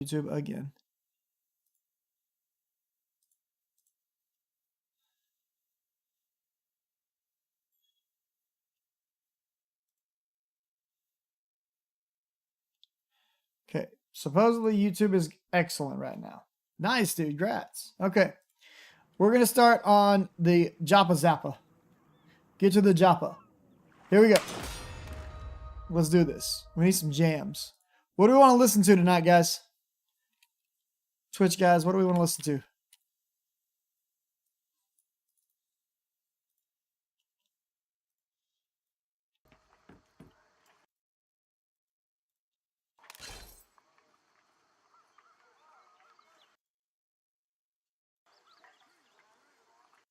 YouTube again. Okay, supposedly YouTube is excellent right now. Nice, dude. Grats. Okay, we're going to start on the Joppa Zappa. Get to the Joppa. Here we go. Let's do this. We need some jams. What do we want to listen to tonight, guys? Twitch guys, what do we want to listen to?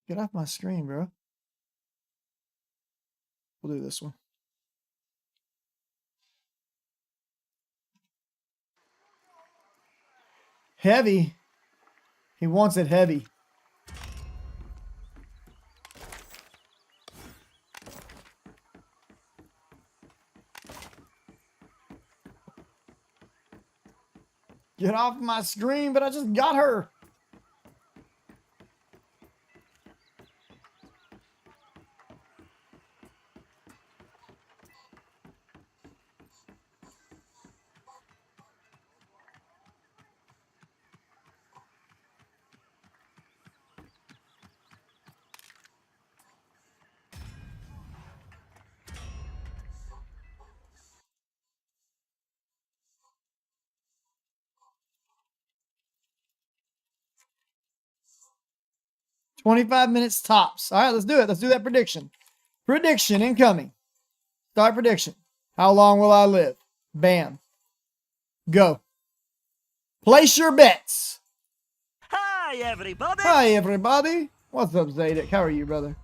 Get off my screen, bro. We'll do this one. Heavy. He wants it heavy. Get off my screen, but I just got her. $25 minutes tops. All right, let's do it. Let's do that prediction. Prediction incoming. Start prediction. How long will I live? Bam. Go. Place your bets. Hi, everybody. Hi, everybody. What's up, Zadek? How are you, brother?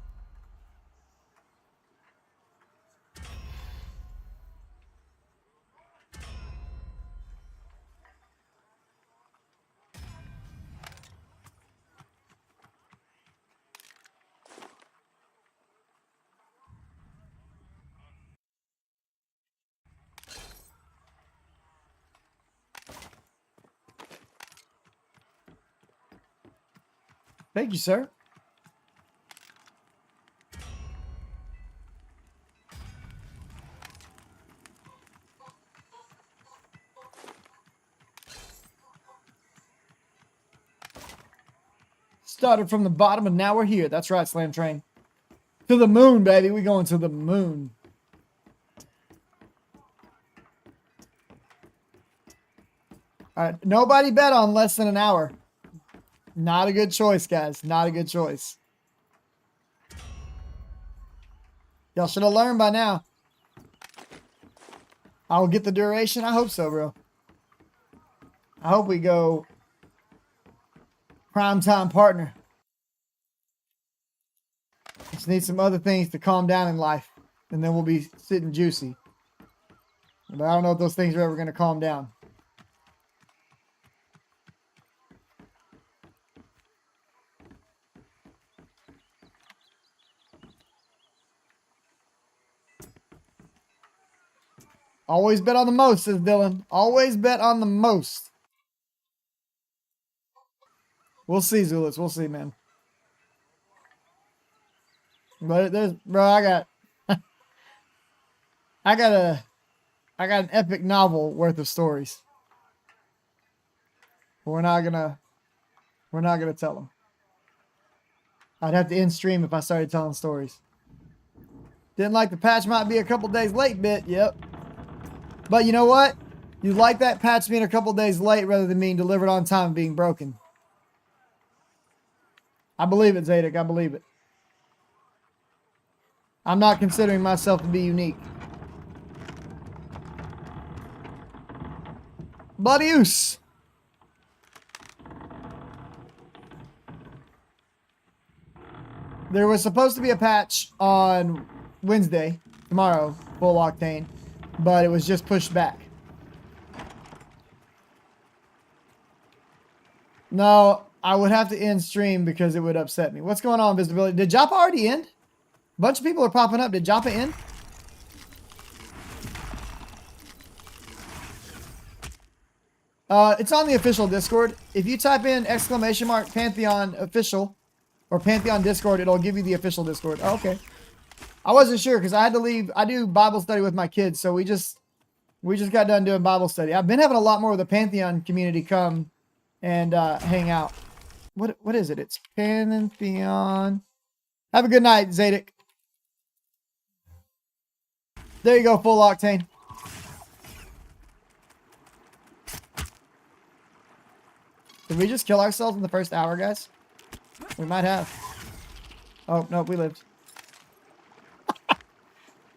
Thank you, sir. Started from the bottom and now we're here. That's right, Slam Train. To the moon, baby. We going to the moon. All right. Nobody bet on less than an hour. Not a good choice, guys. Not a good choice. Y'all should have learned by now. I'll get the duration. I hope so, bro. I hope we go prime time partner. Just need some other things to calm down in life. And then we'll be sitting juicy. But I don't know if those things are ever going to calm down. Always bet on the most, says Dylan. Always bet on the most. We'll see, Zulus. We'll see, man. But there's, bro, I got an epic novel worth of stories. But we're not gonna tell them. I'd have to end stream if I started telling stories. Didn't like the patch might be a couple days late bit. Yep. But you know what? You like that patch being a couple days late rather than being delivered on time and being broken. I believe it, Zadok. I believe it. I'm not considering myself to be unique. Bloody oos. There was supposed to be a patch on Wednesday, tomorrow, full octane. But it was just pushed back. No, I would have to end stream because it would upset me. What's going on, visibility? Did Joppa already end? A bunch of people are popping up. Did Joppa end? It's on the official Discord. If you type in !, Pantheon official or Pantheon Discord, it'll give you the official Discord. Oh, okay. I wasn't sure because I had to leave. I do Bible study with my kids, so we just got done doing Bible study. I've been having a lot more of the Pantheon community come and hang out. What is it? It's Pantheon. Have a good night, Zadok. There you go, full octane. Did we just kill ourselves in the first hour, guys? We might have. Oh, no, we lived.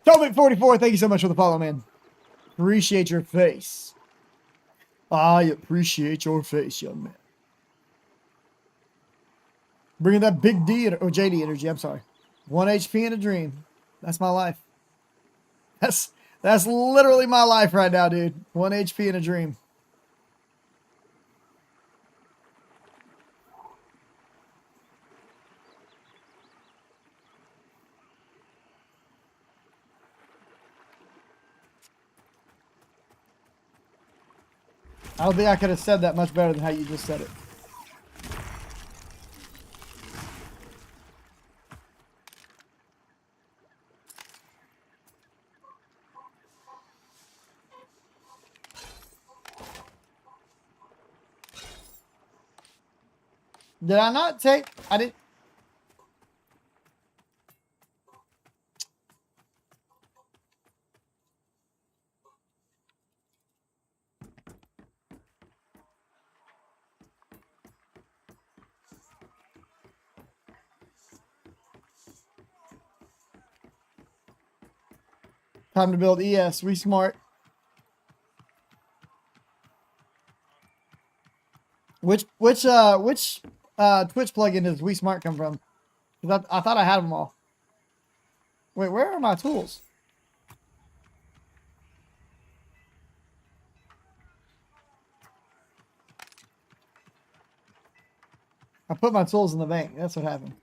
Tobit44, thank you so much for the follow, man. Appreciate your face. I appreciate your face, young man. Bringing that big D, or JD energy, I'm sorry. 1 HP in a dream. That's my life. That's literally my life right now, dude. 1 HP in a dream. I don't think I could have said that much better than how you just said it. Did I not take? I didn't. Time to build ES. We smart. Which Twitch plugin does We Smart come from? 'Cause I thought I had them all. Wait, where are my tools? I put my tools in the bank. That's what happened.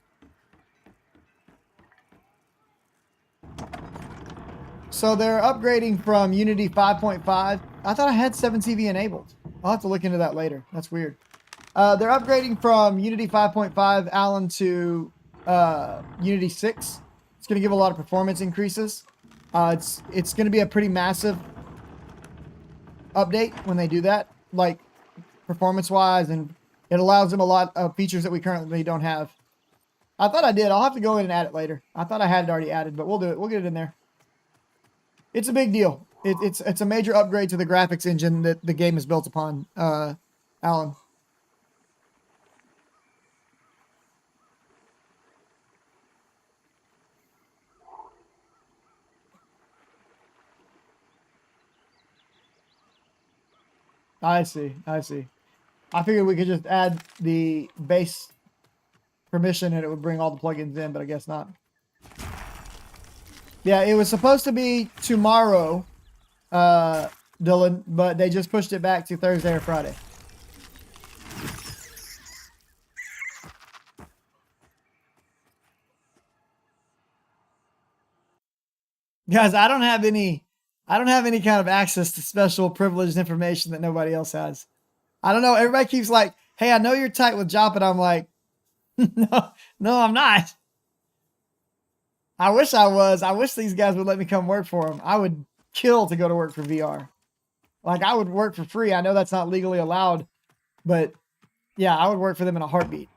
So they're upgrading from Unity 5.5. I thought I had 7TV enabled. I'll have to look into that later. That's weird. They're upgrading from Unity 5.5, Alan, to Unity 6. It's going to give a lot of performance increases. It's going to be a pretty massive update when they do that, like performance-wise, and it allows them a lot of features that we currently don't have. I thought I did. I'll have to go in and add it later. I thought I had it already added, but we'll do it. We'll get it in there. It's a big deal. It's a major upgrade to the graphics engine that the game is built upon, Alan. I see. I see. I figured we could just add the base permission and it would bring all the plugins in, but I guess not. Yeah, it was supposed to be tomorrow, Dylan, but they just pushed it back to Thursday or Friday. Guys, I don't have any kind of access to special privileged information that nobody else has. I don't know. Everybody keeps like, hey, I know you're tight with Jop, and I'm like, no, I'm not. I wish I was. I wish these guys would let me come work for them. I would kill to go to work for VR. Like, I would work for free. I know that's not legally allowed, but yeah, I would work for them in a heartbeat.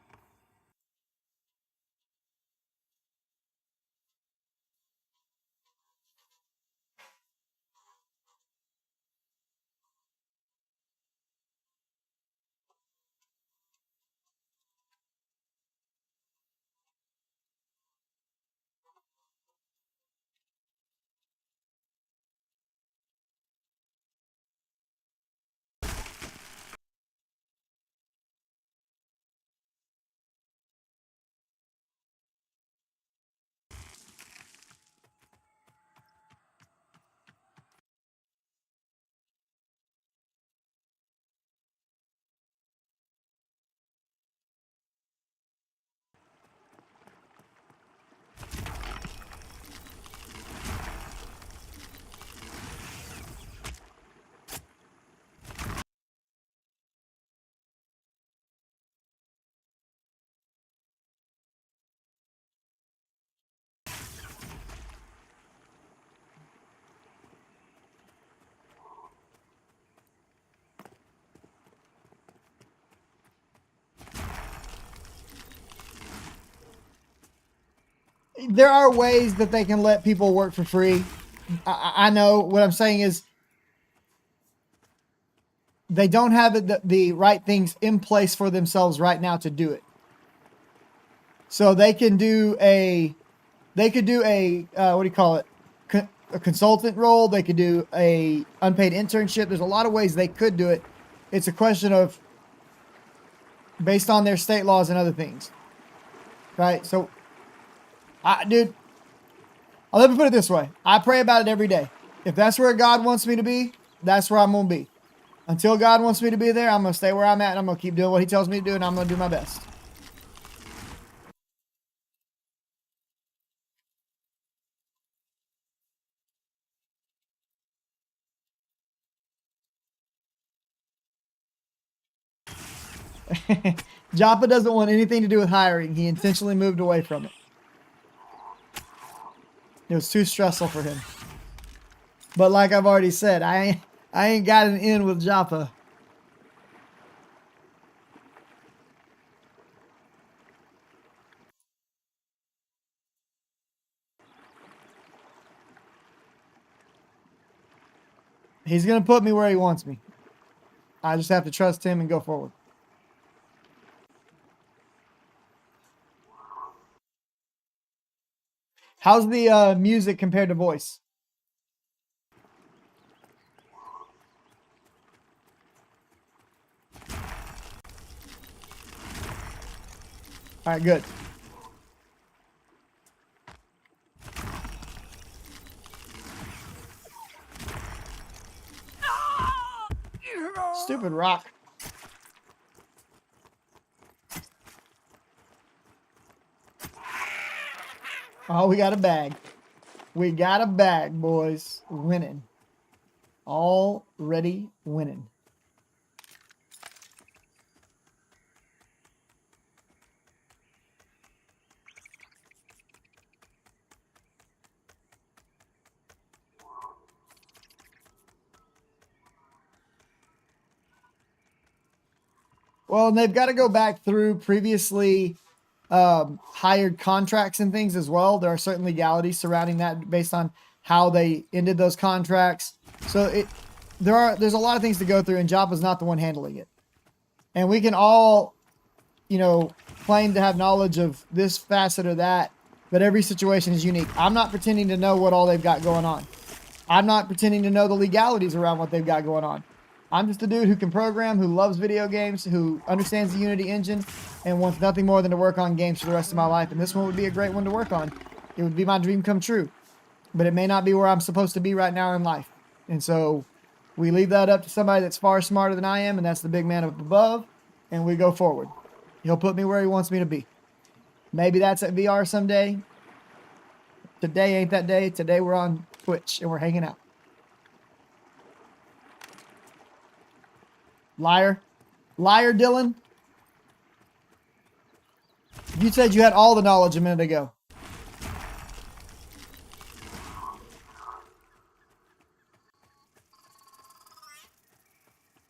there are ways that they can let people work for free. I know what I'm saying is they don't have the right things in place for themselves right now to do it. So they can do a, what do you call it? A consultant role. They could do a unpaid internship. There's a lot of ways they could do it. It's a question of based on their state laws and other things. Right? So, dude, let me put it this way. I pray about it every day. If that's where God wants me to be, that's where I'm going to be. Until God wants me to be there, I'm going to stay where I'm at and I'm going to keep doing what he tells me to do and I'm going to do my best. Joppa doesn't want anything to do with hiring. He intentionally moved away from it. It was too stressful for him. But like I've already said, I ain't got an in with Joppa. He's going to put me where he wants me. I just have to trust him and go forward. How's the music compared to voice? All right, good. Stupid rock. Oh, we got a bag. We got a bag, boys. Winning. Already winning. Well, and they've got to go back through previously hired contracts and things as well. There are certain legalities surrounding that based on how they ended those contracts. So there's a lot of things to go through, and Joppa's not the one handling it. And we can all, claim to have knowledge of this facet or that, but every situation is unique. I'm not pretending to know what all they've got going on. I'm not pretending to know the legalities around what they've got going on. I'm just a dude who can program, who loves video games, who understands the Unity engine, and wants nothing more than to work on games for the rest of my life. And this one would be a great one to work on. It would be my dream come true. But it may not be where I'm supposed to be right now in life. And so we leave that up to somebody that's far smarter than I am, and that's the big man up above, and we go forward. He'll put me where he wants me to be. Maybe that's at VR someday. Today ain't that day. Today we're on Twitch, and we're hanging out. Liar. Liar, Dylan. You said you had all the knowledge a minute ago.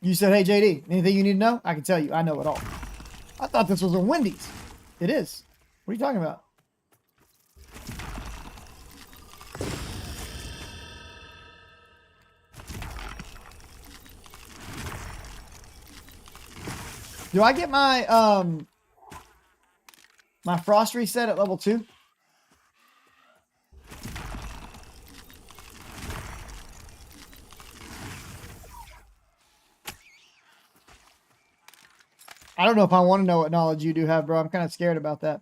You said, hey, JD, anything you need to know? I can tell you. I know it all. I thought this was a Wendy's. It is. What are you talking about? Do I get my my frost reset at level 2? I don't know if I want to know what knowledge you do have, bro. I'm kind of scared about that.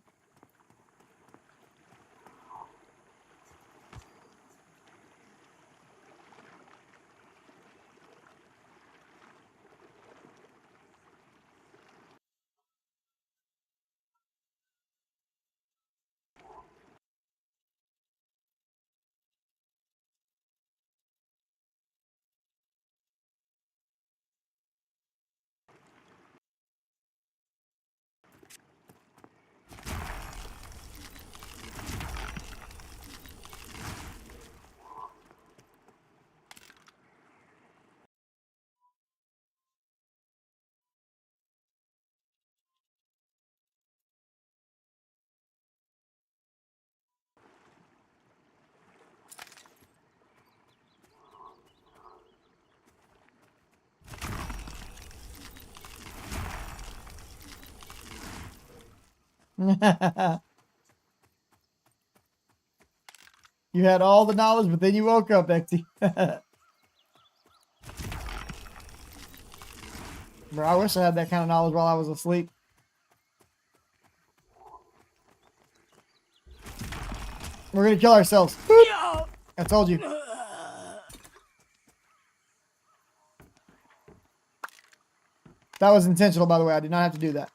You had all the knowledge, but then you woke up, Ecty. Bro, I wish I had that kind of knowledge while I was asleep. We're gonna kill ourselves. Boop. I told you. That was intentional, by the way. I did not have to do that.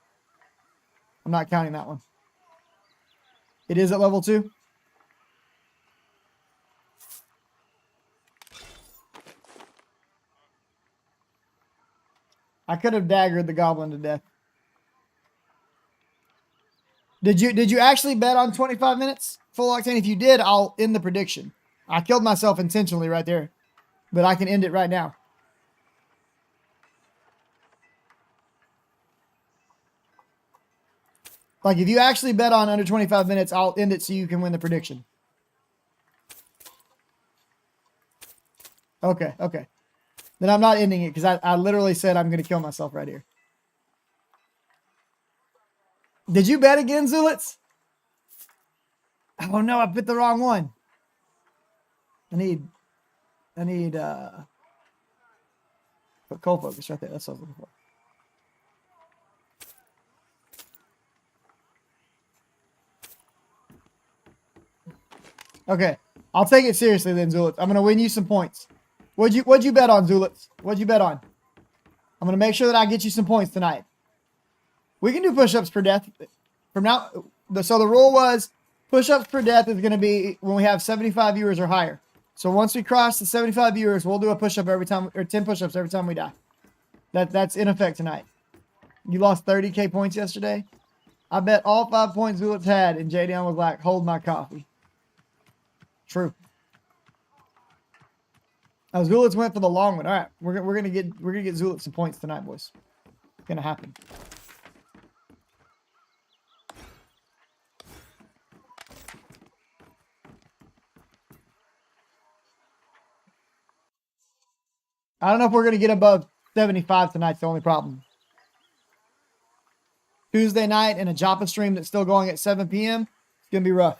I'm not counting that one. It is at level 2. I could have daggered the goblin to death. Did you actually bet on 25 minutes? Full octane? If you did, I'll end the prediction. I killed myself intentionally right there. But I can end it right now. Like, if you actually bet on under 25 minutes, I'll end it so you can win the prediction. Okay, okay. Then I'm not ending it because I literally said I'm going to kill myself right here. Did you bet again, Zulitz? Oh no, I put the wrong one. I need put cold focus right there. That's what I was looking for. Okay, I'll take it seriously then, Zulitz. I'm gonna win you some points. What'd you bet on, Zulitz? What'd you bet on? I'm gonna make sure that I get you some points tonight. We can do push-ups per death from now. So the rule was push-ups per death is gonna be when we have 75 viewers or higher. So once we cross the 75 viewers, we'll do a push-up every time, or 10 push-ups every time we die. That's in effect tonight. You lost 30K points yesterday. I bet all 5 points Zulitz had, and JDon was like, "Hold my coffee." True. Zulitz went for the long one. All right, we're gonna get Zulitz some points tonight, boys. It's gonna happen. I don't know if we're gonna get above 75 tonight's the only problem. Tuesday night and a Joppa stream that's still going at 7 p.m. It's gonna be rough.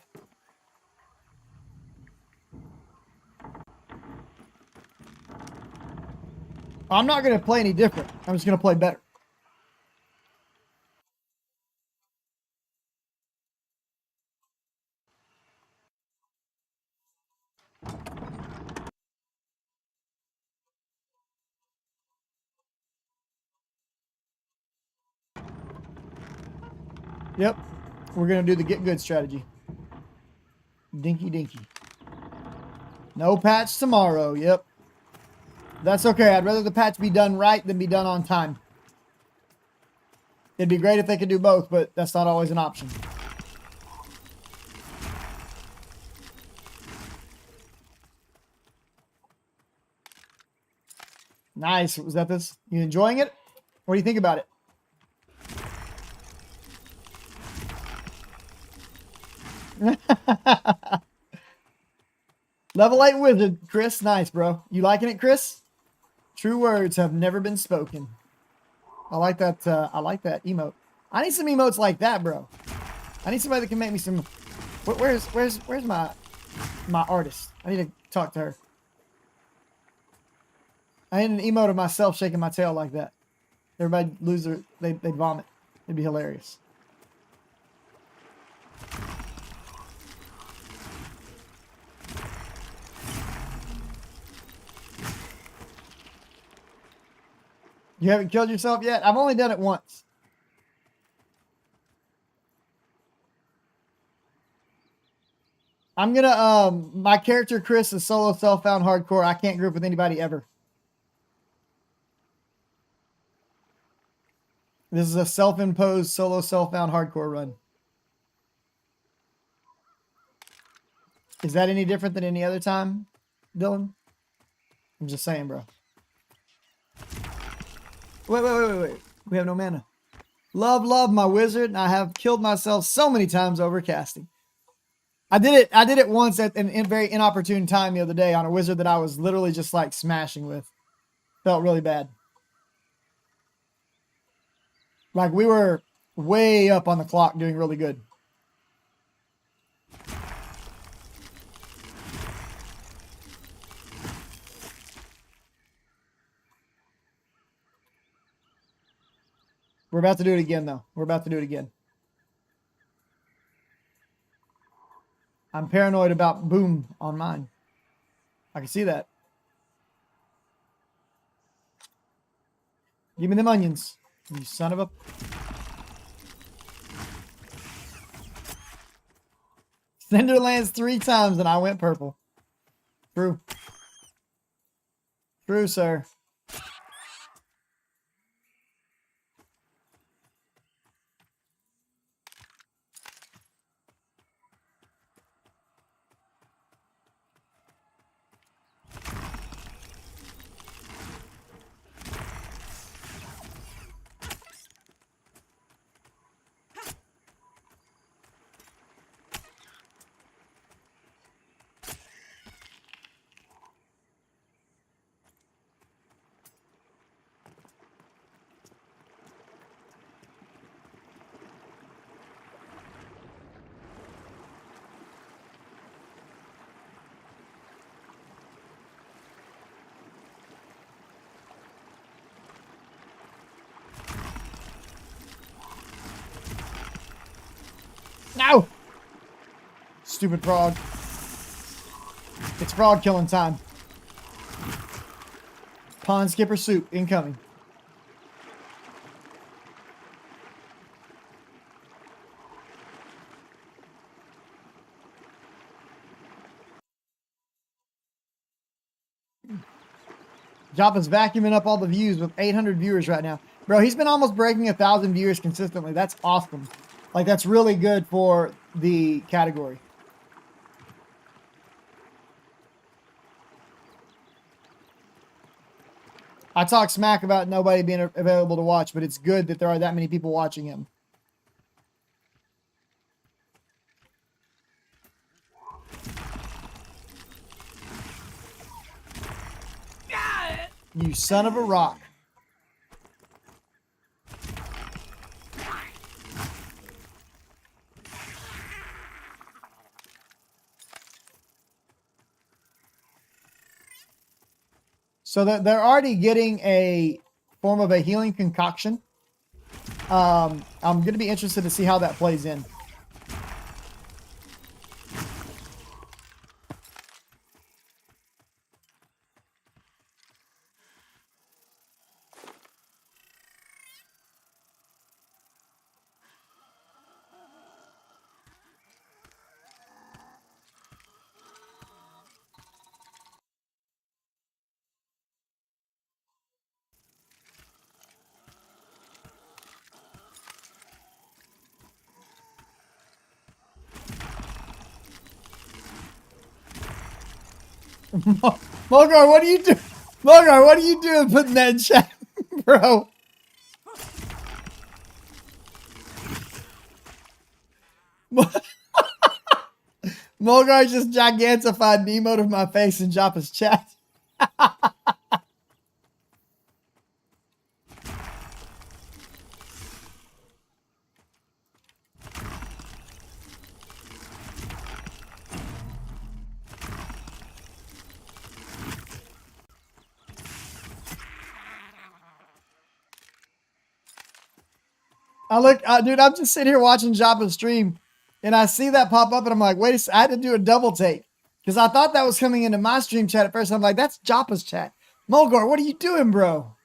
I'm not going to play any different. I'm just going to play better. Yep. We're going to do the get good strategy. Dinky dinky. No patch tomorrow. Yep. That's okay. I'd rather the patch be done right than be done on time. It'd be great if they could do both, but that's not always an option. Nice. Was that this? You enjoying it? What do you think about it? Level 8 wizard, Chris. Nice, bro. You liking it, Chris? True words have never been spoken. I like that. I like that emote. I need some emotes like that, bro. I need somebody that can make me some. Where's my artist? I need to talk to her. I need an emote of myself shaking my tail like that. Everybody lose their. They vomit. It'd be hilarious. You haven't killed yourself yet? I've only done it once. I'm gonna, my character Chris is solo self-found hardcore. I can't group with anybody ever. This is a self-imposed solo self-found hardcore run. Is that any different than any other time, Dylan? I'm just saying, bro. Wait. We have no mana. Love my wizard, and I have killed myself so many times over casting. I did it once at a very inopportune time the other day on a wizard that I was literally just like smashing with. Felt really bad. Like we were way up on the clock, doing really good. We're about to do it again, though. We're about to do it again. I'm paranoid about boom on mine. I can see that. Give me them onions, you son of a... Cinder lands 3 times and I went purple. True. True, sir. No! Stupid frog. It's frog killing time. Pond skipper soup incoming. Joppa's vacuuming up all the views with 800 viewers right now. Bro, he's been almost breaking 1,000 viewers consistently. That's awesome. Like, that's really good for the category. I talk smack about nobody being available to watch, but it's good that there are that many people watching him. You son of a rock. So they're already getting a form of a healing concoction. I'm going to be interested to see how that plays in. Mogar, what are you doing? Mogar, what are you doing putting that in chat, bro? Mogar just gigantified the emote of my face in Joppa's chat. Dude, I'm just sitting here watching Joppa's stream, and I see that pop up, and I'm like, wait a second, I had to do a double take, because I thought that was coming into my stream chat at first. I'm like, that's Joppa's chat. Mogar, what are you doing, bro?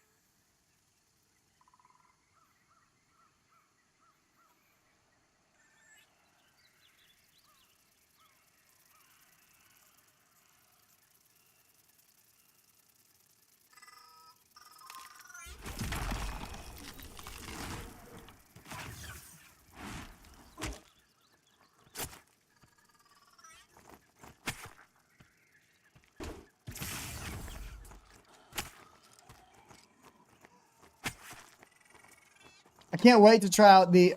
I can't wait to try out the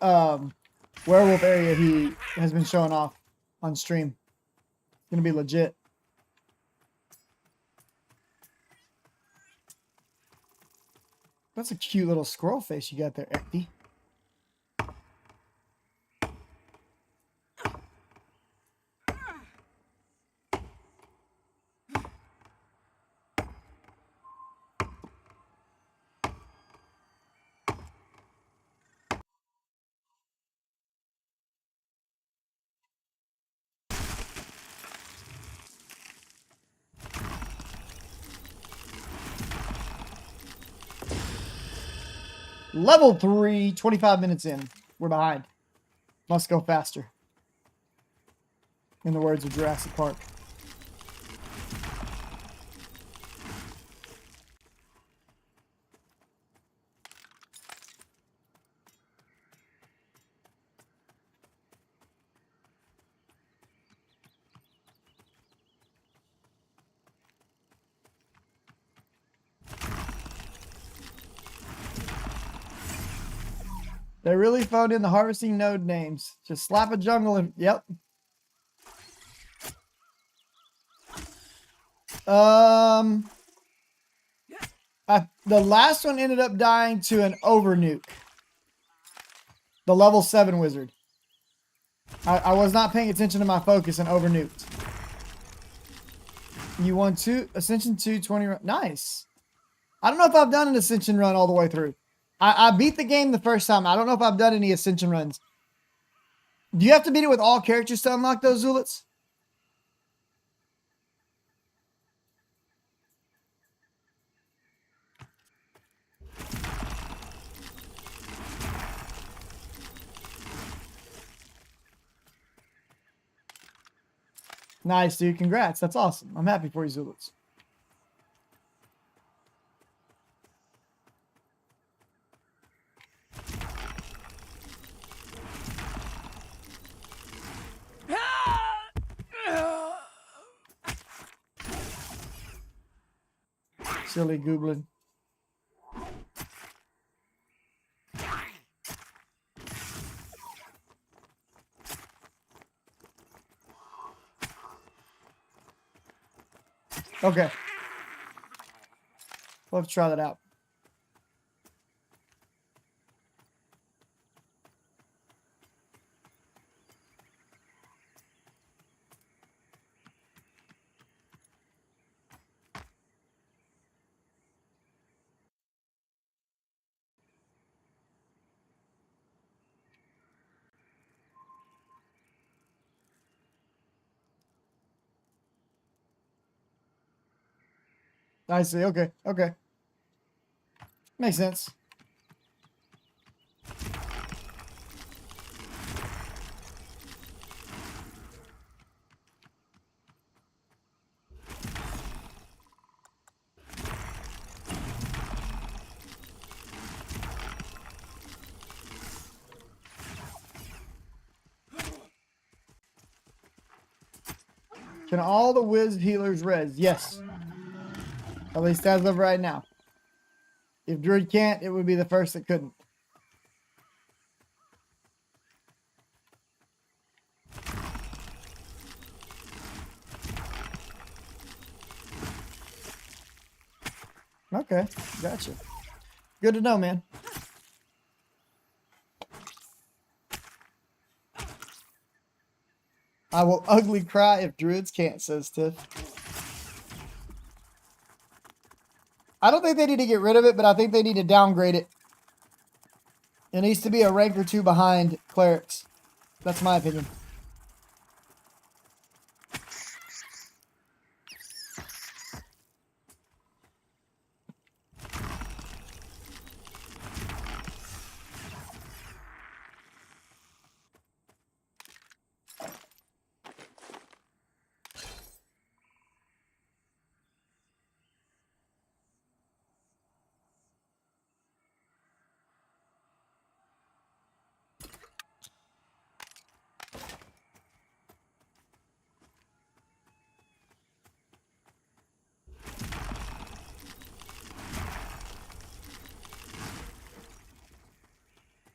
werewolf area he has been showing off on stream. It's going to be legit. That's a cute little squirrel face you got there, Ecty. Level 3, 25 minutes in. We're behind. Must go faster. In the words of Jurassic Park. They really phoned in the harvesting node names. Just slap a jungle and yep. The last one ended up dying to an overnuke. The level 7 wizard. I was not paying attention to my focus and overnuked. You won Ascension 2, 20. Nice. I don't know if I've done an Ascension run all the way through. I beat the game the first time. I don't know if I've done any Ascension runs. Do you have to beat it with all characters to unlock those Zulets? Nice, dude. Congrats. That's awesome. I'm happy for you, Zulets. Silly goblin. Okay. We'll have to try that out. I see. Okay. Okay. Makes sense. Can all the whiz healers res? Yes. At least as of right now. If Druid can't, it would be the first that couldn't. Okay, gotcha. Good to know, man. I will ugly cry if Druids can't, says Tiff. I don't think they need to get rid of it, but I think they need to downgrade it. It needs to be a rank or 2 behind clerics. That's my opinion.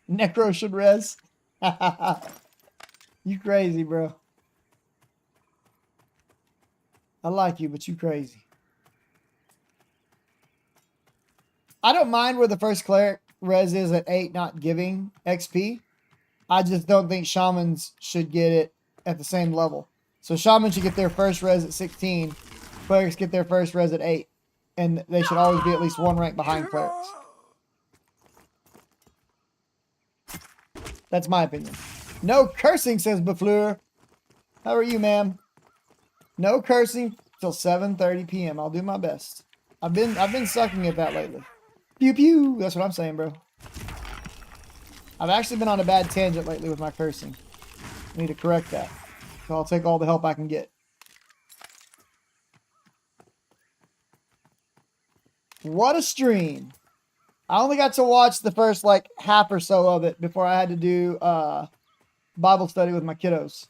Necro should res. You crazy, bro. I like you, but you crazy. I don't mind where the first cleric res is at 8 not giving XP. I just don't think shamans should get it at the same level. So shamans should get their first res at 16. Clerics get their first res at 8. And they should always be at least 1 rank behind clerics. That's my opinion. No cursing, says Bafleur. How are you, ma'am? No cursing till 7:30 p.m. I'll do my best. I've been sucking at that lately. Pew pew. That's what I'm saying, bro. I've actually been on a bad tangent lately with my cursing. I need to correct that. So I'll take all the help I can get. What a stream. I only got to watch the first like half or so of it before I had to do Bible study with my kiddos.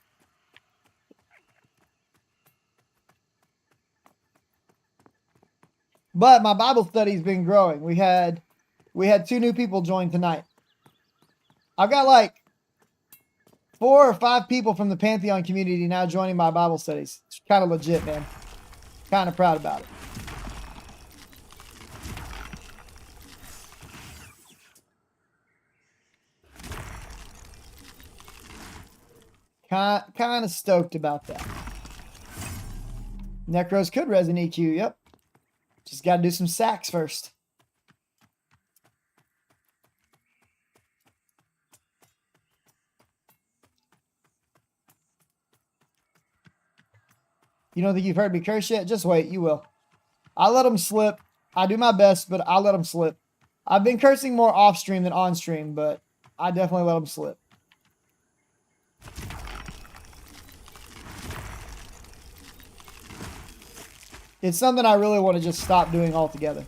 But my Bible study's been growing. We had 2 new people join tonight. I've got like 4 or 5 people from the Pantheon community now joining my Bible studies. It's kind of legit, man. Kind of proud about it. Kind of stoked about that. Necros could res an EQ, yep. Just got to do some sacks first. You don't think you've heard me curse yet? Just wait, you will. I let them slip. I do my best, but I let them slip. I've been cursing more off stream than on stream, but I definitely let them slip. It's something I really want to just stop doing altogether.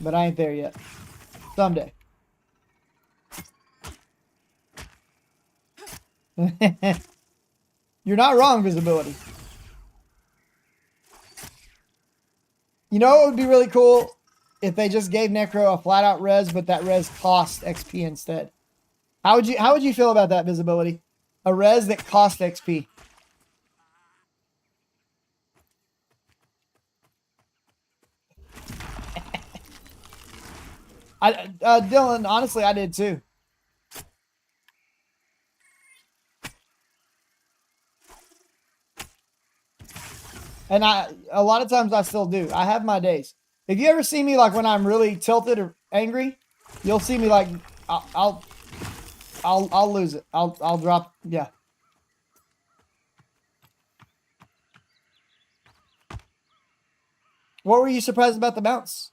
But I ain't there yet. Someday. You're not wrong, Visibility. You know it would be really cool if they just gave Necro a flat out res, but that res cost XP instead. How would you feel about that, Visibility? A res that cost XP. Dylan, honestly, I did too. And a lot of times I still do. I have my days. If you ever see me like when I'm really tilted or angry, you'll see me like I'll lose it. I'll drop. Yeah. What were you surprised about the bounce?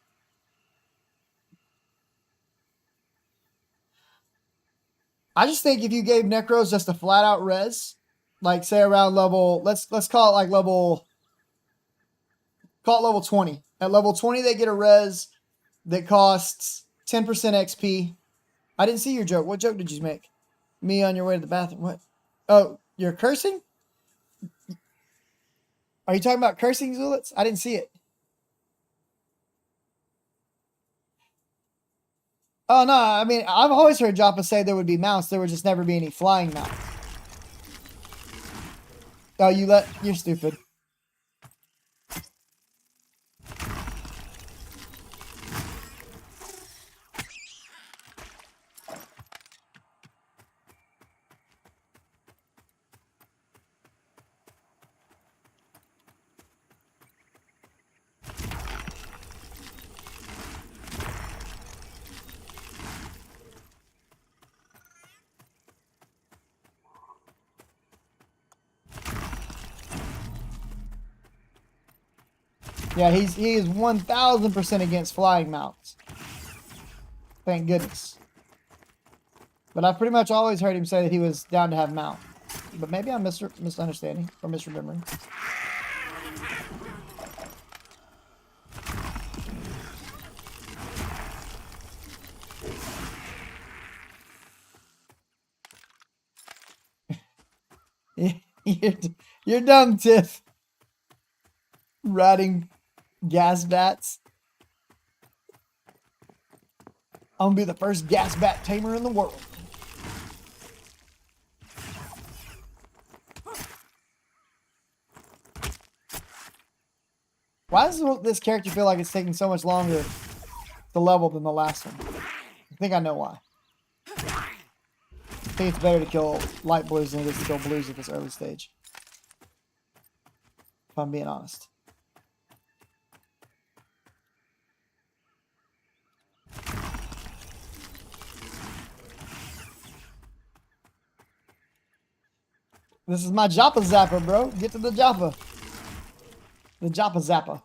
I just think if you gave Necros just a flat out res, like say around level, let's call it like level 20. At level 20, they get a res that costs 10% XP. I didn't see your joke. What joke did you make? Me on your way to the bathroom. What? Oh, you're cursing? Are you talking about cursing, Zulits? I didn't see it. Oh, no. I mean, I've always heard Joppa say there would be mounts. There would just never be any flying mounts. Oh, you're stupid. Yeah, he is 1000% against flying mounts. Thank goodness. But I've pretty much always heard him say that he was down to have mount. But maybe I'm misunderstanding or misremembering. You're dumb, Tiff. Riding gas bats. I'm gonna be the first gas bat tamer in the world. Why does this character feel like it's taking so much longer to level than the last one? I think I know why. I think it's better to kill light blues than it is to kill blues at this early stage. If I'm being honest. This is my Joppa Zapper, bro. Get to the Joppa. The Joppa Zappa.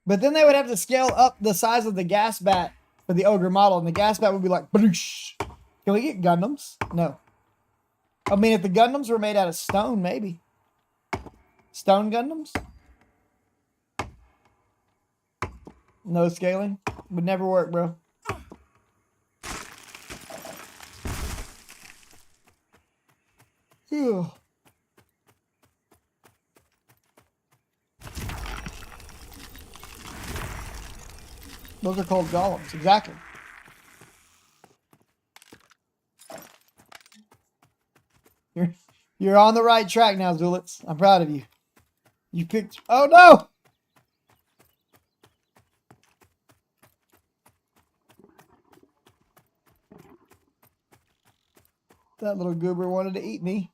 But then they would have to scale up the size of the gas bat for the ogre model, and the gas bat would be like, "Badoosh." Can we get Gundams? No. I mean, if the Gundams were made out of stone, maybe. Stone Gundams? No scaling? Would never work, bro. Ugh. Those are called golems, exactly. You're on the right track now, Zulitz. I'm proud of you. You picked. Oh no! That little goober wanted to eat me.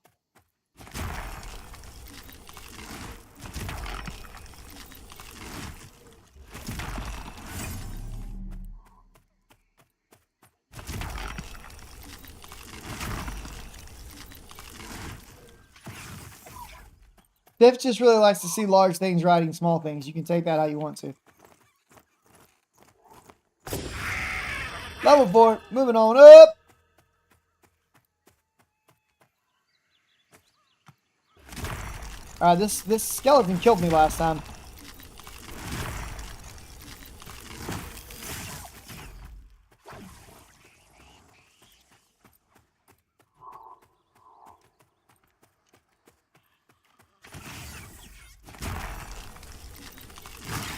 Diff just really likes to see large things riding small things. You can take that how you want to. Level 4. Moving on up. Alright, this skeleton killed me last time.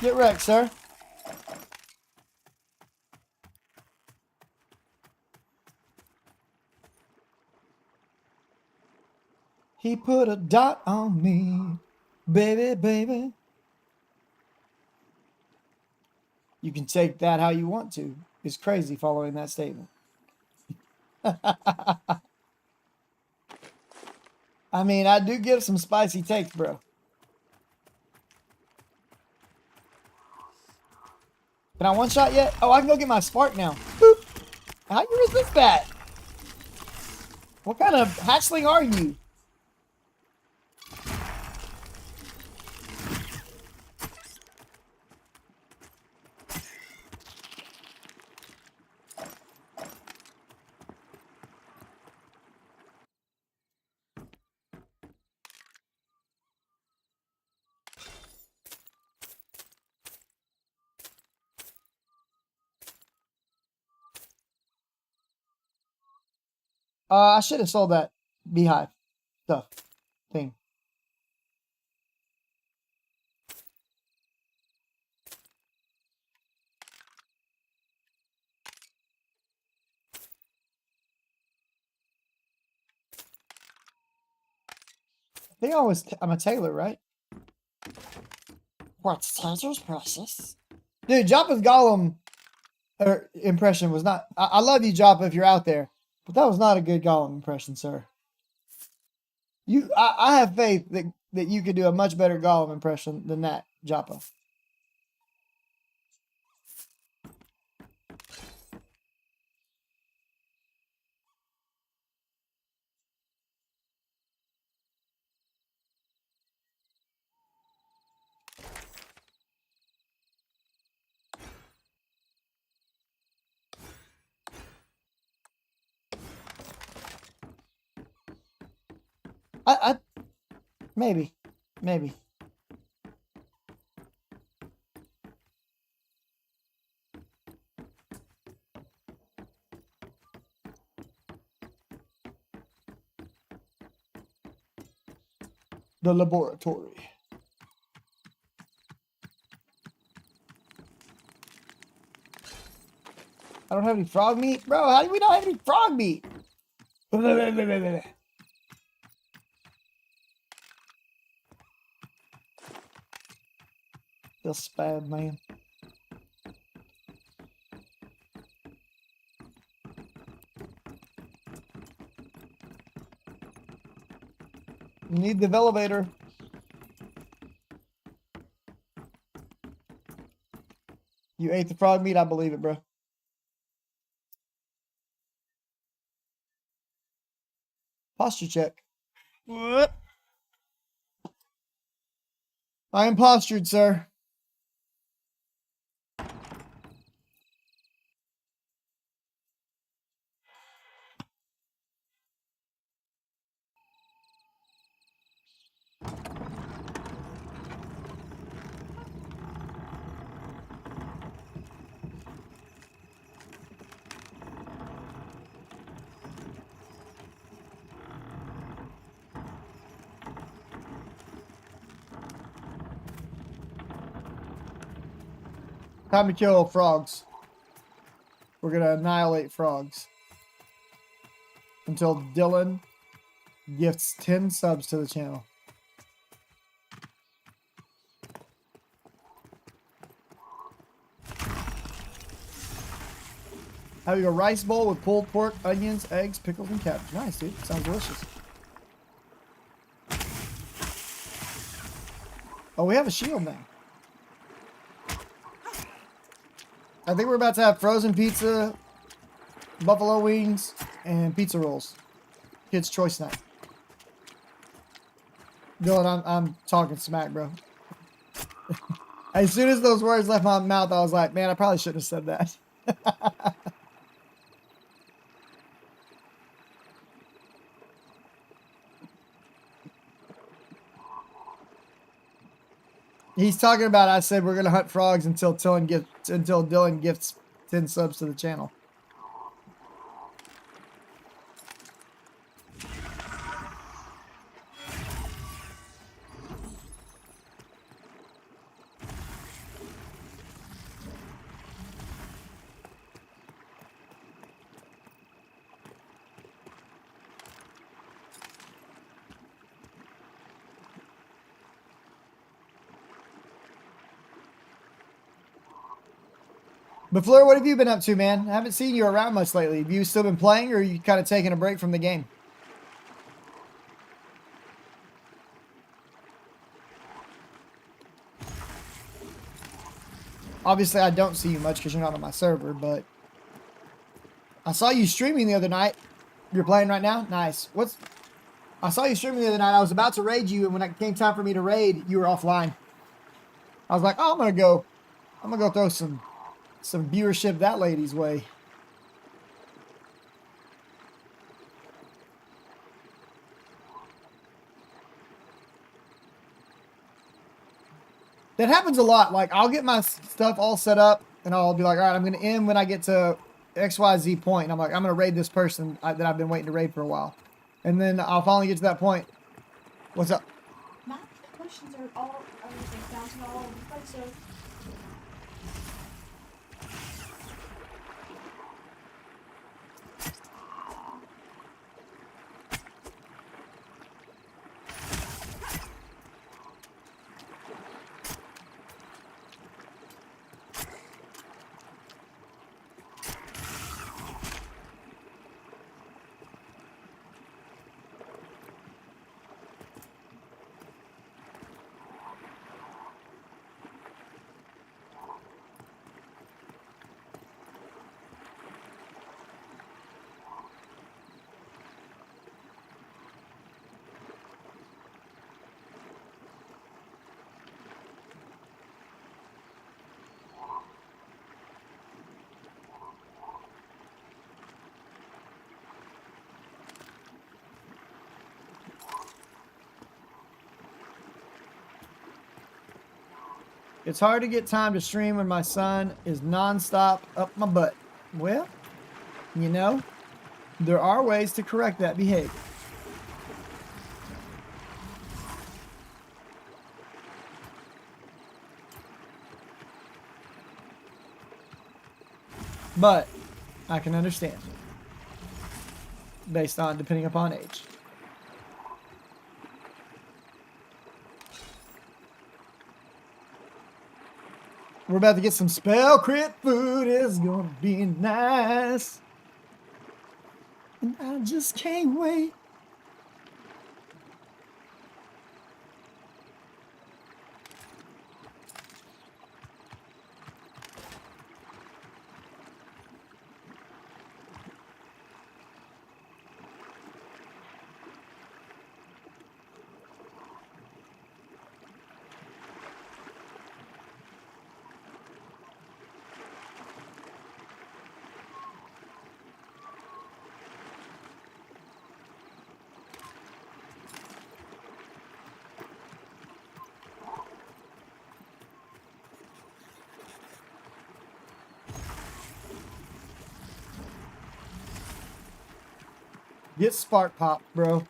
Get wrecked, sir. He put a dot on me. Baby, baby. You can take that how you want to. It's crazy following that statement. I mean, I do give some spicy takes, bro. Can I one-shot yet? Oh, I can go get my spark now. Boop. How you resist that? What kind of hatchling are you? I should have sold that beehive stuff thing. I think I'm a tailor, right? What's Taylor's process? Dude, Joppa's Golem impression was not. I love you, Joppa, if you're out there, but that was not a good Golem impression, sir. I have faith that you could do a much better Golem impression than that, Joppa. I maybe. The laboratory. I don't have any frog meat? Bro, how do we not have any frog meat? Feels bad, man. You need the elevator. You ate the frog meat? I believe it, bro. Posture check. What? I am postured, sir. Time to kill frogs. We're gonna annihilate frogs. Until Dylan gifts 10 subs to the channel. Having a rice bowl with pulled pork, onions, eggs, pickles, and cabbage. Nice, dude. Sounds delicious. Oh, we have a shield now. I think we're about to have frozen pizza, buffalo wings, and pizza rolls. Kids' choice night. Dylan, I'm talking smack, bro. As soon as those words left my mouth, I was like, man, I probably shouldn't have said that. He's talking about, I said we're going to hunt frogs until Dylan gifts 10 subs to the channel. But Fleur, what have you been up to, man? I haven't seen you around much lately. Have you still been playing, or are you kind of taking a break from the game? Obviously, I don't see you much because you're not on my server, but I saw you streaming the other night. You're playing right now? Nice. I saw you streaming the other night. I was about to raid you, and when it came time for me to raid, you were offline. I was like, oh, I'm gonna go throw some viewership that lady's way. That happens a lot. Like, I'll get my stuff all set up, and I'll be like, all right, I'm going to end when I get to XYZ point. And I'm like, I'm going to raid this person that I've been waiting to raid for a while. And then I'll finally get to that point. What's up? My questions are all, bouncing all over the place, so... It's hard to get time to stream when my son is nonstop up my butt. Well, you know, there are ways to correct that behavior. But I can understand, based on depending upon age. We're about to get some spell crit food. It's gonna be nice. And I just can't wait. Get spark pop, bro.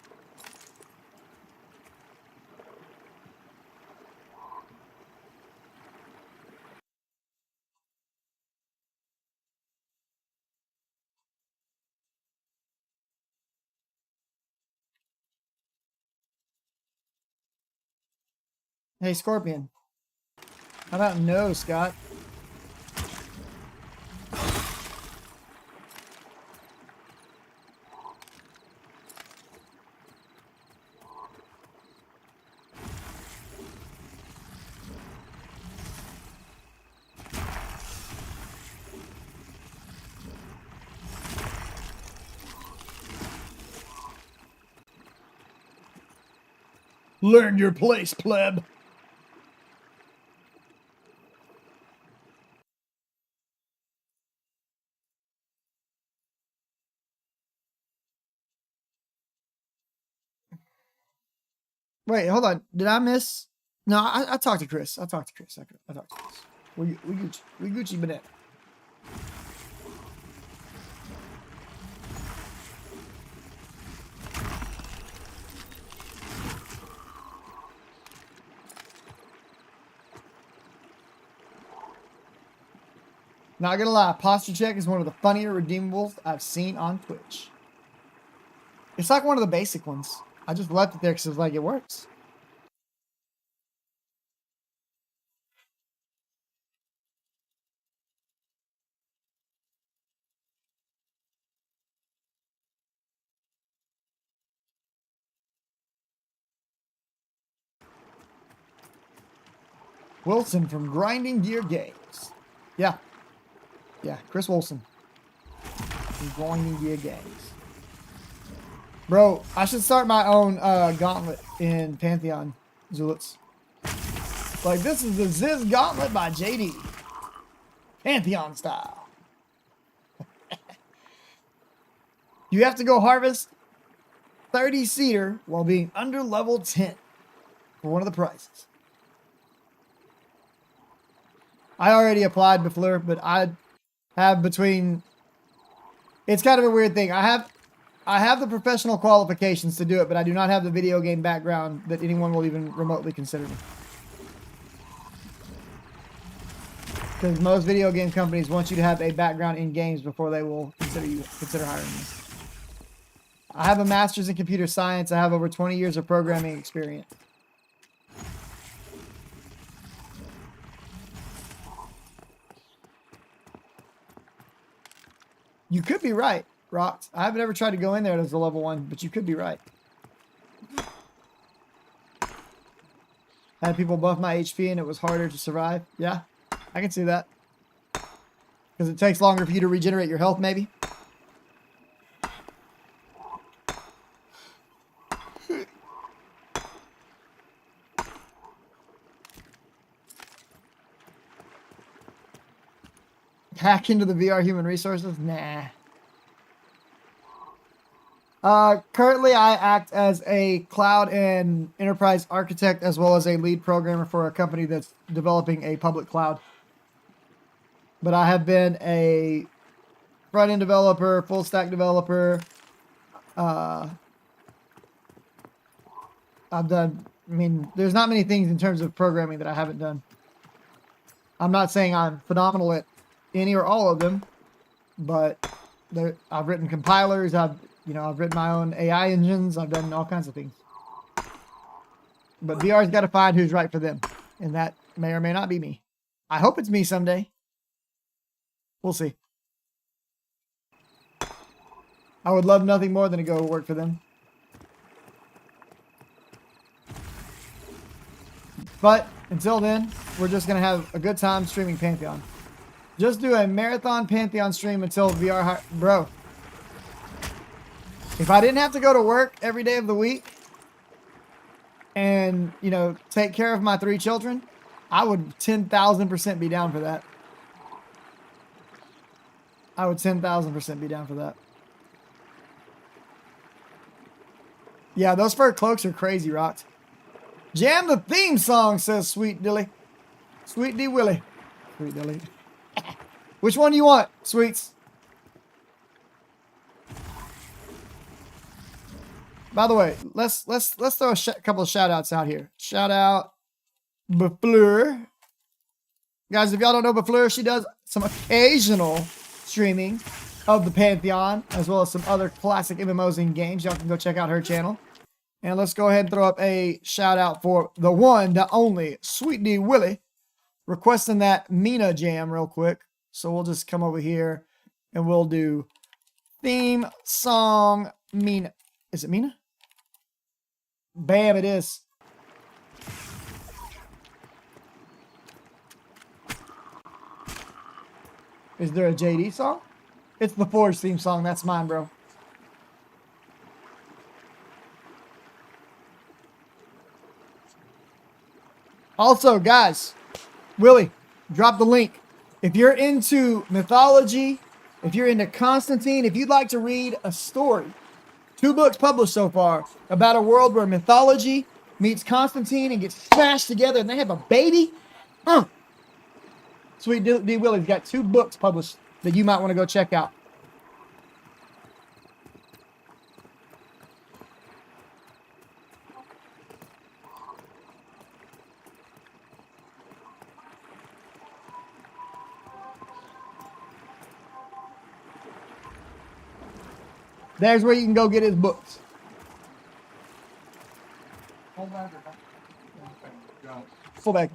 Hey, Scorpion. How about no, Scott? Learn your place, pleb. Wait, hold on. Did I miss? No, I talked to Chris. I talked to Chris. I talked to Chris. We Gucci. We Gucci banana. Not gonna lie, posture check is one of the funnier redeemables I've seen on Twitch. It's like one of the basic ones. I just left it there because it was like it works. Wilson from Grinding Gear Games. Yeah. Yeah, Chris Wilson. From Grinding Gear Games. Bro, I should start my own gauntlet in Pantheon, Zulits. Like, this is the Ziz Gauntlet by JD. Pantheon style. You have to go harvest 30 cedar while being under level 10 for one of the prizes. I already applied Bafleur, but I have between... It's kind of a weird thing. I have the professional qualifications to do it, but I do not have the video game background that anyone will even remotely consider me. Because most video game companies want you to have a background in games before they will consider hiring you. I have a master's in computer science. I have over 20 years of programming experience. You could be right, Rox. I haven't ever tried to go in there as a level 1, but you could be right. Had people buff my HP and it was harder to survive. Yeah, I can see that. Because it takes longer for you to regenerate your health, maybe. Hack into the VR human resources? Nah. Currently, I act as a cloud and enterprise architect as well as a lead programmer for a company that's developing a public cloud. But I have been a front-end developer, full-stack developer. I've done, I mean, there's not many things in terms of programming that I haven't done. I'm not saying I'm phenomenal at any or all of them, but I've written compilers, I've written my own AI engines, I've done all kinds of things. But VR's got to find who's right for them, and that may or may not be me. I hope it's me someday. We'll see. I would love nothing more than to go work for them. But until then, we're just going to have a good time streaming Pantheon. Just do a marathon Pantheon stream until VR... Bro. If I didn't have to go to work every day of the week and, you know, take care of my 3 children, I would 10,000% be down for that. I would 10,000% be down for that. Yeah, those fur cloaks are crazy, Rocked. Jam the theme song, says Sweet Dilly. Sweet D Willie. Sweet Dilly. Which one do you want, Sweets? By the way, let's throw a couple of shout outs out here. Shout out Bafleur. Guys, if y'all don't know Bafleur, she does some occasional streaming of the Pantheon, as well as some other classic MMOs and games. Y'all can go check out her channel. And let's go ahead and throw up a shout out for the one, the only, Sweet D Willie, requesting that Mina jam real quick. So we'll just come over here and we'll do theme song Mina. Is it Mina? Bam, it is. Is there a JD song? It's the Forge theme song. That's mine, bro. Also, guys, Willie, drop the link. If you're into mythology, if you're into Constantine, if you'd like to read a story, 2 books published so far about a world where mythology meets Constantine and gets smashed together and they have a baby. Sweet D Willie's got 2 books published that you might want to go check out. There's where you can go get his books. Full bag.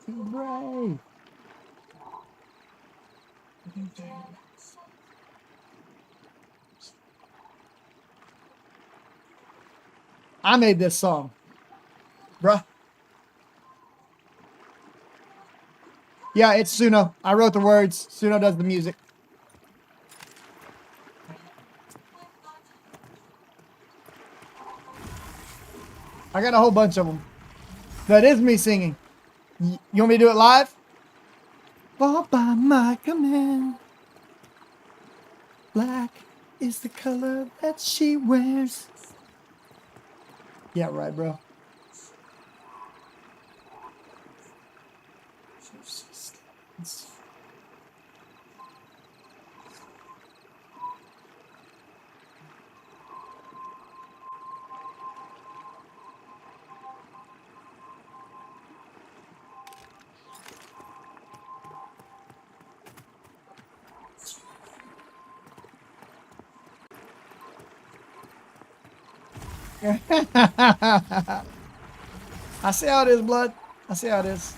Brave. I made this song, bruh. Yeah, it's Suno. I wrote the words. Suno does the music. I got a whole bunch of them. That is me singing. You want me to do it live? All by my command. Black is the color that she wears. Yeah, right, bro. I see how it is, blood. I see how it is.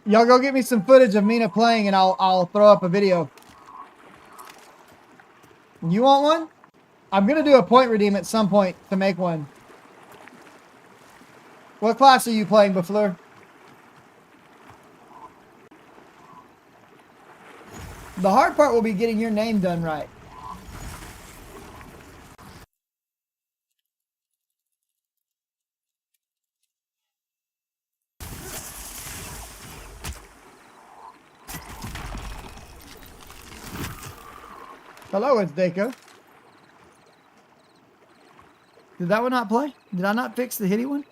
Y'all go get me some footage of Mina playing and I'll throw up a video. You want one? I'm going to do a point redeem at some point to make one. What class are you playing, Bafleur? The hard part will be getting your name done right. Hello, it's Deiko. Did that one not play? Did I not fix the hitty one?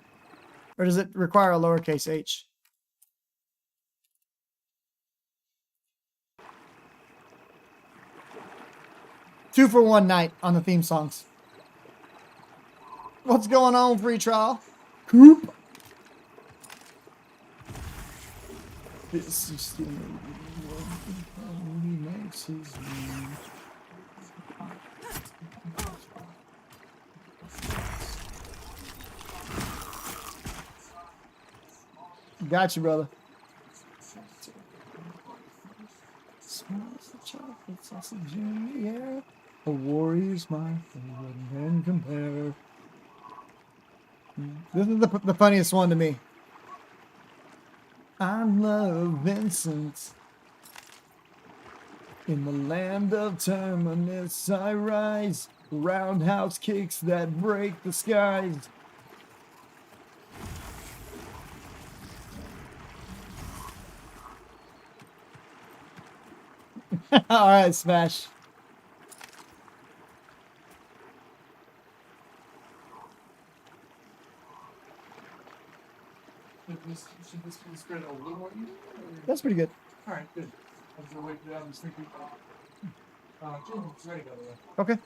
Or does it require a lowercase h? Two for one night on the theme songs. What's going on, free trial? Coop. This is still makes his name. Got you, brother. Smells the chocolate sausage in the air. A warrior's my favorite and compare. This is the funniest one to me. I love Vincent. In the land of Terminus I rise. Roundhouse kicks that break the skies. All right, Smash. Should this be spread a little more even? That's pretty good. All right, good. I was gonna wait for that. I was thinking, Jason's ready, by the way. Okay.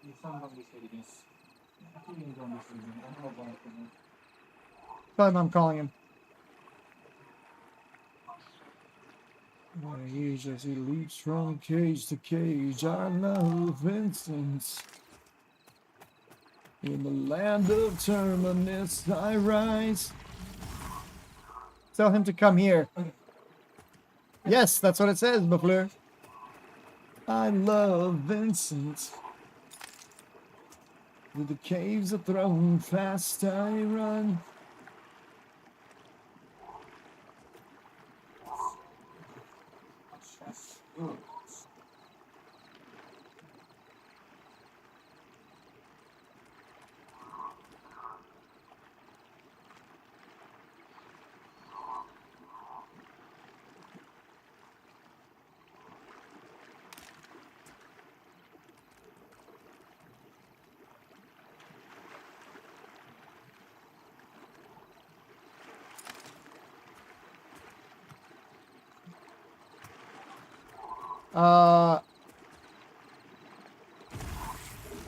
You found on this again. I think he's on this again. I don't know about it. Tell him I'm calling him. Age as he leaps from cage to cage, I love Vincent. In the land of Terminus, I rise. Tell him to come here. Yes, that's what it says, Buffleur. I love Vincent. With the caves are thrown fast, I run.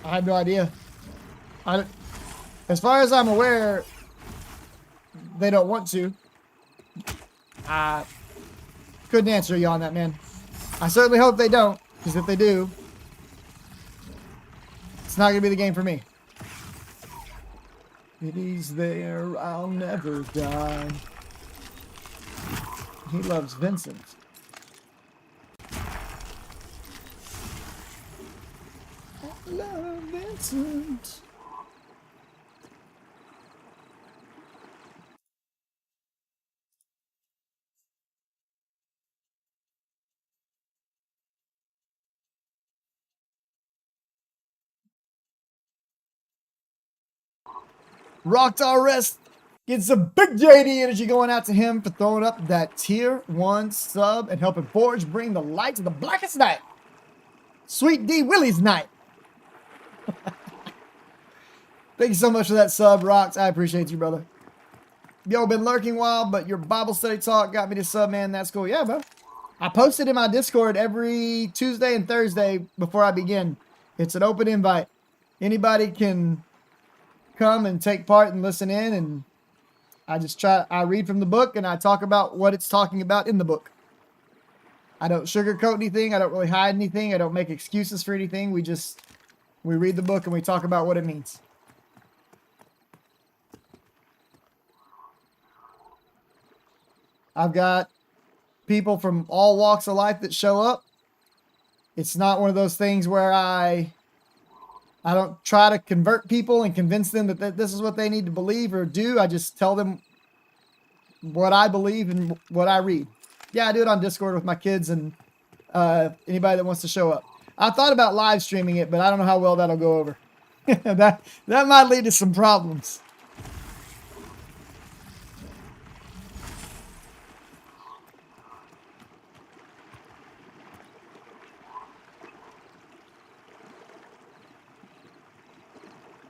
I have no idea. As far as I'm aware, they don't want to. I couldn't answer you on that, man. I certainly hope they don't, because if they do, it's not going to be the game for me. If he's there, I'll never die. He loves Vincent. I love Vincent. Rocked our rest. Get some big JD energy going out to him for throwing up that tier 1 sub and helping Forge bring the light to the blackest night. Sweet D Willie's night. Thank you so much for that sub, Rocks. I appreciate you, brother. Yo, been lurking a while, but your Bible study talk got me to sub, man. That's cool. Yeah, bro. I posted in my Discord every Tuesday and Thursday before I begin. It's an open invite. Anybody can come and take part and listen in, and I read from the book and I talk about what it's talking about in the book. I don't sugarcoat anything. I don't really hide anything. I don't make excuses for anything. We read the book and we talk about what it means. I've got people from all walks of life that show up. It's not one of those things where I don't try to convert people and convince them that this is what they need to believe or do. I just tell them what I believe and what I read. Yeah, I do it on Discord with my kids and anybody that wants to show up. I thought about live streaming it, but I don't know how well that'll go over. that might lead to some problems.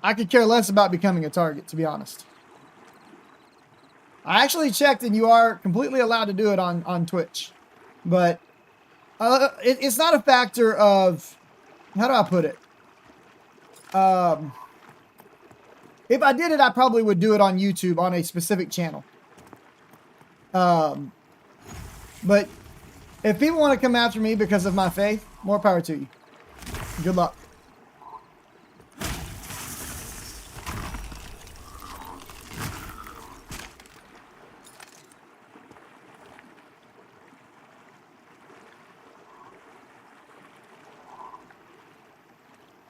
I could care less about becoming a target, to be honest. I actually checked, and you are completely allowed to do it on Twitch. But it's not a factor of... How do I put it? If I did it, I probably would do it on YouTube on a specific channel. But if people want to come after me because of my faith, more power to you. Good luck.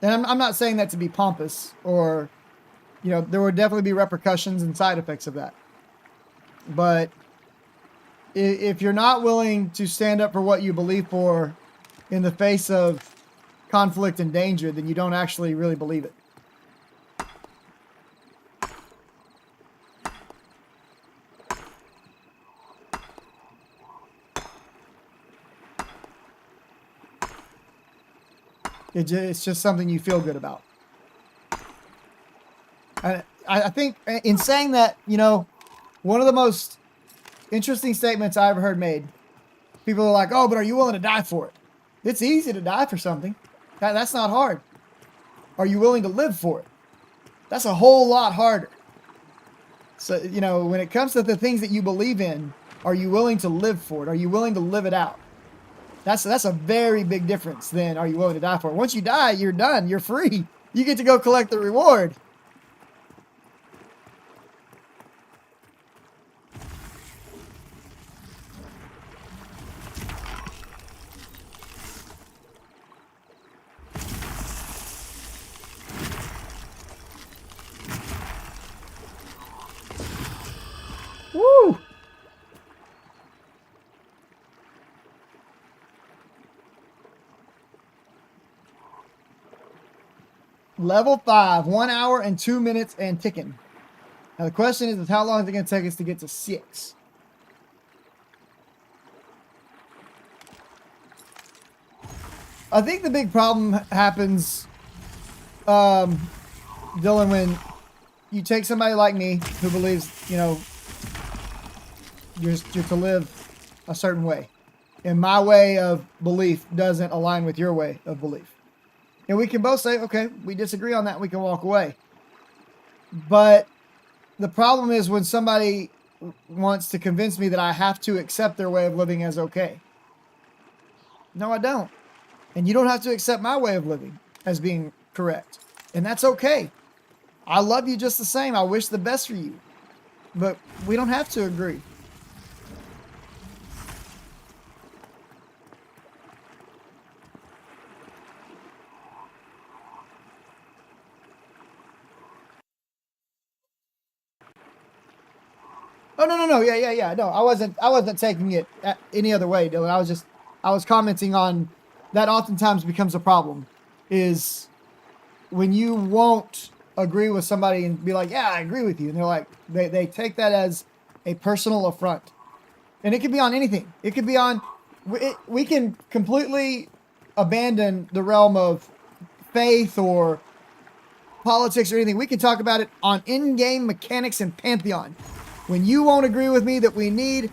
And I'm not saying that to be pompous or, you know, there would definitely be repercussions and side effects of that. But if you're not willing to stand up for what you believe for in the face of conflict and danger, then you don't actually really believe it. It's just something you feel good about. I think in saying that, you know, one of the most interesting statements I ever heard made, people are like, oh, but are you willing to die for it? It's easy to die for something. That's not hard. Are you willing to live for it? That's a whole lot harder. So, you know, when it comes to the things that you believe in, are you willing to live for it? Are you willing to live it out? That's a very big difference than are you willing to die for it. Once you die, you're done. You're free. You get to go collect the reward. Woo! Level 5, 1 hour and 2 minutes and ticking. Now the question is how long is it going to take us to get to 6? I think the big problem happens, Dylan, when you take somebody like me who believes, you know, you're to live a certain way. And my way of belief doesn't align with your way of belief. And we can both say, okay, we disagree on that. We can walk away. But the problem is when somebody wants to convince me that I have to accept their way of living as okay. No, I don't. And you don't have to accept my way of living as being correct. And that's okay. I love you just the same. I wish the best for you. But we don't have to agree. Oh, no. Yeah. No, I wasn't taking it any other way, Dylan. I was commenting on that oftentimes becomes a problem is when you won't agree with somebody and be like, yeah, I agree with you. And they're like, they take that as a personal affront. And it could be on anything. It could be on, we can completely abandon the realm of faith or politics or anything. We can talk about it on in-game mechanics and Pantheon. When you won't agree with me that we need,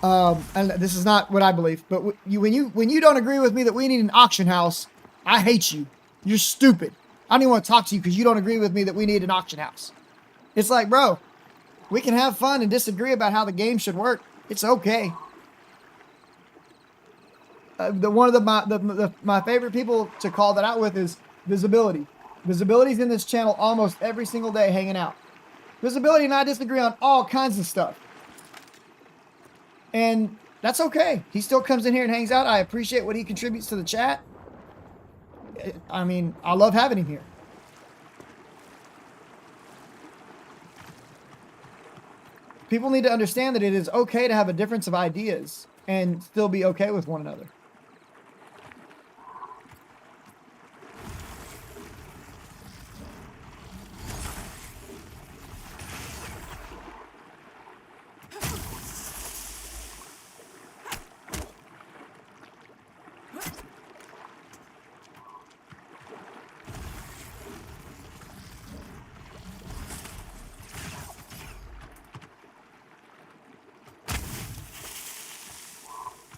and this is not what I believe, but when you don't agree with me that we need an auction house, I hate you. You're stupid. I don't even want to talk to you because you don't agree with me that we need an auction house. It's like, bro, we can have fun and disagree about how the game should work. It's okay. My favorite people to call that out with is Visibility. Visibility's in this channel almost every single day hanging out. Visibility and I disagree on all kinds of stuff. And that's okay. He still comes in here and hangs out. I appreciate what he contributes to the chat. I mean, I love having him here. People need to understand that it is okay to have a difference of ideas and still be okay with one another.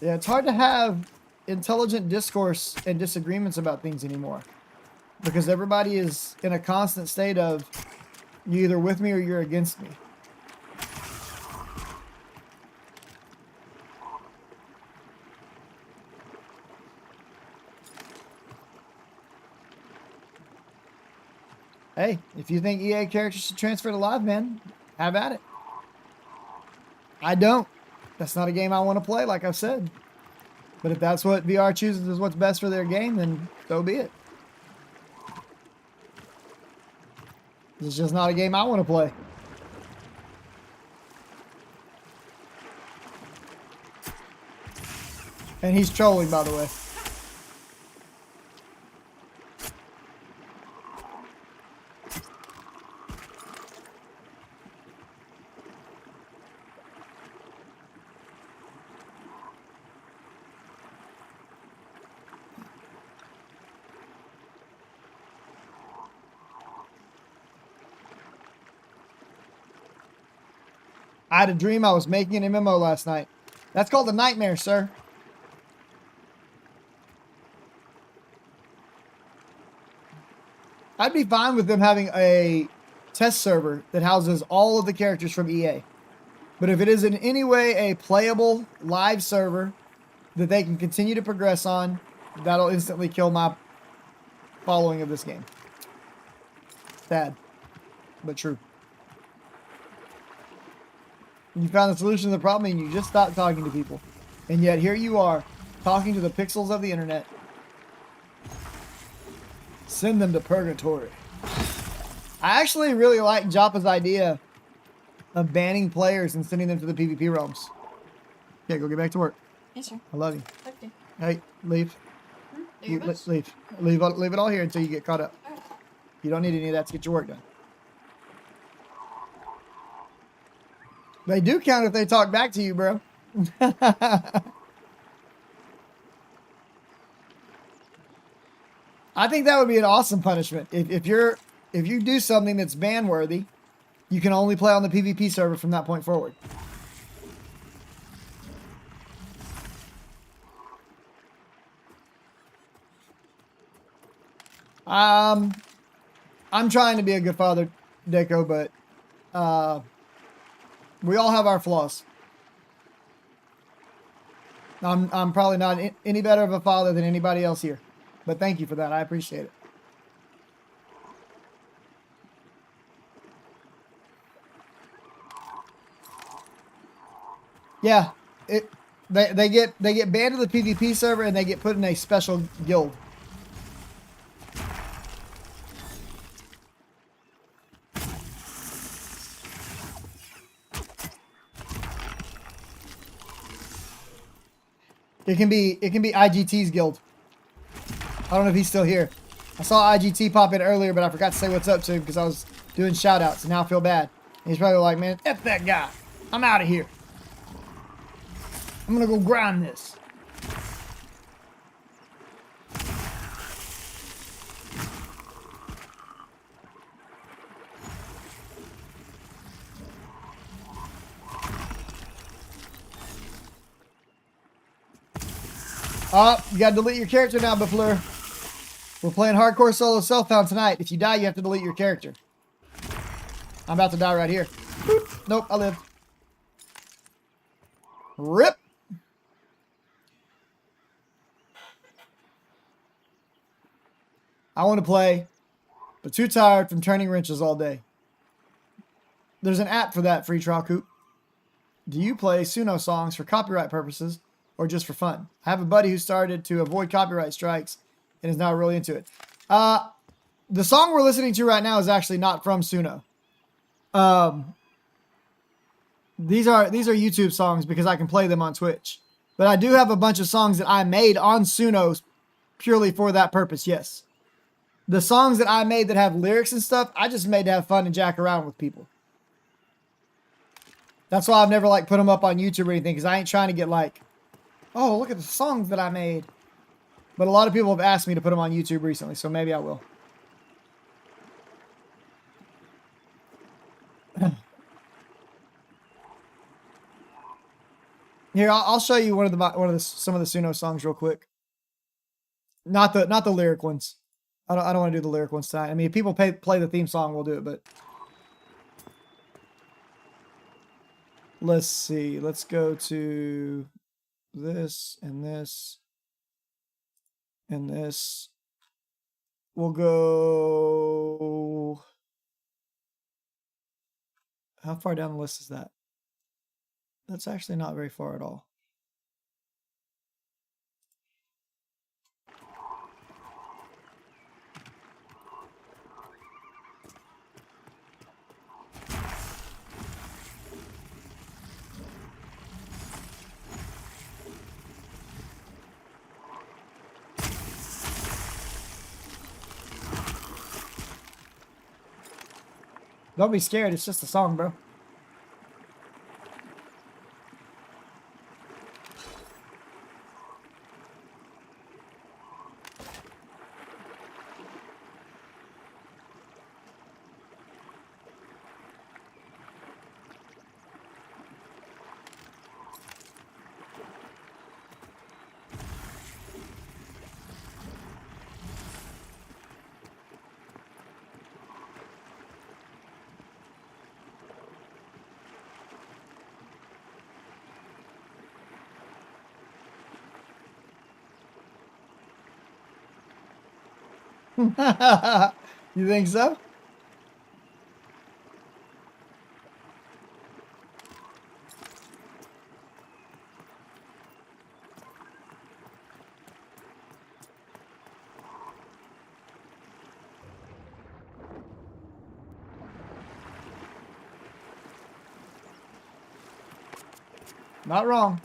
Yeah, it's hard to have intelligent discourse and disagreements about things anymore because everybody is in a constant state of you're either with me or you're against me. Hey, if you think EA characters should transfer to live, man, have at it. I don't. That's not a game I want to play, like I've said. But if that's what VR chooses as what's best for their game, then so be it. It's just not a game I want to play. And he's trolling, by the way. I had a dream I was making an MMO last night. That's called a nightmare, sir. I'd be fine with them having a test server that houses all of the characters from EA. But if it is in any way a playable live server that they can continue to progress on, that'll instantly kill my following of this game. Sad, but true. You found the solution to the problem and you just stopped talking to people. And yet here you are, talking to the pixels of the internet. Send them to purgatory. I actually really like Joppa's idea of banning players and sending them to the PvP realms. Okay, go get back to work. Yes, sir. I love you. Love you. Hey, leave. Do your best. Leave it all here until you get caught up. Alright. You don't need any of that to get your work done. They do count if they talk back to you, bro. I think that would be an awesome punishment. If you do something that's ban worthy, you can only play on the PvP server from that point forward. I'm trying to be a good father, Deco, but we all have our flaws. I'm probably not any better of a father than anybody else here. But thank you for that. I appreciate it. Yeah, they get banned to the PvP server and they get put in a special guild. It can be IGT's guild. I don't know if he's still here. I saw IGT pop in earlier, but I forgot to say what's up to him because I was doing shout outs and now I feel bad. And he's probably like, man, F that guy. I'm out of here. I'm gonna go grind this. Oh, you gotta delete your character now, Bafleur. We're playing hardcore solo self-found tonight. If you die, you have to delete your character. I'm about to die right here. Boop. Nope, I live. RIP. I want to play, but too tired from turning wrenches all day. There's an app for that, Free Trial Coop. Do you play Suno songs for copyright purposes or just for fun? I have a buddy who started to avoid copyright strikes and is now really into it. The song we're listening to right now is actually not from Suno. These are YouTube songs because I can play them on Twitch. But I do have a bunch of songs that I made on Suno purely for that purpose, yes. The songs that I made that have lyrics and stuff, I just made to have fun and jack around with people. That's why I've never like put them up on YouTube or anything, because I ain't trying to get like, oh, look at the songs that I made. But a lot of people have asked me to put them on YouTube recently, so maybe I will. Here, I'll show you some of the Suno songs real quick. Not the lyric ones. I don't want to do the lyric ones tonight. I mean, if people play the theme song, we'll do it. But let's see. Let's go to this and this and this. We'll go. How far down the list is that? That's actually not very far at all. Don't be scared. It's just a song, bro. You think so? Not wrong.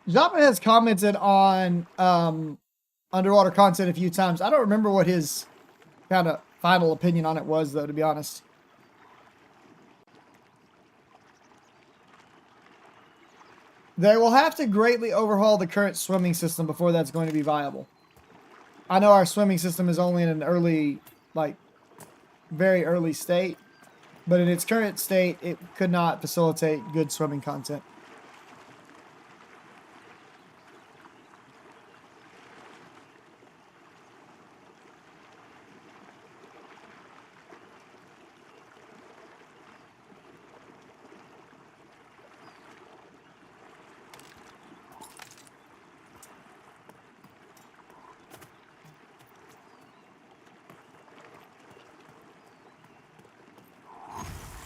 Joppa has commented on underwater content a few times. I don't remember what his kind of final opinion on it was, though, to be honest. They will have to greatly overhaul the current swimming system before that's going to be viable. I know our swimming system is only in an early, like, very early state, but in its current state, it could not facilitate good swimming content.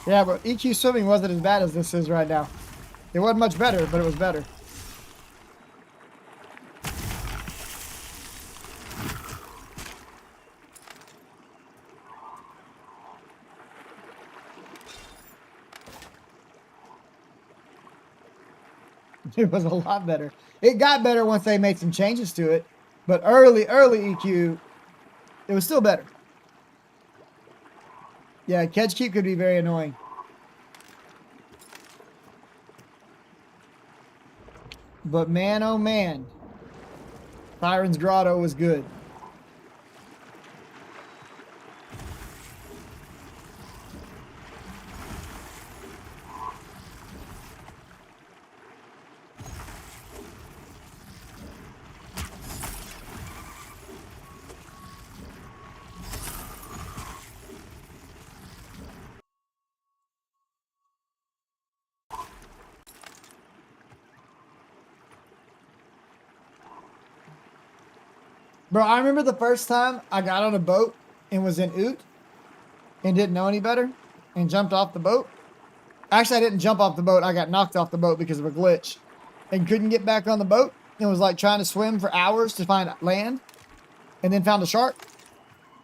Yeah, but EQ swimming wasn't as bad as this is right now. It wasn't much better, but it was better. It was a lot better. It got better once they made some changes to it, but early EQ, it was still better. Yeah, catch keep could be very annoying. But man, oh man, Siren's Grotto was good. Bro, I remember the first time I got on a boat and was in Oot and didn't know any better and jumped off the boat. Actually, I didn't jump off the boat. I got knocked off the boat because of a glitch and couldn't get back on the boat and was like trying to swim for hours to find land and then found a shark.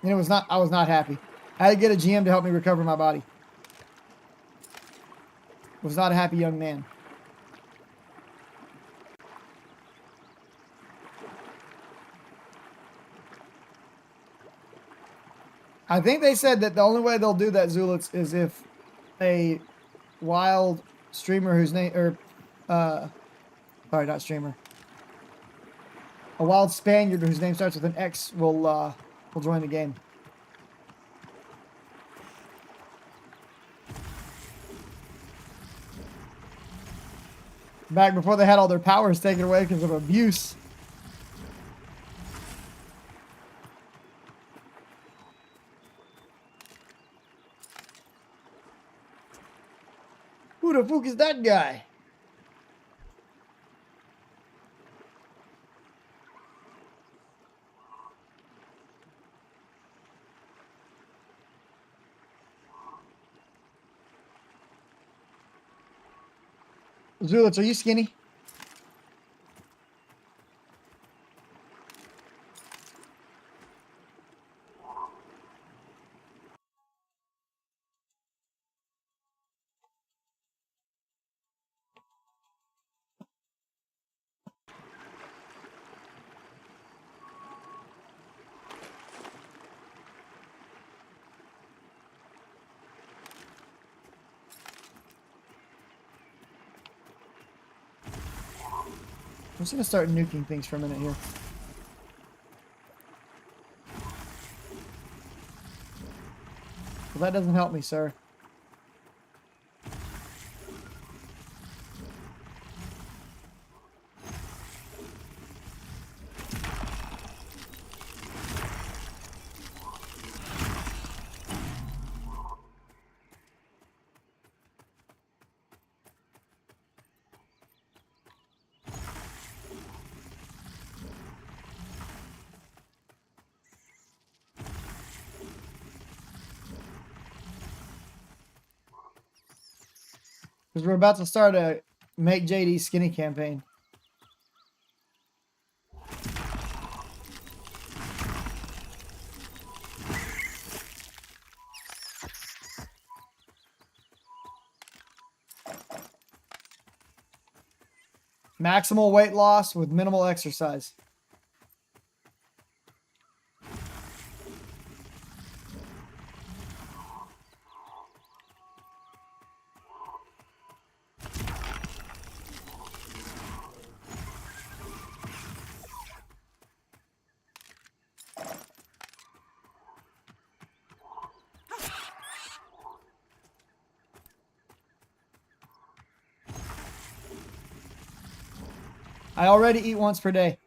And I was not happy. I had to get a GM to help me recover my body. Was not a happy young man. I think they said that the only way they'll do that, Zulitz, is if a wild streamer whose name, sorry, not streamer, a wild Spaniard whose name starts with an X will join the game. Back before they had all their powers taken away because of abuse. Who the fuck is that guy? Zulits, are you skinny? I'm just gonna start nuking things for a minute here. Well, that doesn't help me, sir. Because we're about to start a Make JD Skinny campaign. Maximal weight loss with minimal exercise. I already eat once per day.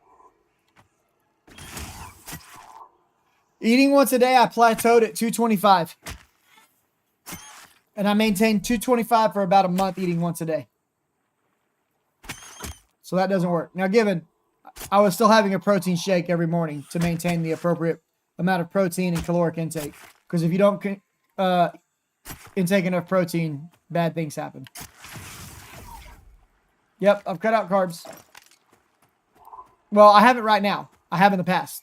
Eating once a day, I plateaued at 225. And I maintained 225 for about a month eating once a day. So that doesn't work. Now, given I was still having a protein shake every morning to maintain the appropriate amount of protein and caloric intake. Because if you don't intake enough protein, bad things happen. Yep, I've cut out carbs. Well, I haven't right now. I have in the past.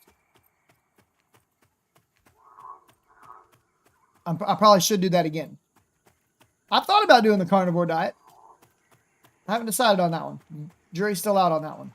I probably should do that again. I've thought about doing the carnivore diet. I haven't decided on that one. Jury's still out on that one.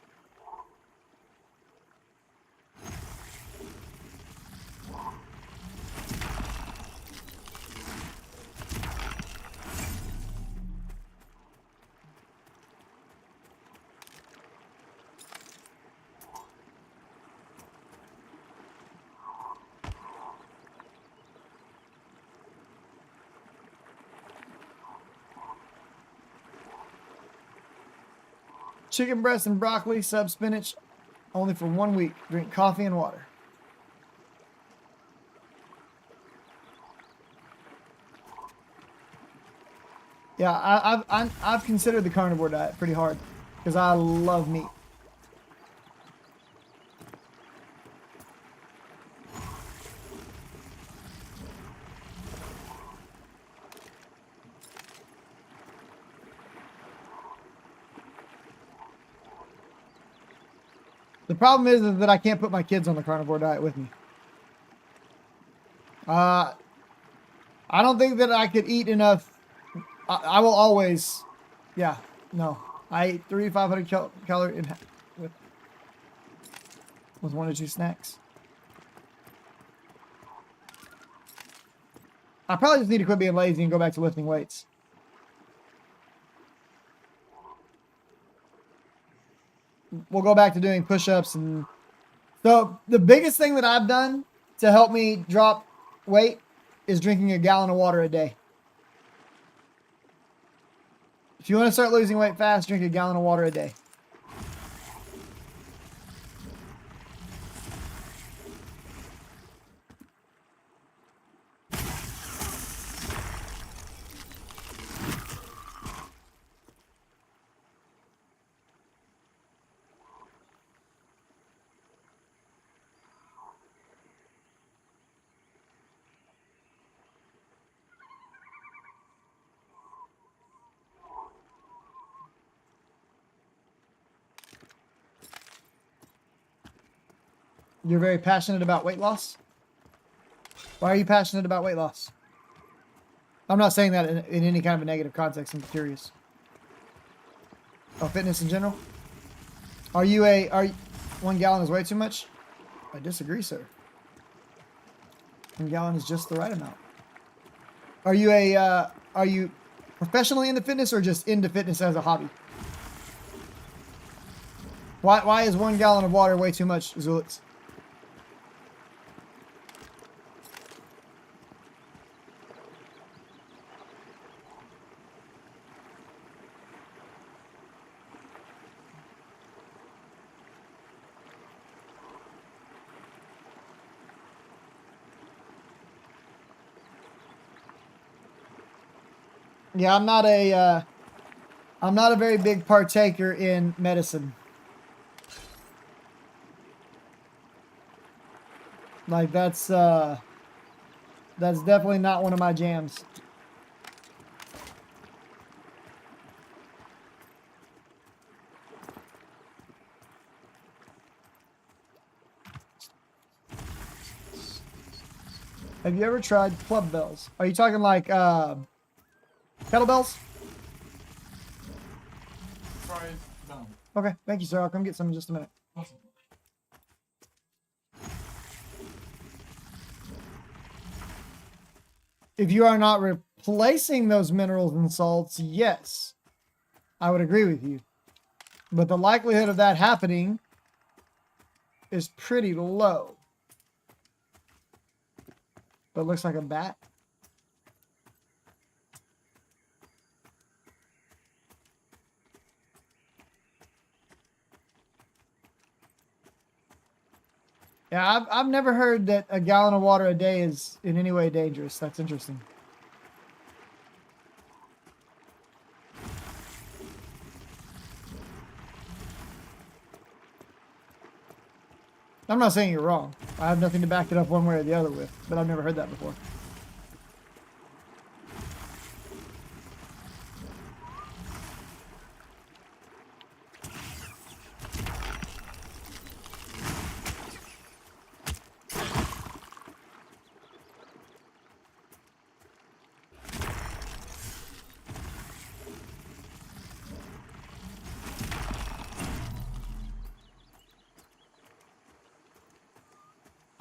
Chicken breast and broccoli, sub spinach, only for 1 week. Drink coffee and water. Yeah, I've considered the carnivore diet pretty hard because I love meat. The problem is that I can't put my kids on the carnivore diet with me. I don't think that I could eat enough. I will always, yeah, no. I ate 3,500 calories with 1 or 2 snacks. I probably just need to quit being lazy and go back to lifting weights. We'll go back to doing push-ups. And so the biggest thing that I've done to help me drop weight is drinking a gallon of water a day. If you want to start losing weight fast, drink a gallon of water a day. You're very passionate about weight loss? Why are you passionate about weight loss? I'm not saying that in any kind of a negative context. I'm curious. Oh, fitness in general? Are you 1 gallon is way too much? I disagree, sir. 1 gallon is just the right amount. Are you professionally into fitness or just into fitness as a hobby? Why is 1 gallon of water way too much, Zulix? Yeah, I'm not a very big partaker in medicine. Like that's definitely not one of my jams. Have you ever tried club bells? Are you talking like kettlebells? Fried down. Okay, thank you, sir. I'll come get some in just a minute. Awesome. If you are not replacing those minerals and salts, yes, I would agree with you. But the likelihood of that happening is pretty low. But it looks like a bat. Yeah, I've never heard that a gallon of water a day is in any way dangerous. That's interesting. I'm not saying you're wrong. I have nothing to back it up one way or the other with, but I've never heard that before.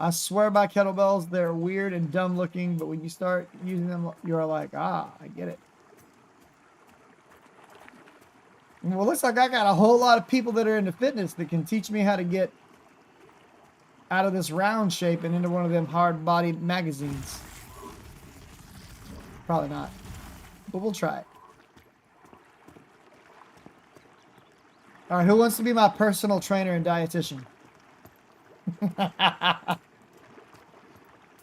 I swear by kettlebells, they're weird and dumb looking, but when you start using them, you're like, ah, I get it. Well, it looks like I got a whole lot of people that are into fitness that can teach me how to get out of this round shape and into one of them hard-bodied magazines. Probably not, but we'll try it. All right, who wants to be my personal trainer and dietitian?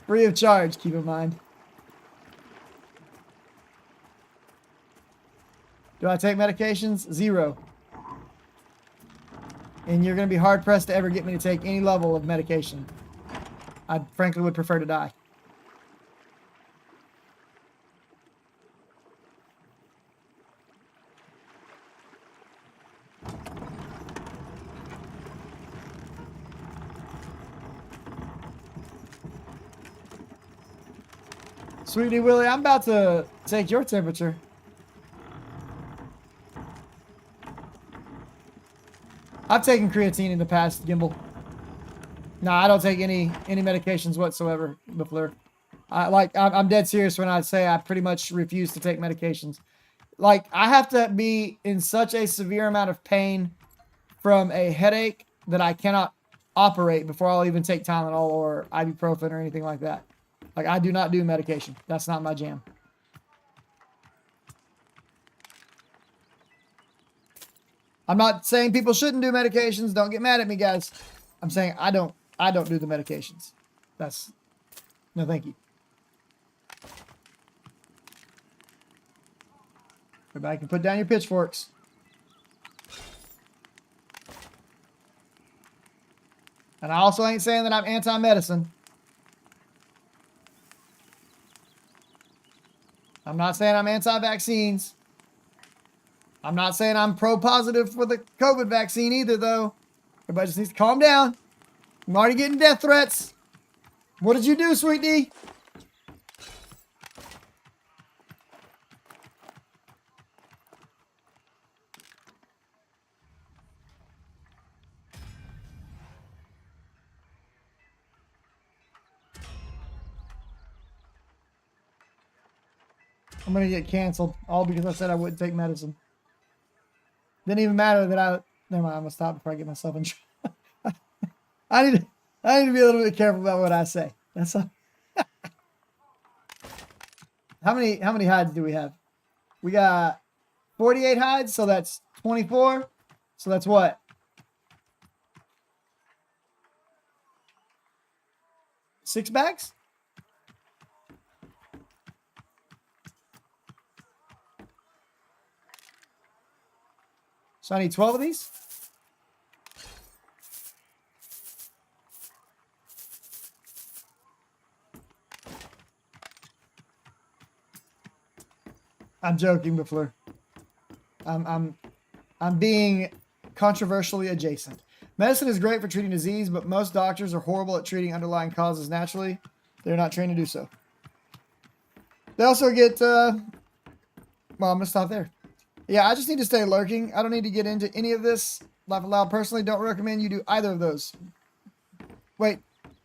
Free of charge, keep in mind. Do I take medications? 0. And you're going to be hard-pressed to ever get me to take any level of medication. I frankly would prefer to die. Sweetie Willie, I'm about to take your temperature. I've taken creatine in the past, Gimbal. No, I don't take any medications whatsoever, LaFleur. I'm dead serious when I say I pretty much refuse to take medications. Like, I have to be in such a severe amount of pain from a headache that I cannot operate before I'll even take Tylenol or ibuprofen or anything like that. Like, I do not do medication. That's not my jam. I'm not saying people shouldn't do medications. Don't get mad at me, guys. I'm saying I don't do the medications. That's no thank you. Everybody can put down your pitchforks. And I also ain't saying that I'm anti-medicine. I'm not saying I'm anti-vaccines. I'm not saying I'm pro-positive for the COVID vaccine either, though. Everybody just needs to calm down. I'm already getting death threats. What did you do, sweetie? I'm gonna get canceled, all because I said I wouldn't take medicine. Didn't even matter that I. Never mind. I'm gonna stop before I get myself in trouble. I need to be a little bit careful about what I say. That's all. How many hides do we have? We got 48 hides, so that's 24. So that's what? 6 bags? So I need 12 of these? I'm joking, Befleur. I'm being controversially adjacent. Medicine is great for treating disease, but most doctors are horrible at treating underlying causes naturally. They're not trained to do so. They also get, well, I'm going to stop there. Yeah, I just need to stay lurking. I don't need to get into any of this. Laugh Aloud personally don't recommend you do either of those. Wait,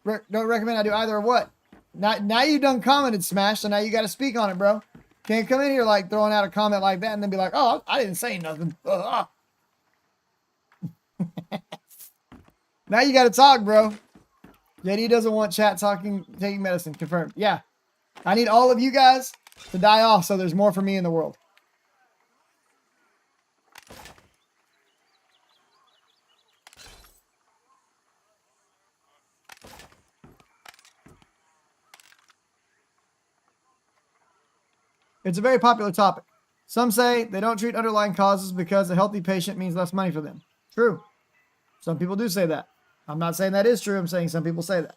don't recommend I do either of what? Now you done commented, Smash, so now you got to speak on it, bro. Can't come in here like throwing out a comment like that and then be like, oh, I didn't say nothing. Now you got to talk, bro. JD doesn't want chat taking medicine. Confirmed. Yeah. I need all of you guys to die off so there's more for me in the world. It's a very popular topic. Some say they don't treat underlying causes because a healthy patient means less money for them. True. Some people do say that. I'm not saying that is true. I'm saying some people say that.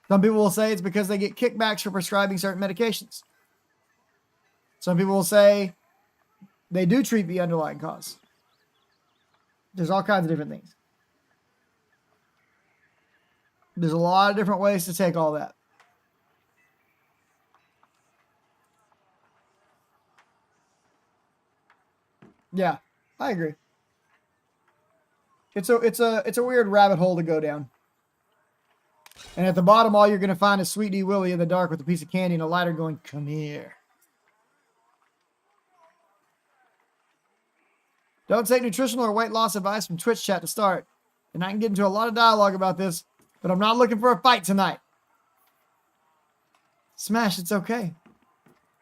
Some people will say it's because they get kickbacks for prescribing certain medications. Some people will say they do treat the underlying cause. There's all kinds of different things. There's a lot of different ways to take all that. Yeah, I agree. It's a weird rabbit hole to go down. And at the bottom, all you're going to find is Sweet D Willie in the dark with a piece of candy and a lighter going, come here. Don't take nutritional or weight loss advice from Twitch chat to start. And I can get into a lot of dialogue about this, but I'm not looking for a fight tonight. Smash, it's okay.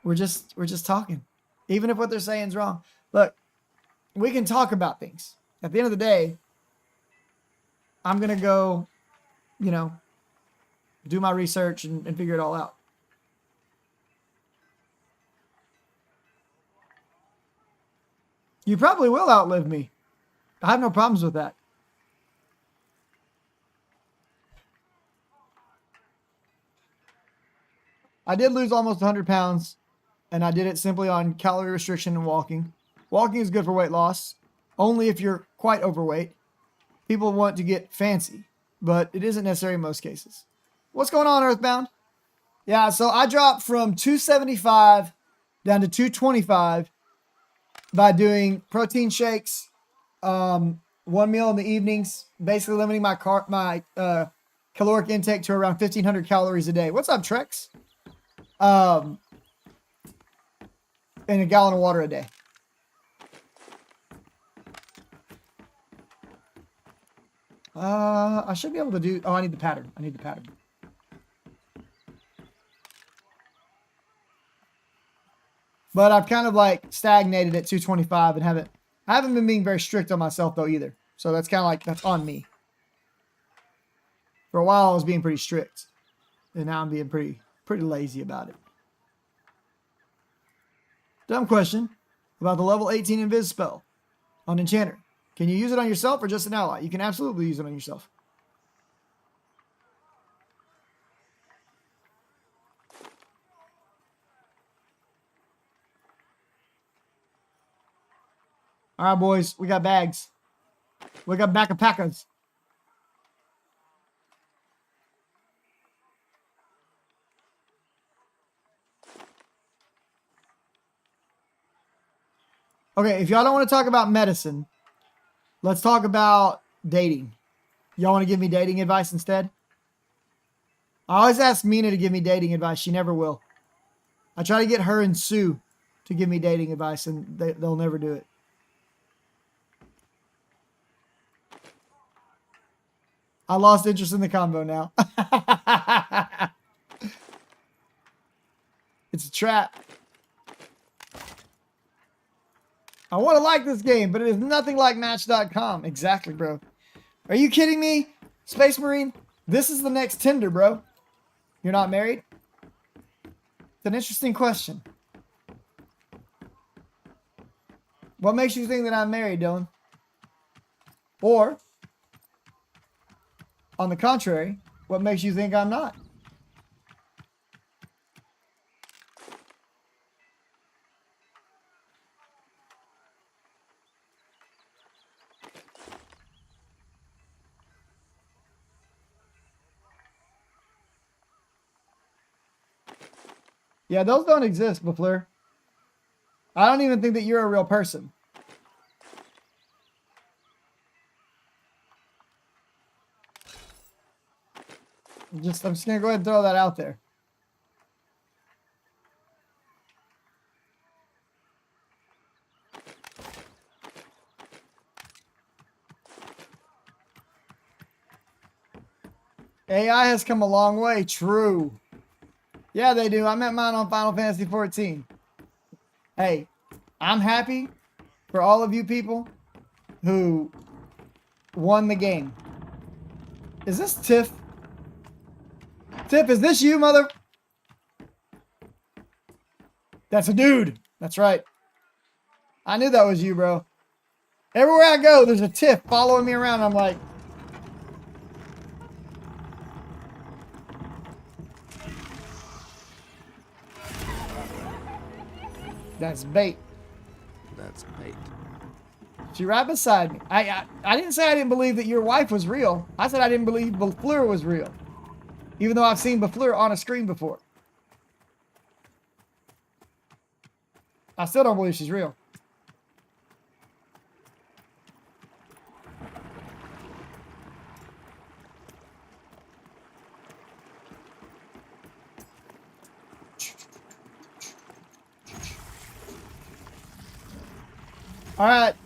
We're just talking. Even if what they're saying is wrong. Look, we can talk about things. At the end of the day, I'm going to go, do my research and figure it all out. You probably will outlive me. I have no problems with that. I did lose almost 100 pounds, and I did it simply on calorie restriction and walking. Walking is good for weight loss, only if you're quite overweight. People want to get fancy, but it isn't necessary in most cases. What's going on, Earthbound? Yeah, so I dropped from 275 down to 225 by doing protein shakes, one meal in the evenings, basically limiting my caloric intake to around 1,500 calories a day. What's up, Trex? And a gallon of water a day. I should be able to do... Oh, I need the pattern. But I've kind of like stagnated at 225 and I haven't been being very strict on myself though either. So that's kind of like, that's on me. For a while I was being pretty strict. And now I'm being pretty lazy about it. Dumb question about the level 18 Invis spell on Enchanter. Can you use it on yourself or just an ally? You can absolutely use it on yourself. All right, boys. We got bags. We got back-a-packers. Okay, if y'all don't want to talk about medicine, let's talk about dating. Y'all want to give me dating advice instead? I always ask Mina to give me dating advice. She never will. I try to get her and Sue to give me dating advice, and they'll never do it. I lost interest in the combo now. It's a trap. I want to like this game, but it is nothing like Match.com. Exactly, bro. Are you kidding me? Space Marine, this is the next Tinder, bro. You're not married? It's an interesting question. What makes you think that I'm married, Dylan? Or, on the contrary, what makes you think I'm not? Yeah, those don't exist, Bafleur. I don't even think that you're a real person. I'm just going to go ahead and throw that out there. AI has come a long way. True. Yeah, they do. I met mine on Final Fantasy 14. Hey, I'm happy for all of you people who won the game. Is this Tiff? Tiff, is this you, mother? That's a dude. That's right. I knew that was you, bro. Everywhere I go, there's a Tiff following me around. I'm like, that's bait. That's bait. She right beside me. I didn't say I didn't believe that your wife was real. I said I didn't believe Bafleur was real. Even though I've seen Bafleur on a screen before. I still don't believe she's real. All right,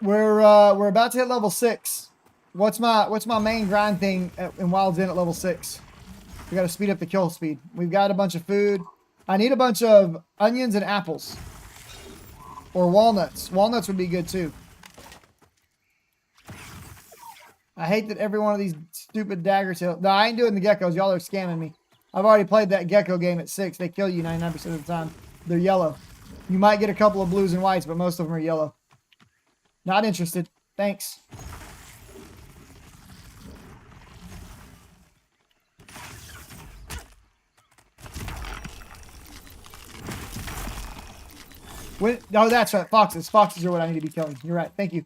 we're about to hit level 6. What's my main grind thing in Wild's End at level 6? We got to speed up the kill speed. We've got a bunch of food. I need a bunch of onions and apples, or walnuts. Walnuts would be good too. I hate that every one of these stupid dagger tails. No, I ain't doing the geckos. Y'all are scamming me. I've already played that gecko game at 6. They kill you 99% of the time. They're yellow. You might get a couple of blues and whites, but most of them are yellow. Not interested. Thanks. Oh, that's right. Foxes. Foxes are what I need to be killing. You're right. Thank you.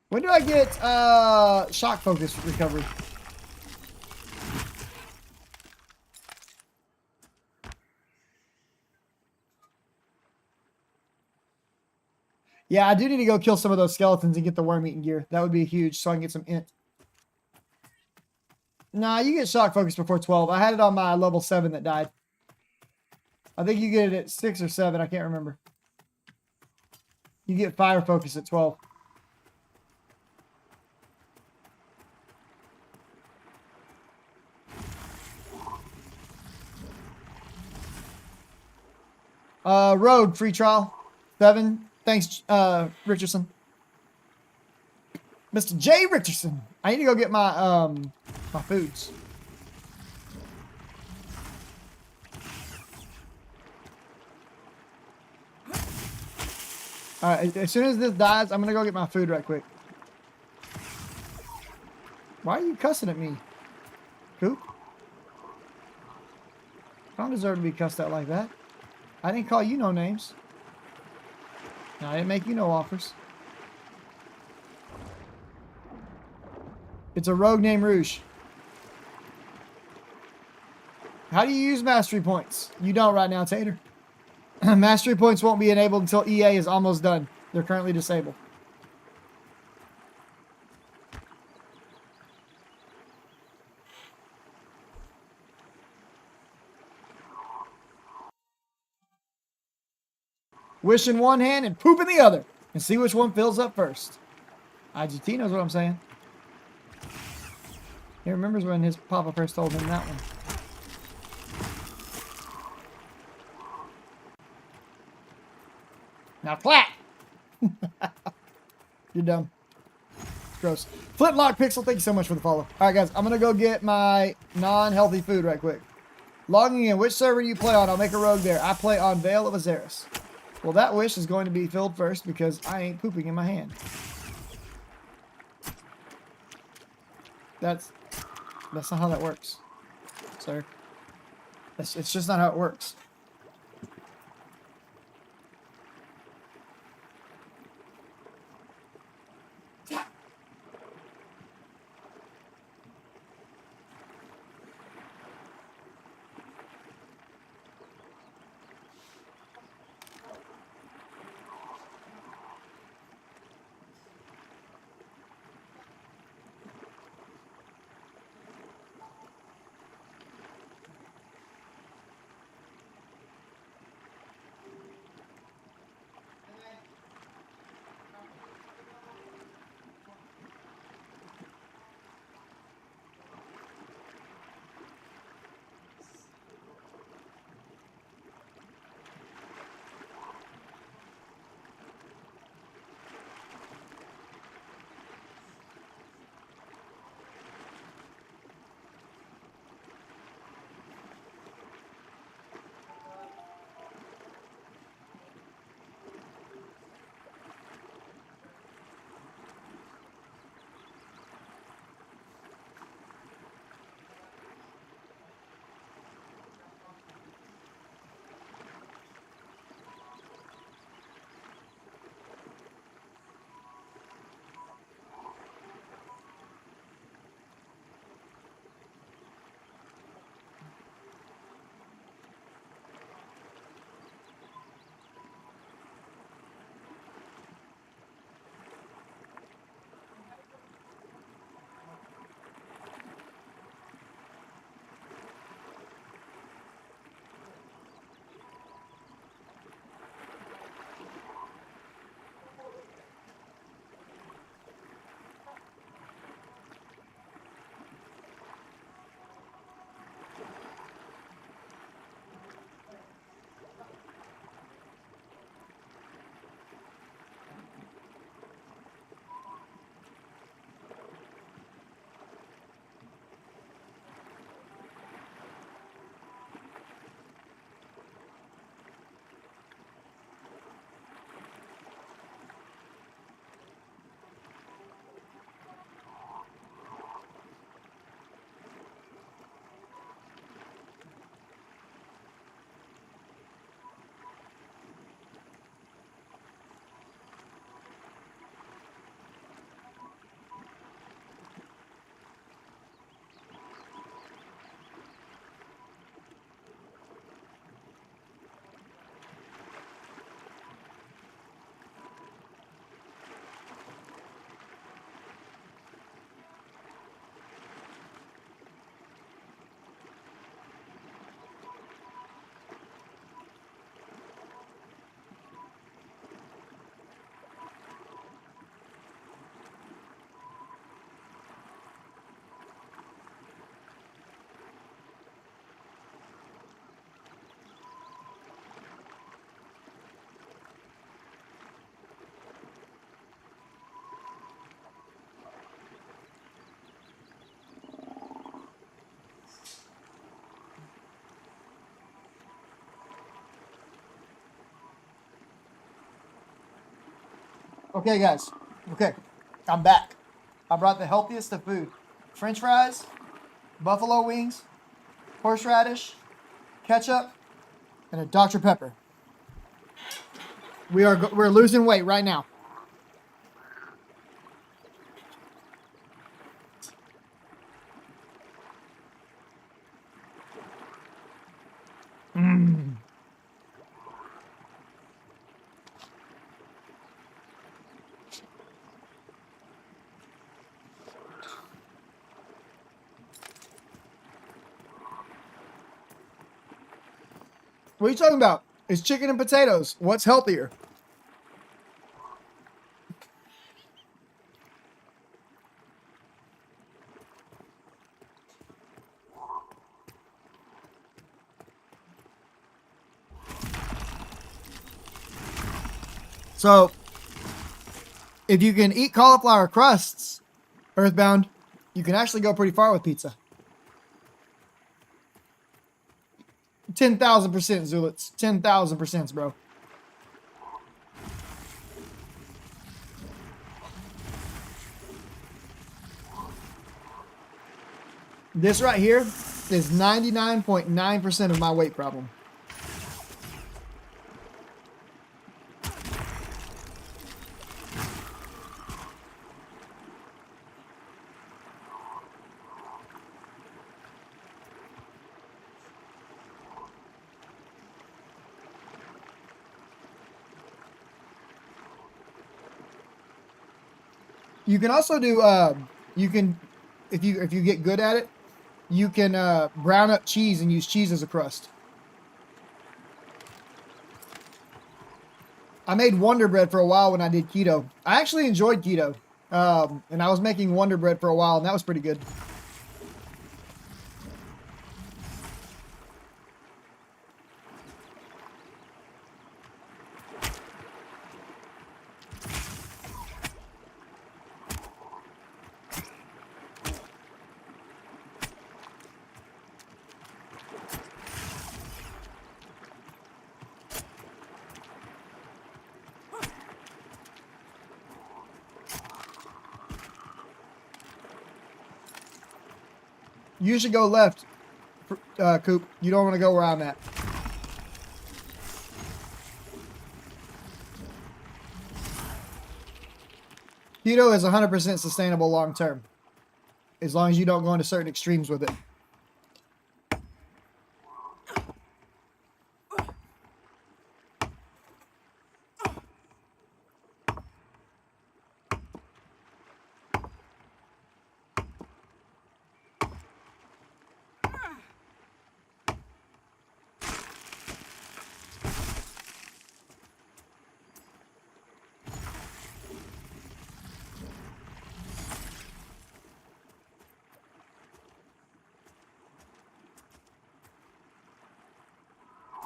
When do I get shock focus recovery? Yeah, I do need to go kill some of those skeletons and get the worm eating gear. That would be huge, so I can get some int. Nah, you get shock focus before 12. I had it on my level 7 that died. I think you get it at 6 or 7. I can't remember. You get fire focus at 12. Road free trial 7. Thanks, Richardson. Mr. J. Richardson. I need to go get my my foods. All right, as soon as this dies, I'm gonna go get my food right quick. Why are you cussing at me, Coop? I don't deserve to be cussed out like that. I didn't call you no names. I didn't make you no offers. It's a rogue named Rouge. How do you use mastery points? You don't right now, Tater. Mastery points won't be enabled until EA is almost done. They're currently disabled. Wish in one hand and poop in the other. And see which one fills up first. IGT knows what I'm saying. He remembers when his papa first told him that one. Now clap! You're dumb. It's gross. Flintlock Pixel, thank you so much for the follow. Alright guys, I'm gonna go get my non-healthy food right quick. Logging in, which server do you play on? I'll make a rogue there. I play on Veil of Azeris. Well, that wish is going to be filled first because I ain't pooping in my hand. That's not how that works, sir. It's just not how it works. Okay, guys. Okay. I'm back. I brought the healthiest of food. French fries, buffalo wings, horseradish, ketchup, and a Dr. Pepper. We're losing weight right now. What are you talking about? It's chicken and potatoes. What's healthier? So, if you can eat cauliflower crusts, Earthbound, you can actually go pretty far with pizza. 10,000%, Zulits. 10,000%, bro. This right here is 99.9% of my weight problem. You can also do you can if you get good at it, you can brown up cheese and use cheese as a crust. I made Wonder Bread for a while when I did keto. I actually enjoyed keto. And I was making Wonder Bread for a while and that was pretty good. You should go left, Coop. You don't want to go where I'm at. Keto is 100% sustainable long term, as long as you don't go into certain extremes with it.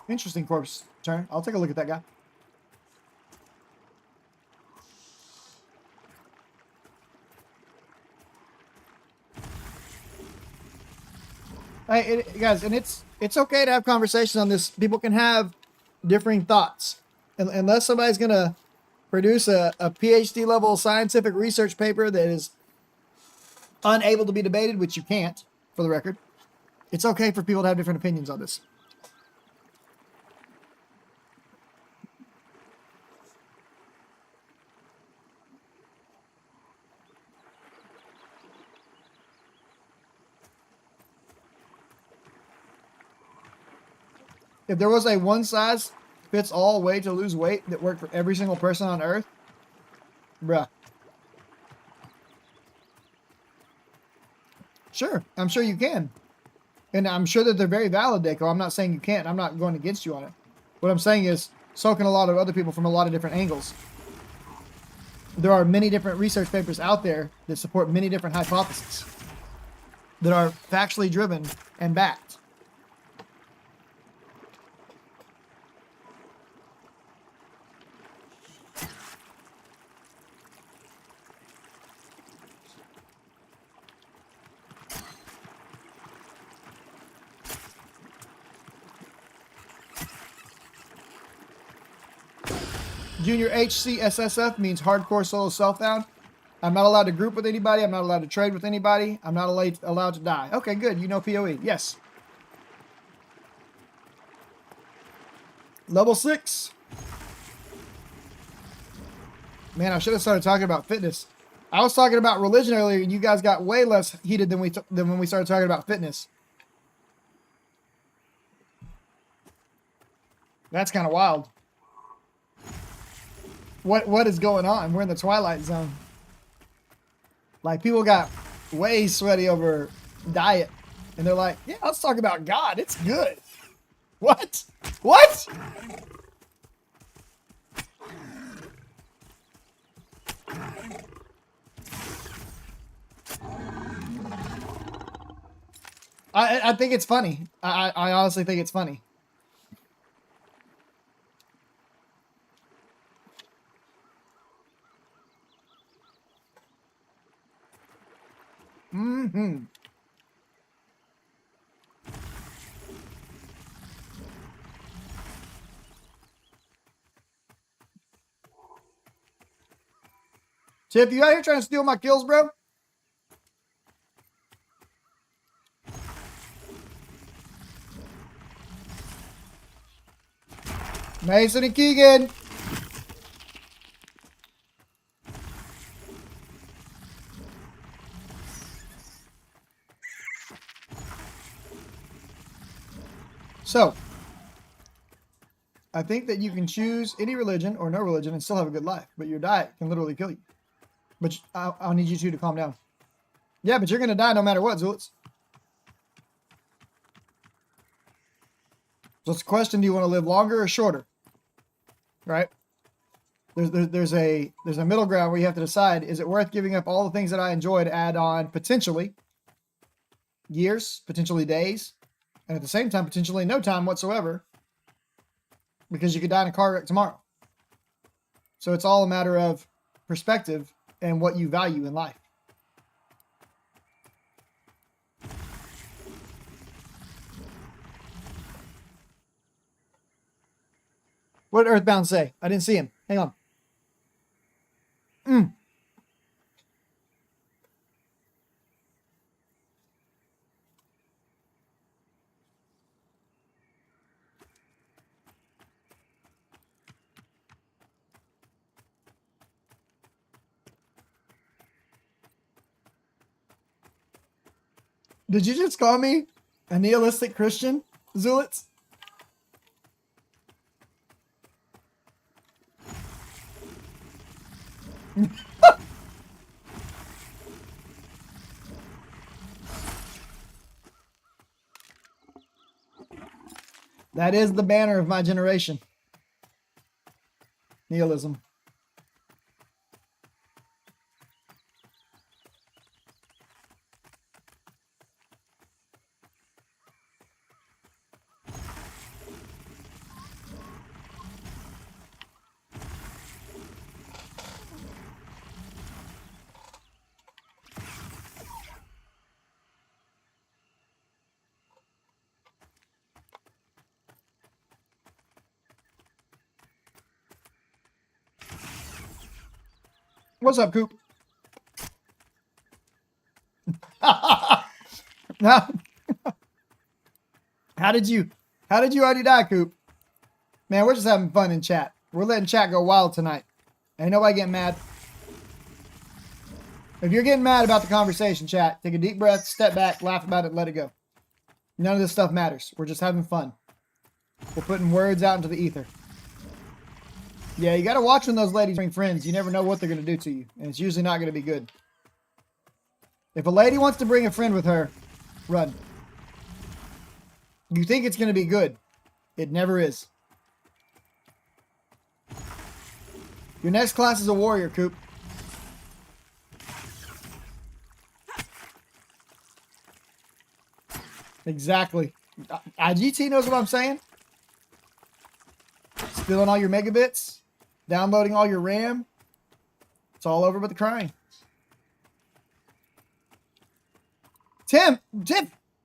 Interesting corpse turn. I'll take a look at that guy. Hey, guys, and it's okay to have conversations on this. People can have differing thoughts, unless somebody's gonna produce a PhD level scientific research paper that is unable to be debated, which you can't, for the record. It's okay for people to have different opinions on this. If there was a one-size-fits-all way to lose weight that worked for every single person on Earth, bruh. Sure, I'm sure you can. And I'm sure that they're very valid, Deco. I'm not saying you can't. I'm not going against you on it. What I'm saying is, so can a lot of other people from a lot of different angles. There are many different research papers out there that support many different hypotheses that are factually driven and backed. Junior HCSSF means hardcore solo self-found. I'm not allowed to group with anybody. I'm not allowed to trade with anybody. I'm not allowed to die. Okay, good. You know PoE. Yes. Level 6. Man, I should have started talking about fitness. I was talking about religion earlier, and you guys got way less heated than when we started talking about fitness. That's kind of wild. What is going on? We're in the Twilight Zone. Like, people got way sweaty over diet. And they're like, yeah, let's talk about God. It's good. What? What? I think it's funny. I honestly think it's funny. Mm-hmm. Chip, you out here trying to steal my kills, bro? Mason and Keegan. So, I think that you can choose any religion or no religion and still have a good life, but your diet can literally kill you. But I'll need you two to calm down. Yeah, but you're going to die no matter what, Zulitz. So it's a question, do you want to live longer or shorter? Right? There's a middle ground where you have to decide, is it worth giving up all the things that I enjoy to add on potentially years, potentially days, and at the same time, potentially no time whatsoever, because you could die in a car wreck tomorrow. So it's all a matter of perspective and what you value in life. What did Earthbound say? I didn't see him. Hang on. Did you just call me a nihilistic Christian, Zulitz? That is the banner of my generation. Nihilism. What's up, Coop? Now, how did you already die, Coop? Man, we're just having fun in chat. We're letting chat go wild tonight. Ain't nobody getting mad. If you're getting mad about the conversation, chat, take a deep breath, step back, laugh about it, let it go. None of this stuff matters. We're just having fun. We're putting words out into the ether. Yeah, you got to watch when those ladies bring friends. You never know what they're going to do to you, and it's usually not going to be good. If a lady wants to bring a friend with her, run. You think it's going to be good. It never is. Your next class is a warrior, Coop. Exactly. IGT knows what I'm saying. Stealing all your megabits. Downloading all your RAM. It's all over but the crying. Tiff,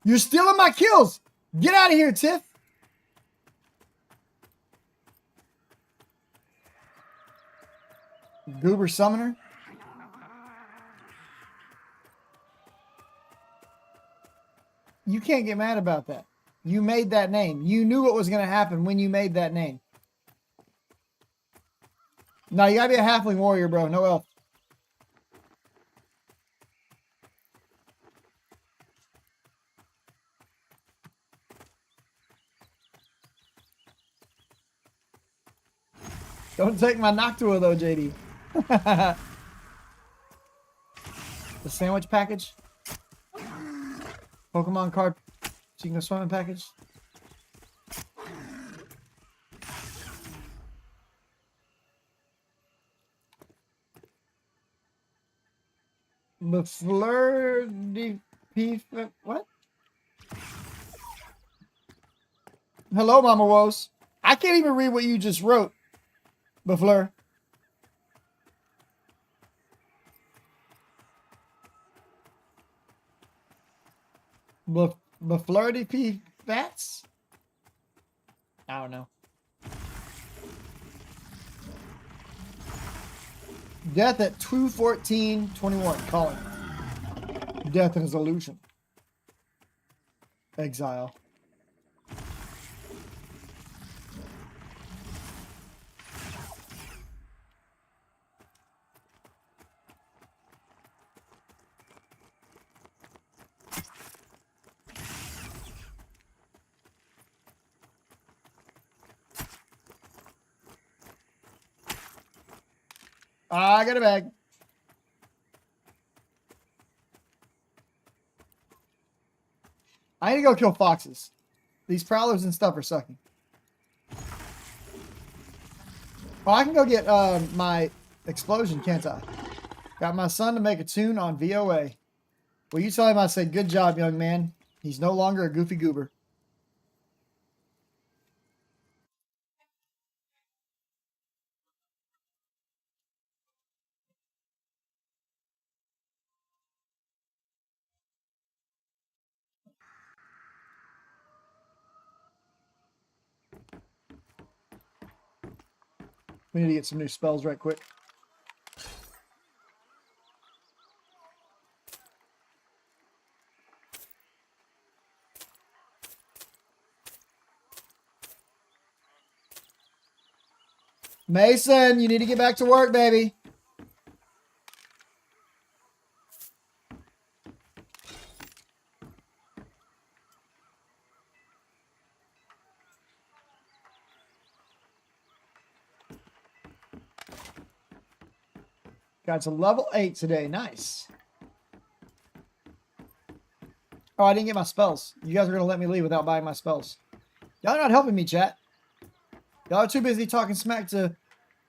you're stealing my kills. Get out of here, Tiff. Goober Summoner. You can't get mad about that. You made that name. You knew what was going to happen when you made that name. No, you gotta be a halfling warrior, bro. No elf. Don't take my Noctua though, JD. The sandwich package. Pokemon card. So you can go swimming package. The fleur de pif. What? Hello, Mama Woes. I can't even read what you just wrote. Befleur. Befleur de pif. That's. I don't know. Death at 2:14:21. Calling. Death is illusion. Exile. I got a bag. I need to go kill foxes. These prowlers and stuff are sucking. Oh, I can go get my explosion, can't I? Got my son to make a tune on VOA. Will you tell him I said, good job, young man? He's no longer a goofy goober. We need to get some new spells right quick. Mason, you need to get back to work, baby. Got to level 8 today. Nice. Oh, I didn't get my spells. You guys are going to let me leave without buying my spells. Y'all are not helping me, chat. Y'all are too busy talking smack to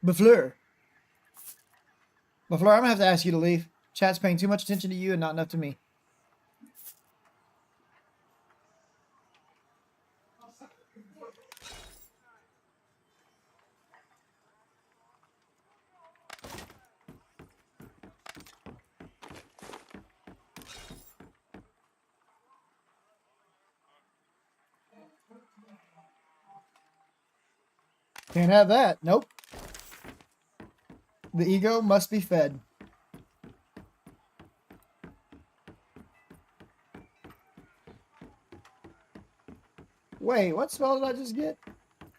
Befleur. Befleur, I'm going to have to ask you to leave. Chat's paying too much attention to you and not enough to me. Can't have that. Nope. The ego must be fed. Wait, what spell did I just get?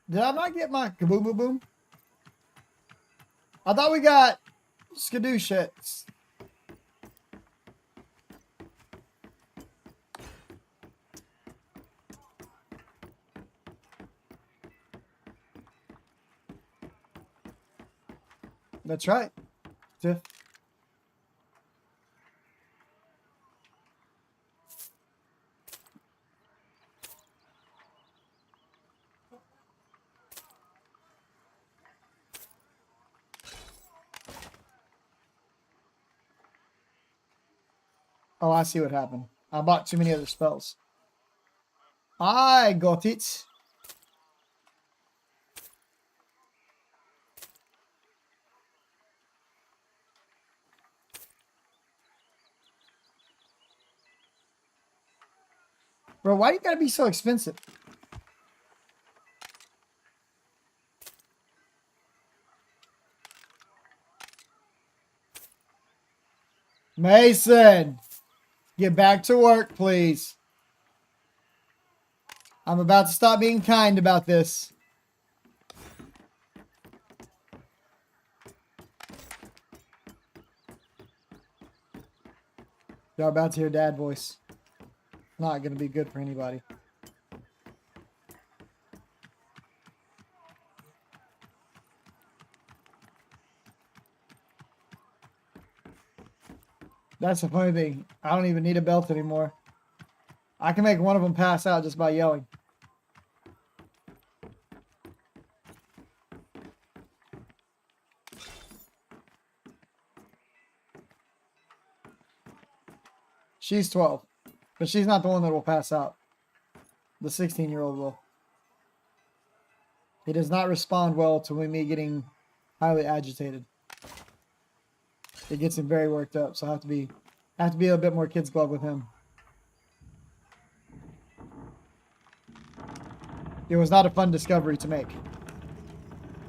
Did I not get my kaboom boom boom? I thought we got skadooshets. That's right. Tiff. Oh, I see what happened. I bought too many other spells. I got it. Bro, why you gotta be so expensive? Mason, get back to work, please. I'm about to stop being kind about this. Y'all about to hear dad voice. Not gonna be good for anybody. That's the funny thing. I don't even need a belt anymore. I can make one of them pass out just by yelling. She's 12. But she's not the one that will pass out. The 16-year-old will. He does not respond well to me getting highly agitated. It gets him very worked up, so I have to be a bit more kid's glove with him. It was not a fun discovery to make.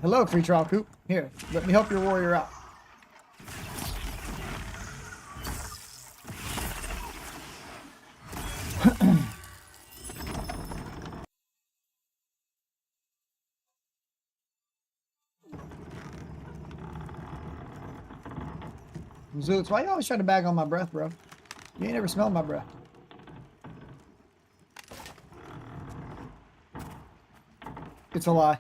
Hello, free trial coop. Here, let me help your warrior out. Zoots, why you always trying to bag on my breath, bro? You ain't never smelled my breath. It's a lie.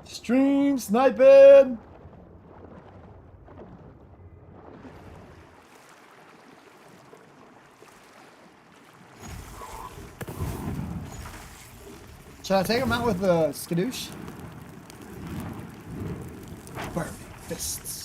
Stream sniping! Should I take him out with the skadoosh? Burning fists.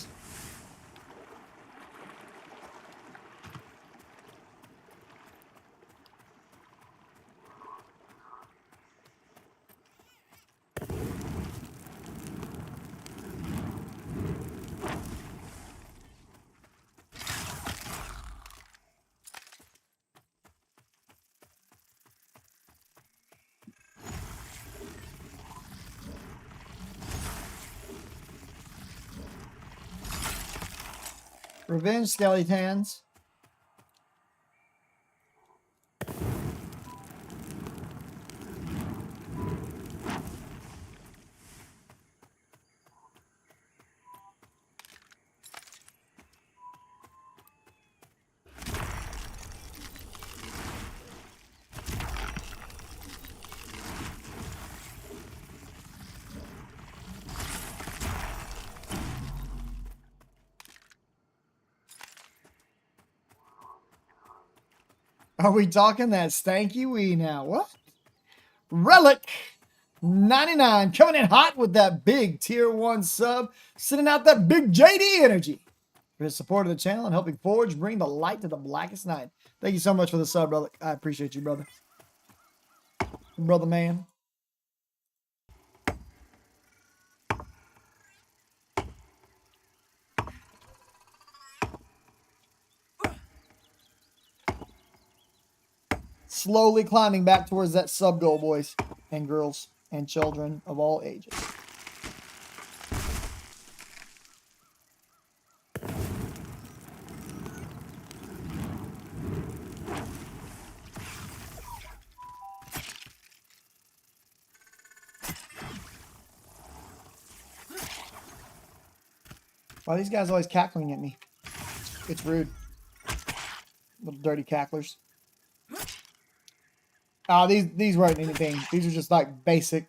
Revenge skeletons. Are we talking that stanky wee now? What? Relic 99 coming in hot with that big tier 1 sub, sending out that big JD energy for his support of the channel and helping Forge bring the light to the blackest night. Thank you so much for the sub, Relic. I appreciate you, brother. Brother man. Slowly climbing back towards that sub goal, boys and girls and children of all ages. Why are these guys always cackling at me? It's rude. Little dirty cacklers. Oh, these weren't anything. These are just like basic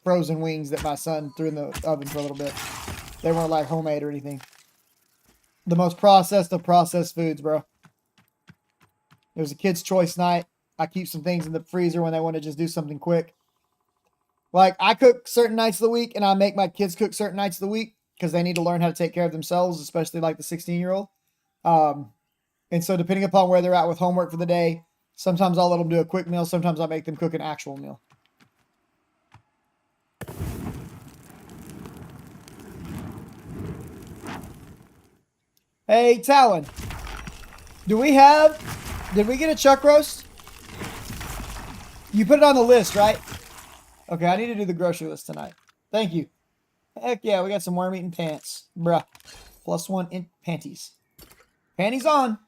frozen wings that my son threw in the oven for a little bit. They weren't like homemade or anything. The most processed of processed foods, bro. It was a kid's choice night. I keep some things in the freezer when they want to just do something quick. Like, I cook certain nights of the week, and I make my kids cook certain nights of the week because they need to learn how to take care of themselves, especially like the 16-year-old. And so depending upon where they're at with homework for the day, sometimes I'll let them do a quick meal. Sometimes I make them cook an actual meal. Hey, Talon. Did we get a chuck roast? You put it on the list, right? Okay, I need to do the grocery list tonight. Thank you. Heck yeah, we got some worm eating pants. Bruh. +1 in panties. Panties on.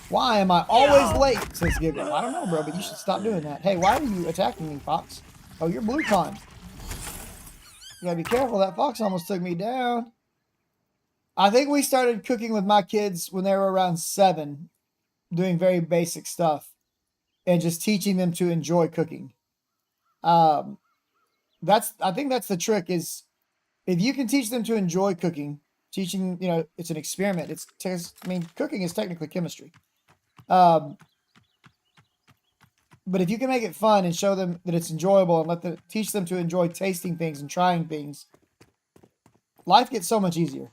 Why am I always late? Says Giggle. I don't know, bro, but you should stop doing that. Hey, why are you attacking me, Fox? Oh, you're blue con. You gotta be careful. That fox almost took me down. I think we started cooking with my kids when they were around 7, doing very basic stuff and just teaching them to enjoy cooking. I think that's the trick is if you can teach them to enjoy cooking, teaching, it's an experiment. Cooking is technically chemistry. But if you can make it fun and show them that it's enjoyable and teach them to enjoy tasting things and trying things, life gets so much easier.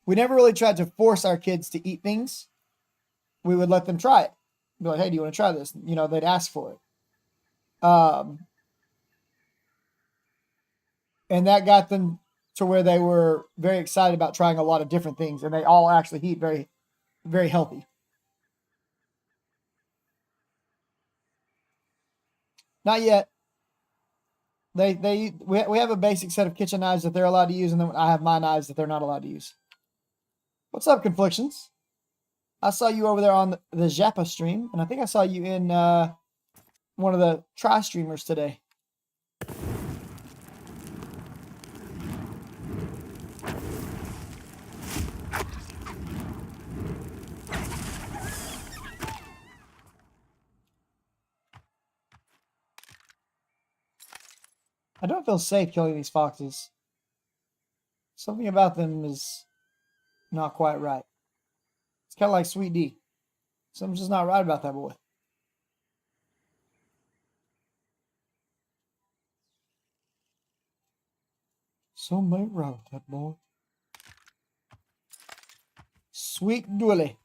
We never really tried to force our kids to eat things. We would let them try it. Be like, hey, do you want to try this? They'd ask for it. And that got them to where they were very excited about trying a lot of different things. And they all actually eat very, very healthy. Not yet. We have a basic set of kitchen knives that they're allowed to use, and then I have my knives that they're not allowed to use. What's up, Conflictions? I saw you over there on the Zappa stream, and I think I saw you in one of the Try streamers today. I don't feel safe killing these foxes. Something about them is not quite right. It's kind of like Sweet D. Something's just not right about that boy. Something ain't right with that boy. Sweet Dooley.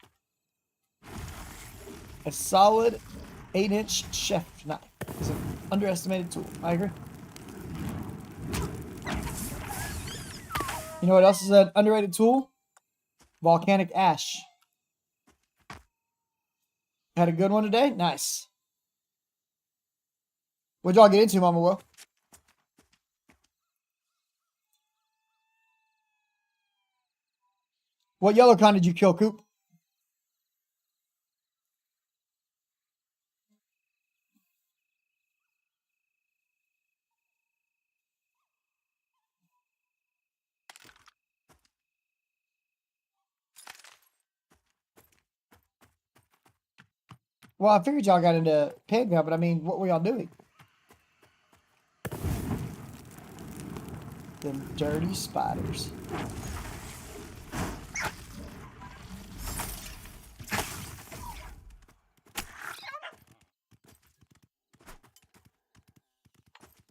A solid 8-inch chef knife. It's an underestimated tool. I agree. You know what else is an underrated tool? Volcanic ash. Had a good one today? Nice. What'd y'all get into, Mama Will? What yellow con did you kill, Coop? Well, I figured y'all got into Pantheon, but I mean, what were y'all doing? Them dirty spiders.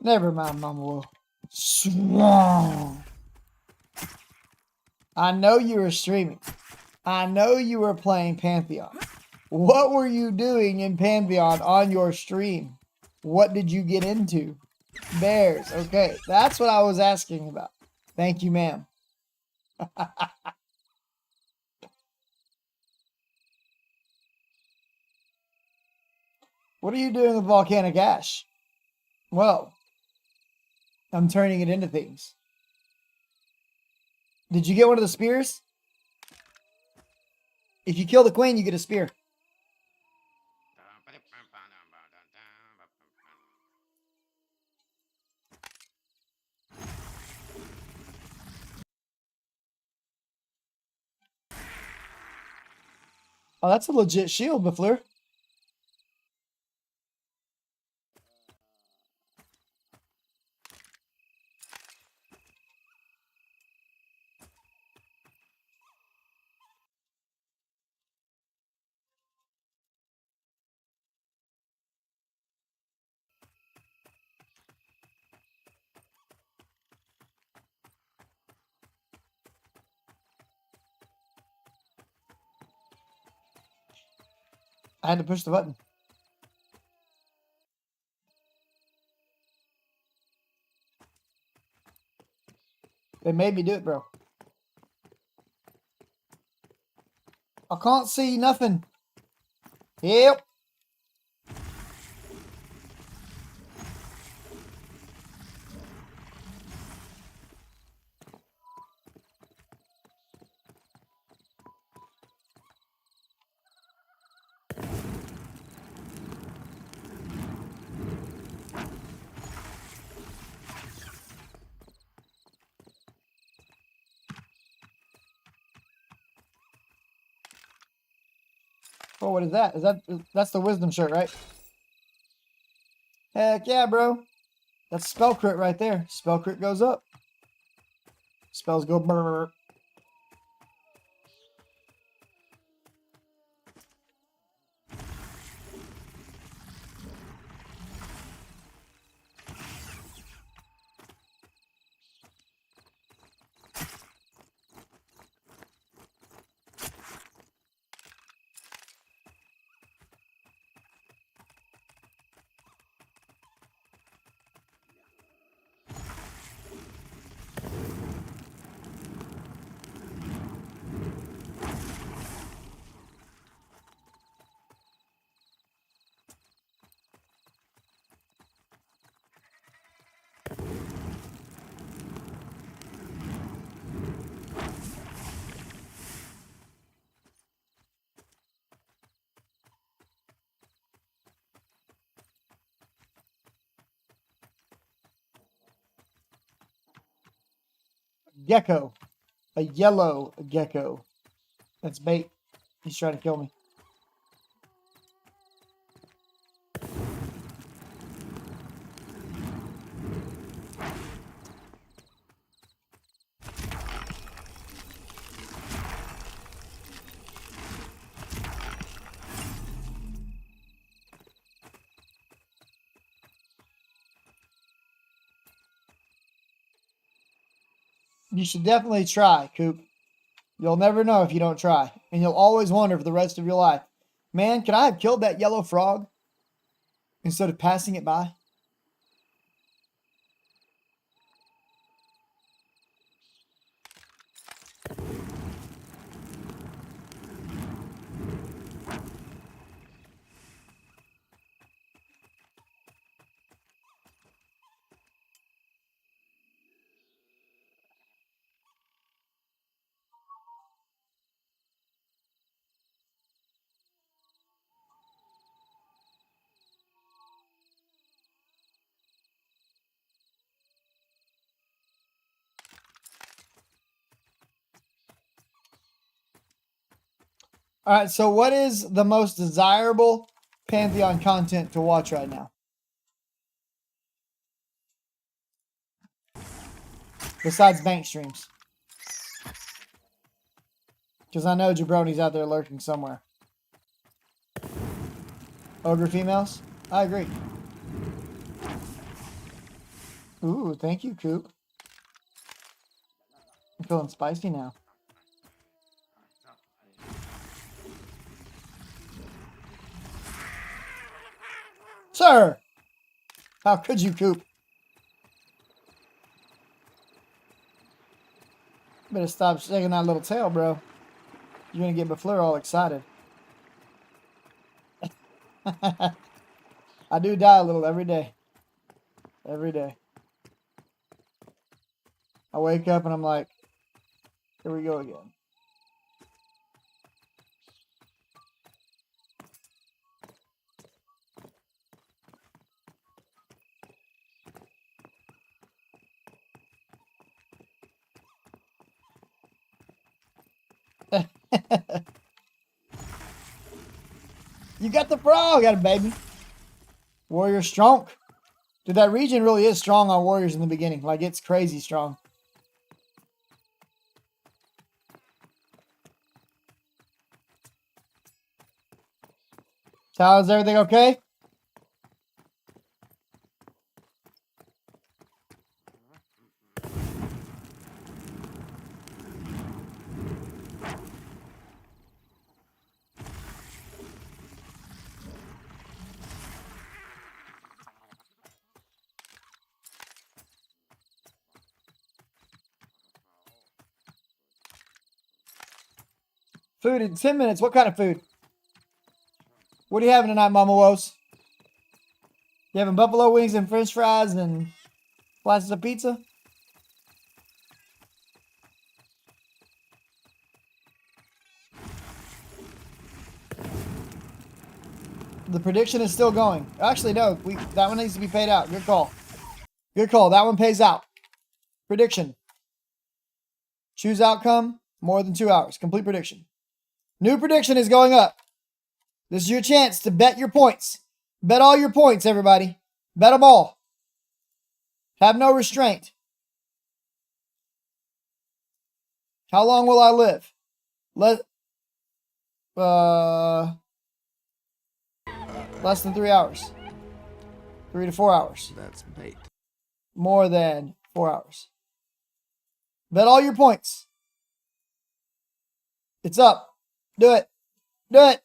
Never mind, Mama Will. Swarm. I know you were streaming. I know you were playing Pantheon. What were you doing in Pantheon on your stream? What did you get into? Bears. Okay, that's what I was asking about. Thank you, ma'am. What are you doing with volcanic ash? Well, I'm turning it into things. Did you get one of the spears? If you kill the queen, you get a spear. Oh, that's a legit shield, Bafleur. I had to push the button. They made me do it, bro. I can't see nothing. Yep. Oh, what is that? That's the wisdom shirt, right? Heck yeah, bro. That's spell crit right there. Spell crit goes up. Spells go brrr. Gecko. A yellow gecko. That's bait. He's trying to kill me. You should definitely try, Coop. You'll never know if you don't try. And you'll always wonder for the rest of your life, man, could I have killed that yellow frog instead of passing it by? All right, so what is the most desirable Pantheon content to watch right now? Besides bank streams. Because I know Jabroni's out there lurking somewhere. Ogre females? I agree. Ooh, thank you, Coop. I'm feeling spicy now. Sir! How could you, Coop? Better stop shaking that little tail, bro. You're gonna get Bafleur all excited. I do die a little every day. Every day. I wake up and I'm like, here we go again. You got the frog, got it, baby. Warrior strong. Dude, that region really is strong on warriors in the beginning. Like, it's crazy strong. Tal, is everything okay? Food in 10 minutes. What kind of food? What are you having tonight, Mama Woes? You having buffalo wings and french fries and slices of pizza? The prediction is still going. Actually, no. That one needs to be paid out. Good call. Good call. That one pays out. Prediction. Choose outcome. More than 2 hours. Complete prediction. New prediction is going up. This is your chance to bet your points. Bet all your points, everybody. Bet them all. Have no restraint. How long will I live? Less than 3 hours. 3 to 4 hours. That's bait. More than 4 hours. Bet all your points. It's up. Do it. Do it.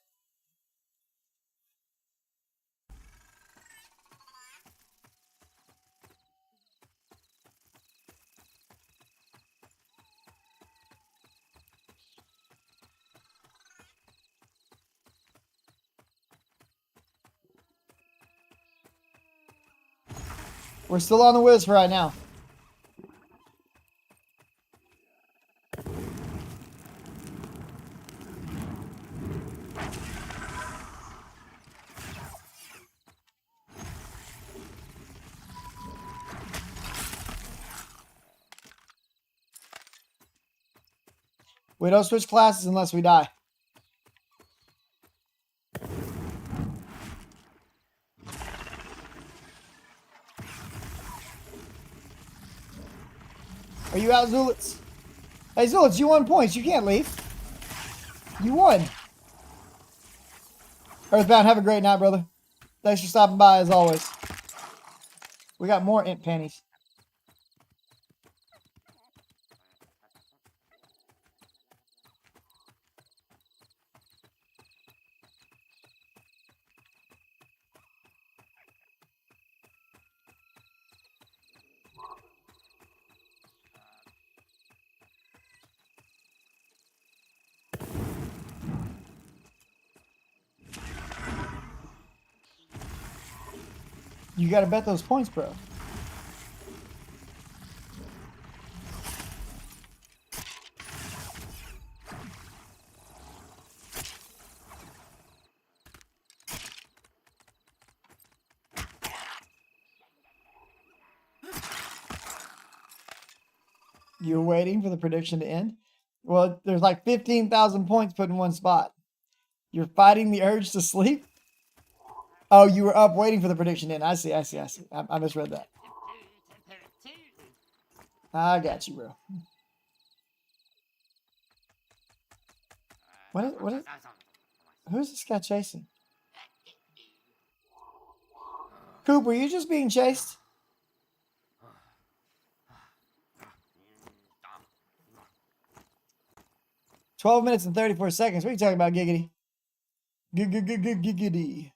We're still on the whiz for right now. We don't switch classes unless we die. Are you out, Zulitz? Hey, Zulitz, you won points. You can't leave. You won. Earthbound, have a great night, brother. Thanks for stopping by, as always. We got more int panties. You gotta bet those points, bro. You're waiting for the prediction to end? Well, there's like 15,000 points put in one spot. You're fighting the urge to sleep? Oh, you were up waiting for the prediction to end. I see. I misread that. I got you, bro. Who's this guy chasing? Coop, were you just being chased? "12 minutes and 34 seconds. What are you talking about, giggity? Giggity.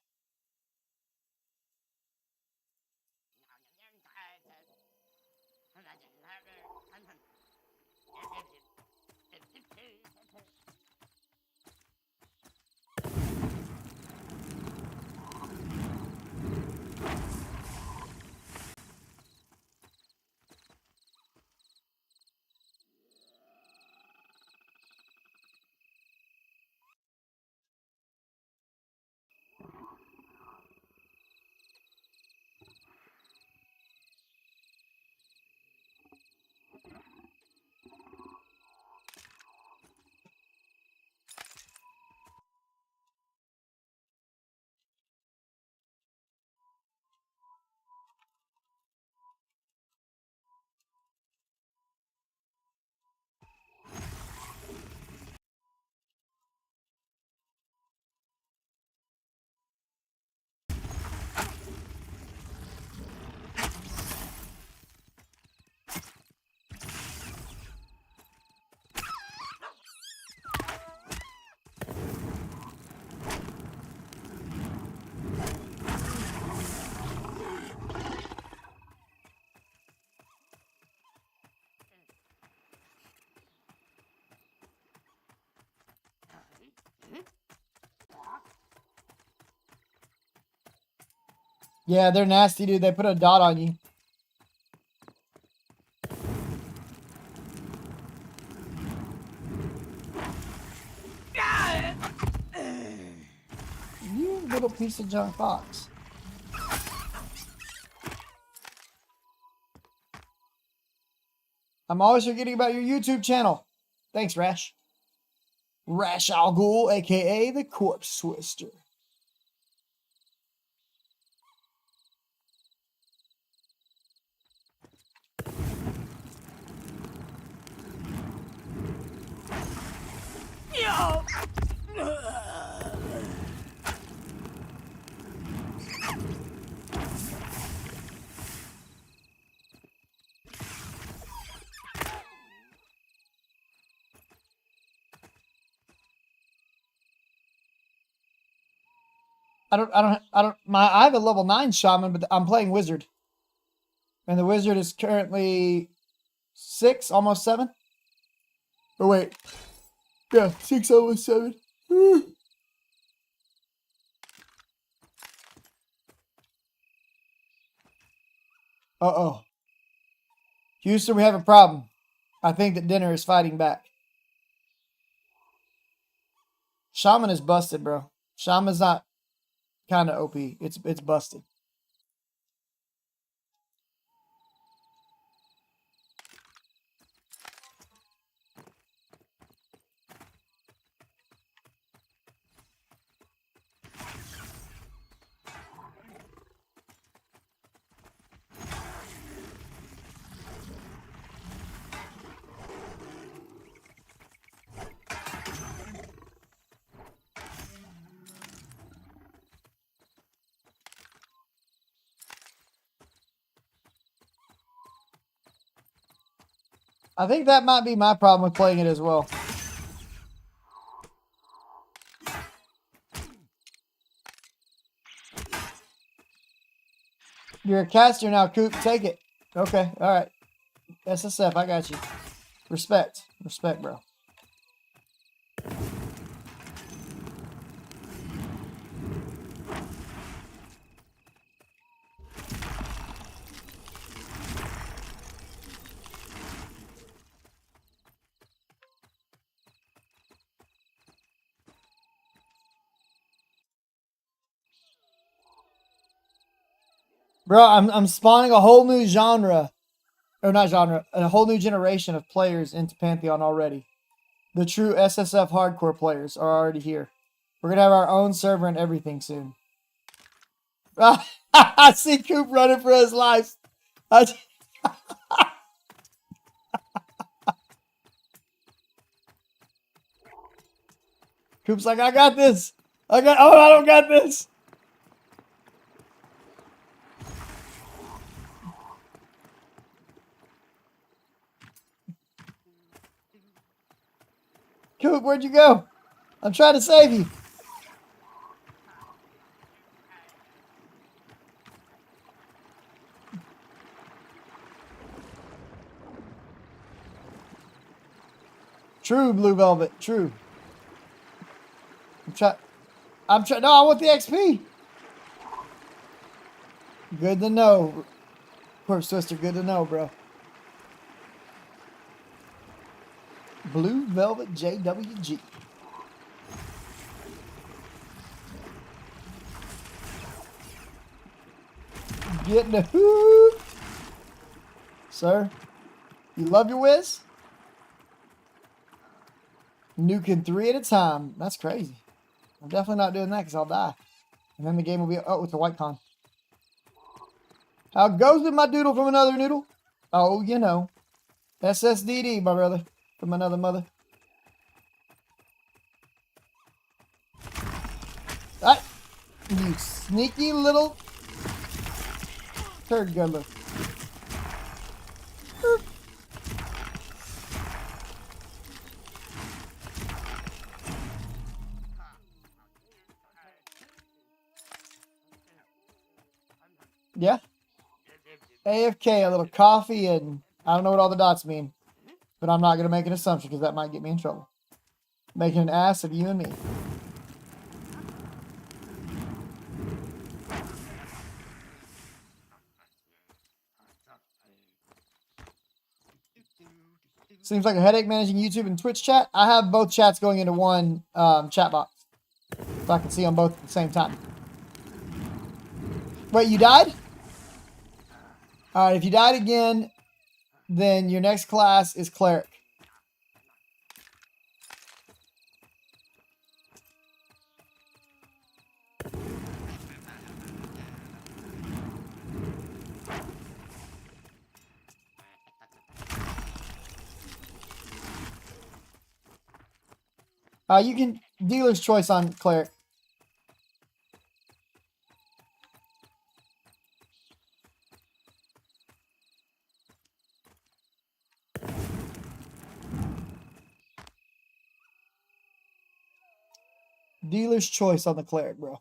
Yeah, they're nasty, dude. They put a dot on you. You little piece of junk fox. I'm always forgetting about your YouTube channel. Thanks, Rash. Rash Al Ghul, aka the Corpse Twister. I have a level 9 shaman, but I'm playing wizard. And the wizard is currently 6, almost 7. Oh, wait. Yeah, 6, almost 7. Uh-oh. Houston, we have a problem. I think that dinner is fighting back. Shaman is busted, bro. Shaman's not kind of OP. It's busted. I think that might be my problem with playing it as well. You're a caster now, Coop. Take it. Okay, alright. SSF, I got you. Respect. Respect, bro. Bro, I'm spawning a whole new genre. Or not genre. A whole new generation of players into Pantheon already. The true SSF hardcore players are already here. We're going to have our own server and everything soon. I see Coop running for his life. Coop's like, I got this. I don't got this. Coop, where'd you go? I'm trying to save you. True, Blue Velvet. True. I'm trying. No, I want the XP. Good to know. Corpse Twister, good to know, bro. Blue Velvet JWG. Getting the hoot. Sir, you love your whiz? Nuking 3 at a time. That's crazy. I'm definitely not doing that because I'll die. And then the game will be... Oh, with the white con. How goes with my doodle from another noodle? Oh, you know. SSDD, my brother. From another mother. Ah, you sneaky little turd guddler. Yeah. AFK, a little coffee, and I don't know what all the dots mean. But I'm not going to make an assumption because that might get me in trouble. Making an ass of you and me. Seems like a headache managing YouTube and Twitch chat. I have both chats going into one chat box. So I can see them both at the same time. Wait, you died? Alright, if you died again, then your next class is Cleric. You can dealer's choice on cleric. Dealer's choice on the cleric, bro.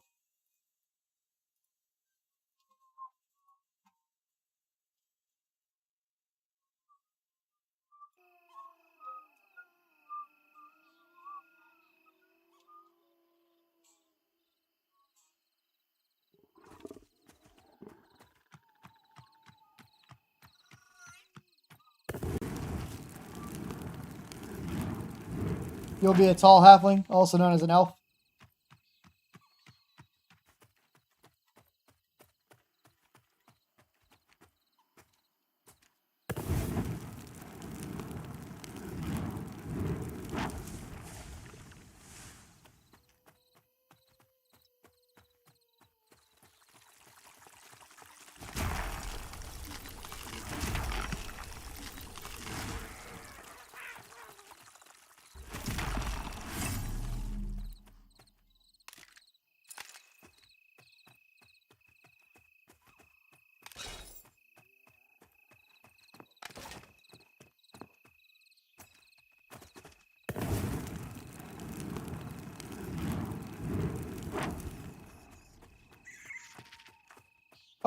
You'll be a tall halfling, also known as an elf.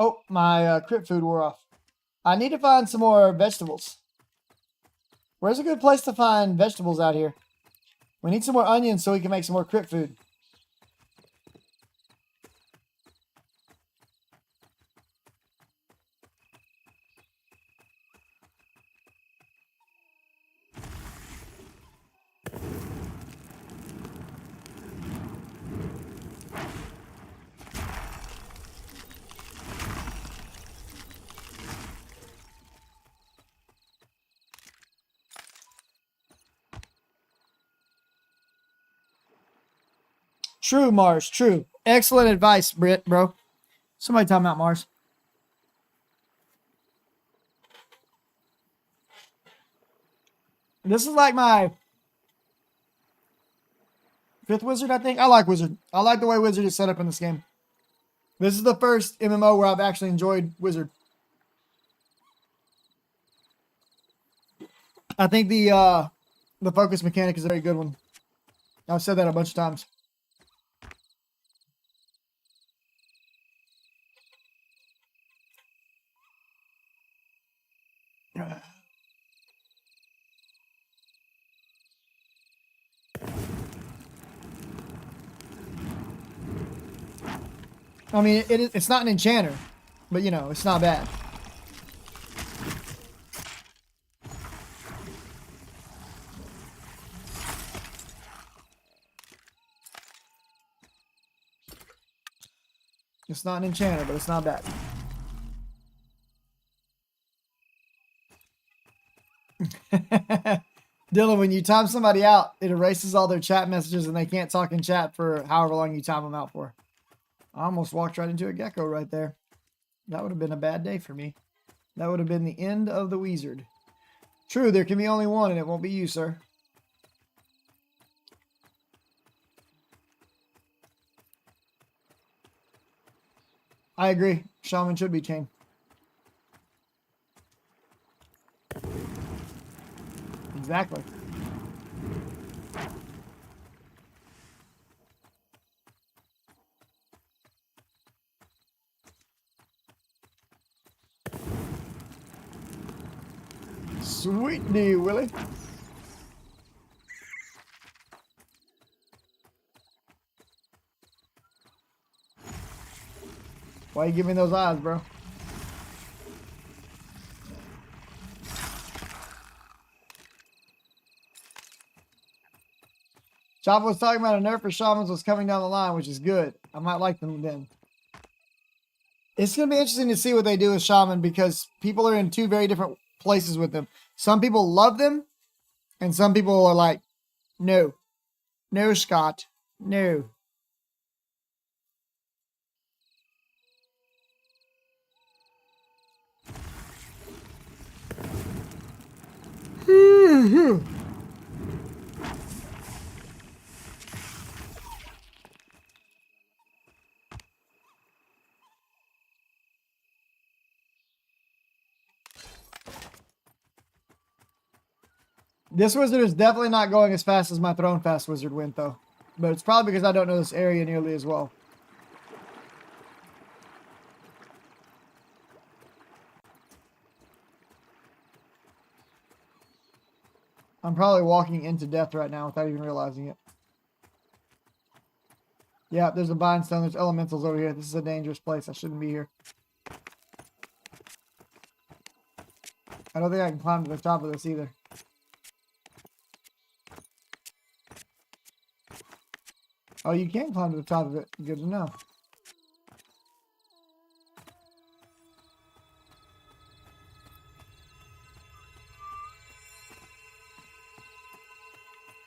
Oh, my crit food wore off. I need to find some more vegetables. Where's a good place to find vegetables out here? We need some more onions so we can make some more crit food. True, Mars. True. Excellent advice, Britt, bro. Somebody talking about Mars. This is like my 5th wizard, I think. I like wizard. I like the way wizard is set up in this game. This is the first MMO where I've actually enjoyed wizard. I think the focus mechanic is a very good one. I've said that a bunch of times. I mean, it's not an enchanter, but you know, it's not bad. It's not an enchanter, but it's not bad. Dylan, when you time somebody out, it erases all their chat messages and they can't talk in chat for however long you time them out for. I almost walked right into a gecko right there. That would have been a bad day for me. That would have been the end of the wizard. True, there can be only one and it won't be you, sir. I agree. Shaman should be chained. Exactly. Sweet D, Willie. Why you giving me those eyes, bro? Chopper was talking about a nerf for shamans was coming down the line, which is good. I might like them then. It's going to be interesting to see what they do with shaman because people are in two very different places with them. Some people love them, and some people are like, no. No, Scott. No. This wizard is definitely not going as fast as my Throne Fast wizard went, though. But it's probably because I don't know this area nearly as well. I'm probably walking into death right now without even realizing it. Yeah, there's a bind stone. There's elementals over here. This is a dangerous place. I shouldn't be here. I don't think I can climb to the top of this either. Oh, you can climb to the top of it. Good to know.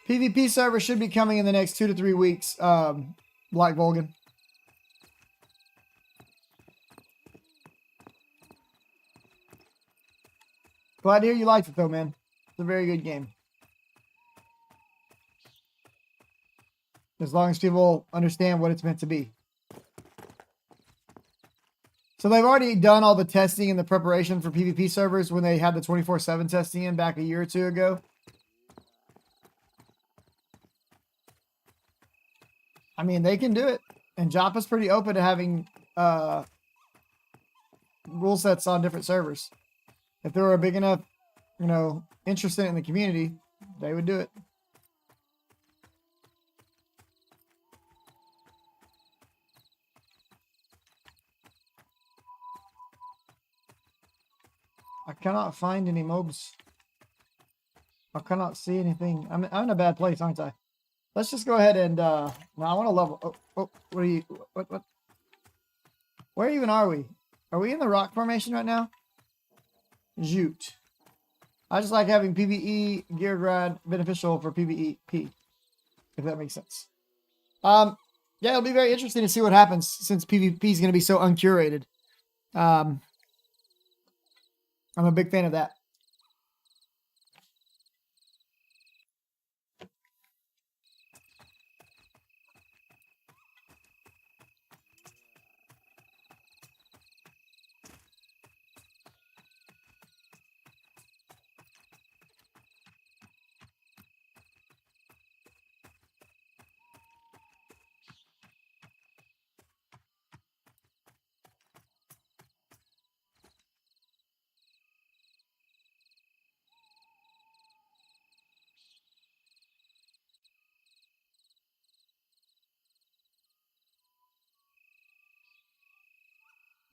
PvP server should be coming in the next 2 to 3 weeks, Black Vulcan. Glad to hear you liked it, though, man. It's a very good game. As long as people understand what it's meant to be. So they've already done all the testing and the preparation for PvP servers when they had the 24/7 testing in back a year or two ago. I mean, they can do it. And Joppa's pretty open to having rule sets on different servers. If there were a big enough, you know, interest in it in the community, they would do it. I cannot find any mobs. I cannot see anything. I'm in a bad place, aren't I? Let's just go ahead and, now I want to level, what are you, what? Where even are we? Are we in the rock formation right now? Shoot. I just like having PvE gear grind beneficial for PvEP, if that makes sense. Yeah, it'll be very interesting to see what happens since PvP is going to be so uncurated. I'm a big fan of that.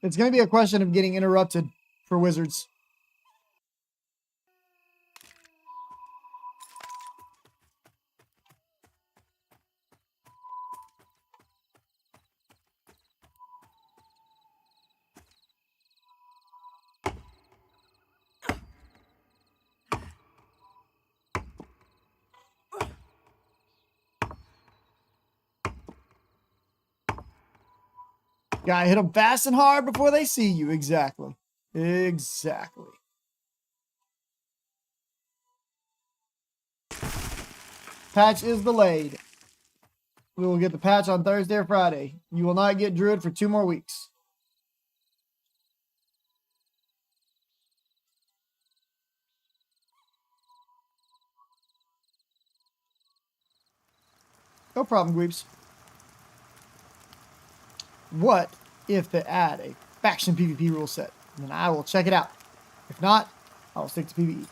It's going to be a question of getting interrupted for wizards. Gotta hit them fast and hard before they see you. Exactly. Exactly. Patch is delayed. We will get the patch on Thursday or Friday. You will not get Druid for 2 more weeks. No problem, Gweeps. What if they add a faction PvP rule set? Then I will check it out. If not, I will stick to PvE.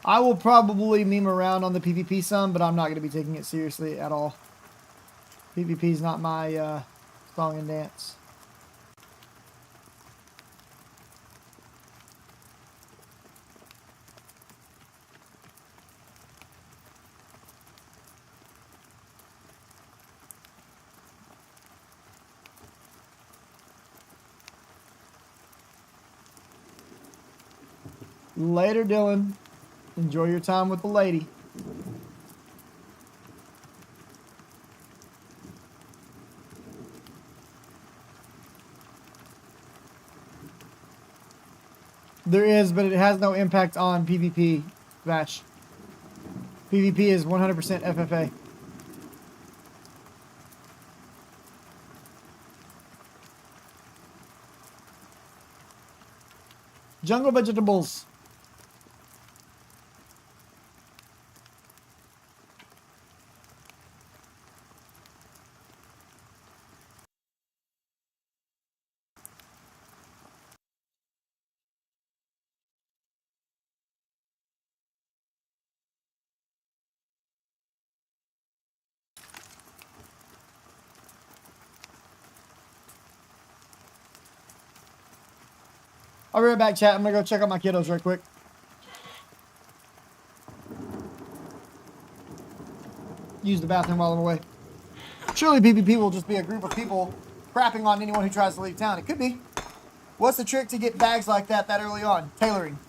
I will probably meme around on the PvP some, but I'm not going to be taking it seriously at all. PvP is not my song and dance. Later, Dylan. Enjoy your time with the lady. There is, but it has no impact on PvP, Vash. PvP is 100% FFA. Jungle vegetables. I'll be right back, chat. I'm gonna go check out my kiddos real quick. Use the bathroom while I'm away. Surely PvP will just be a group of people crapping on anyone who tries to leave town. It could be. What's the trick to get bags like that early on? Tailoring.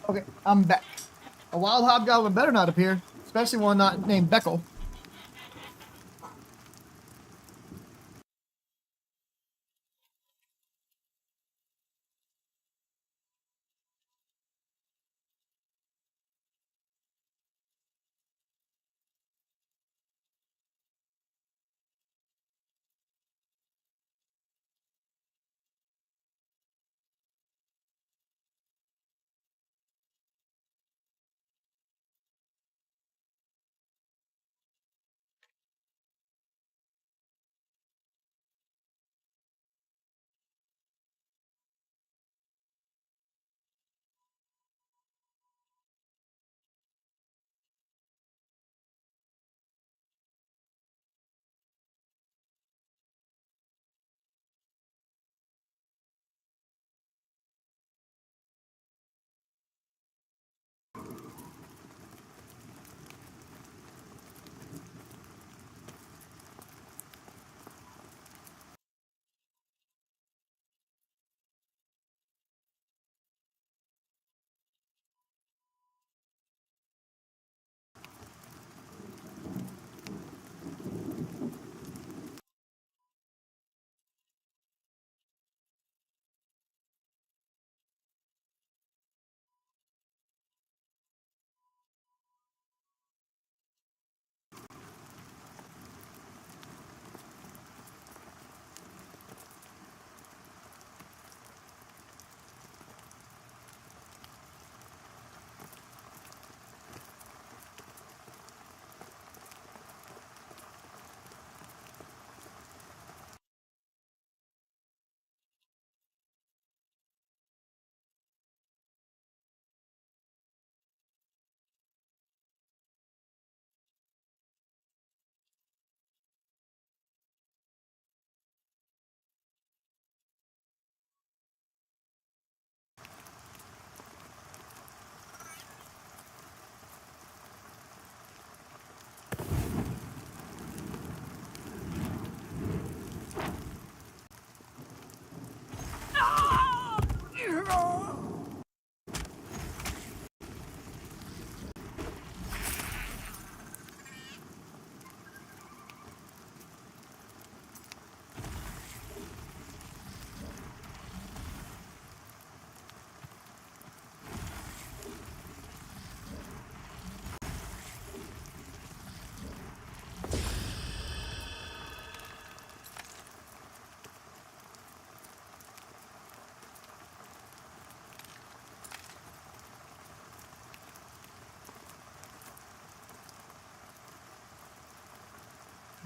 Okay, I'm back. A wild hobgoblin better not appear, especially one not named Beckel.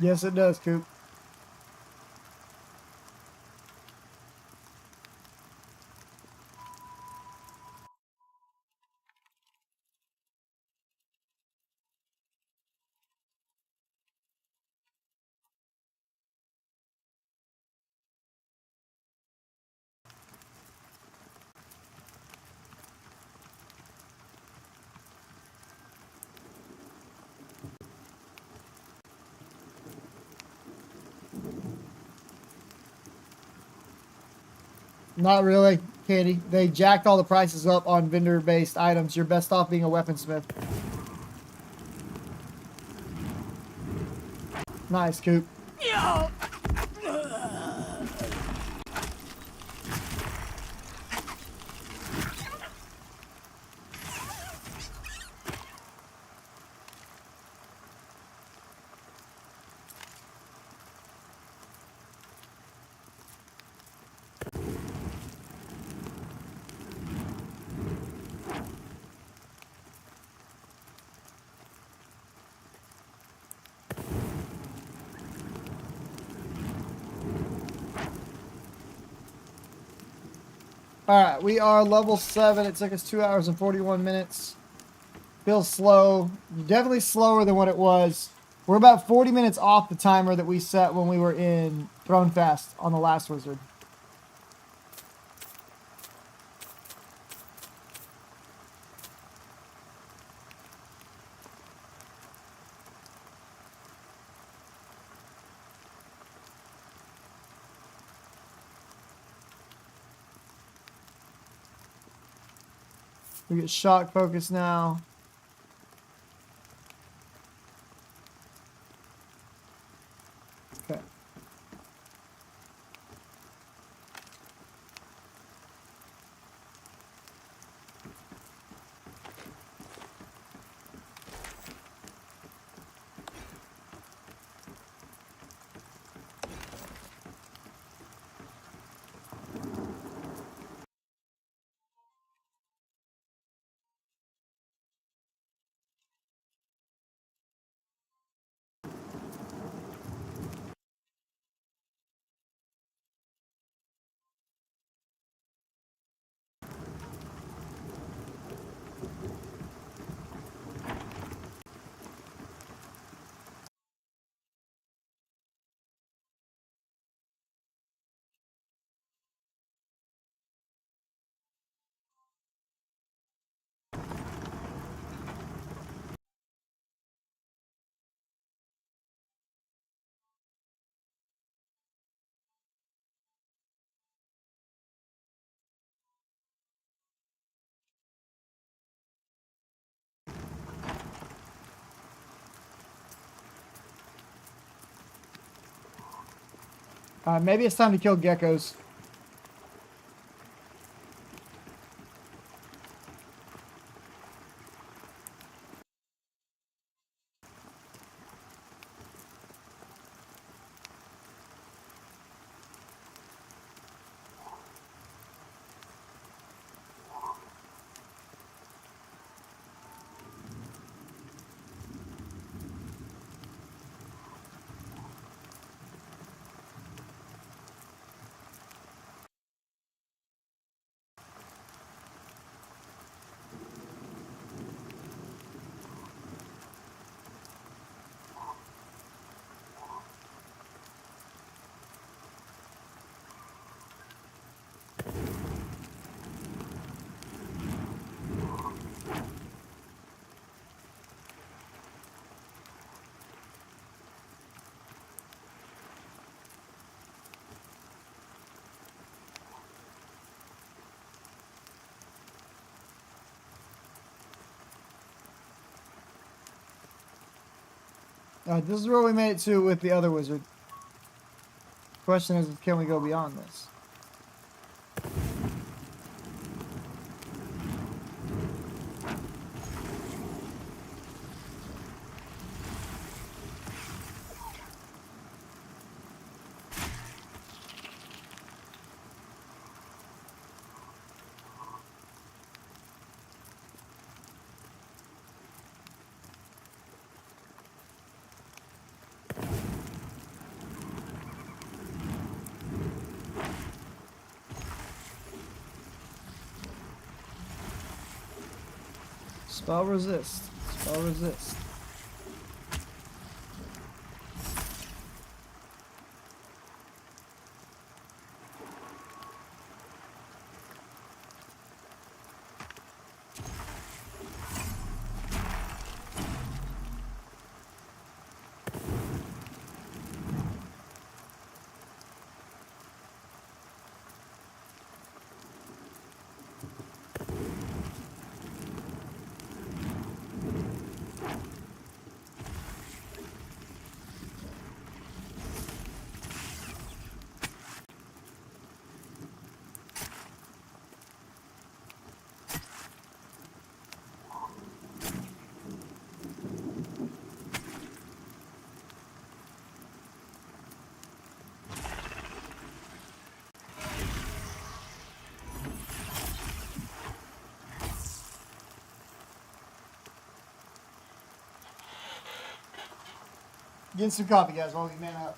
Yes, it does, Coop. Not really, Katie. They jacked all the prices up on vendor-based items. You're best off being a weaponsmith. Nice, Coop. All right, we are level 7. It took us 2 hours and 41 minutes. Feels slow. Definitely slower than what it was. We're about 40 minutes off the timer that we set when we were in Throne Fast on the last wizard. We get shock focus now. Okay. Maybe it's time to kill geckos. Alright, this is where we made it to with the other wizard. Question is, can we go beyond this? Spell resist. Spell resist. Getting some coffee, guys, while we man up.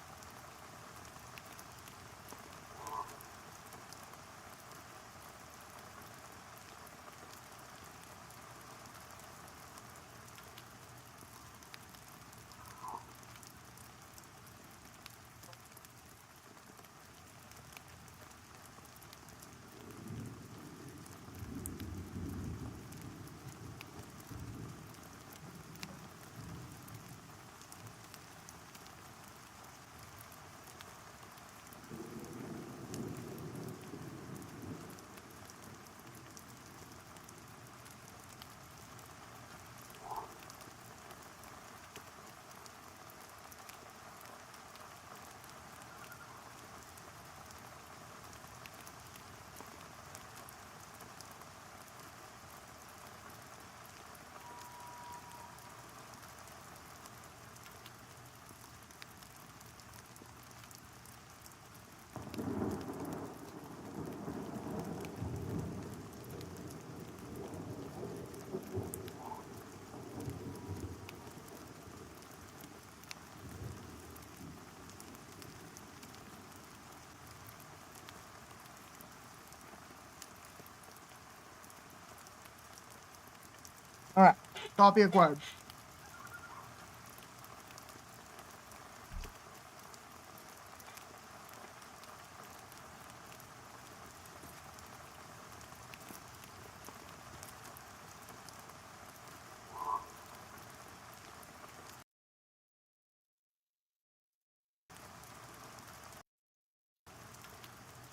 Alright, coffee acquired.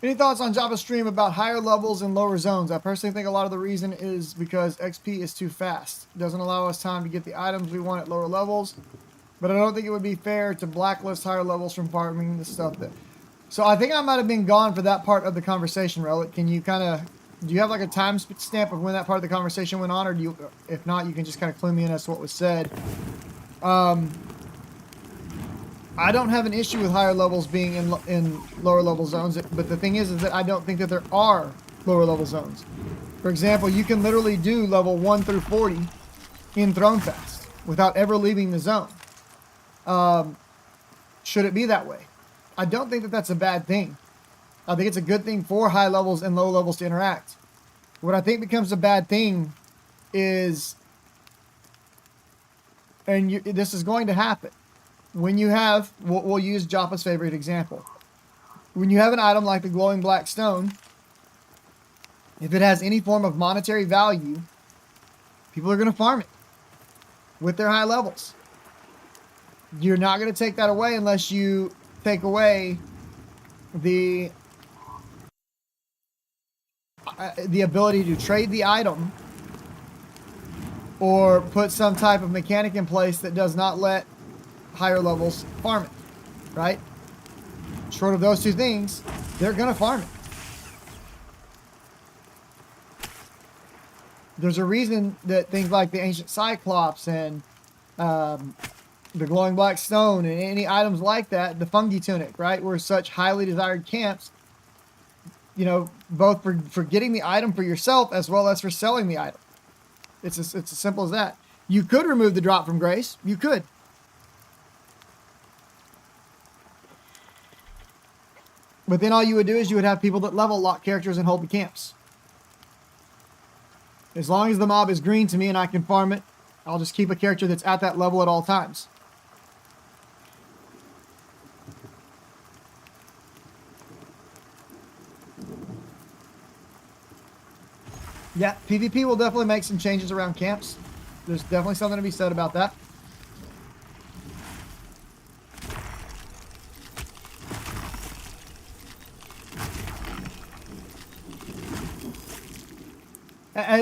Any thoughts on Java's stream about higher levels and lower zones? I personally think a lot of the reason is because XP is too fast. It doesn't allow us time to get the items we want at lower levels. But I don't think it would be fair to blacklist higher levels from farming the stuff that... So I think I might have been gone for that part of the conversation, Relic. Can you kind of... Do you have like a time stamp of when that part of the conversation went on? Or do you... If not, you can just kind of clue me in as to what was said. I don't have an issue with higher levels being in lower level zones, but the thing is that I don't think that there are lower level zones. For example, you can literally do level 1 through 40 in Throne Fast without ever leaving the zone. Should it be that way? I don't think that that's a bad thing. I think it's a good thing for high levels and low levels to interact. What I think becomes a bad thing is, and this is going to happen, when you have, we'll use Joppa's favorite example. When you have an item like the glowing black stone, if it has any form of monetary value, people are going to farm it with their high levels. You're not going to take that away unless you take away the ability to trade the item or put some type of mechanic in place that does not let higher levels farm it, right? Short of those two things, they're going to farm it. There's a reason that things like the Ancient Cyclops and the Glowing Black Stone and any items like that, the Fungi Tunic, right, were such highly desired camps, you know, both for getting the item for yourself as well as for selling the item. It's as simple as that. You could remove the drop from Grace. You could. But then all you would do is you would have people that level lock characters and hold the camps. As long as the mob is green to me and I can farm it, I'll just keep a character that's at that level at all times. Yeah, PvP will definitely make some changes around camps. There's definitely something to be said about that.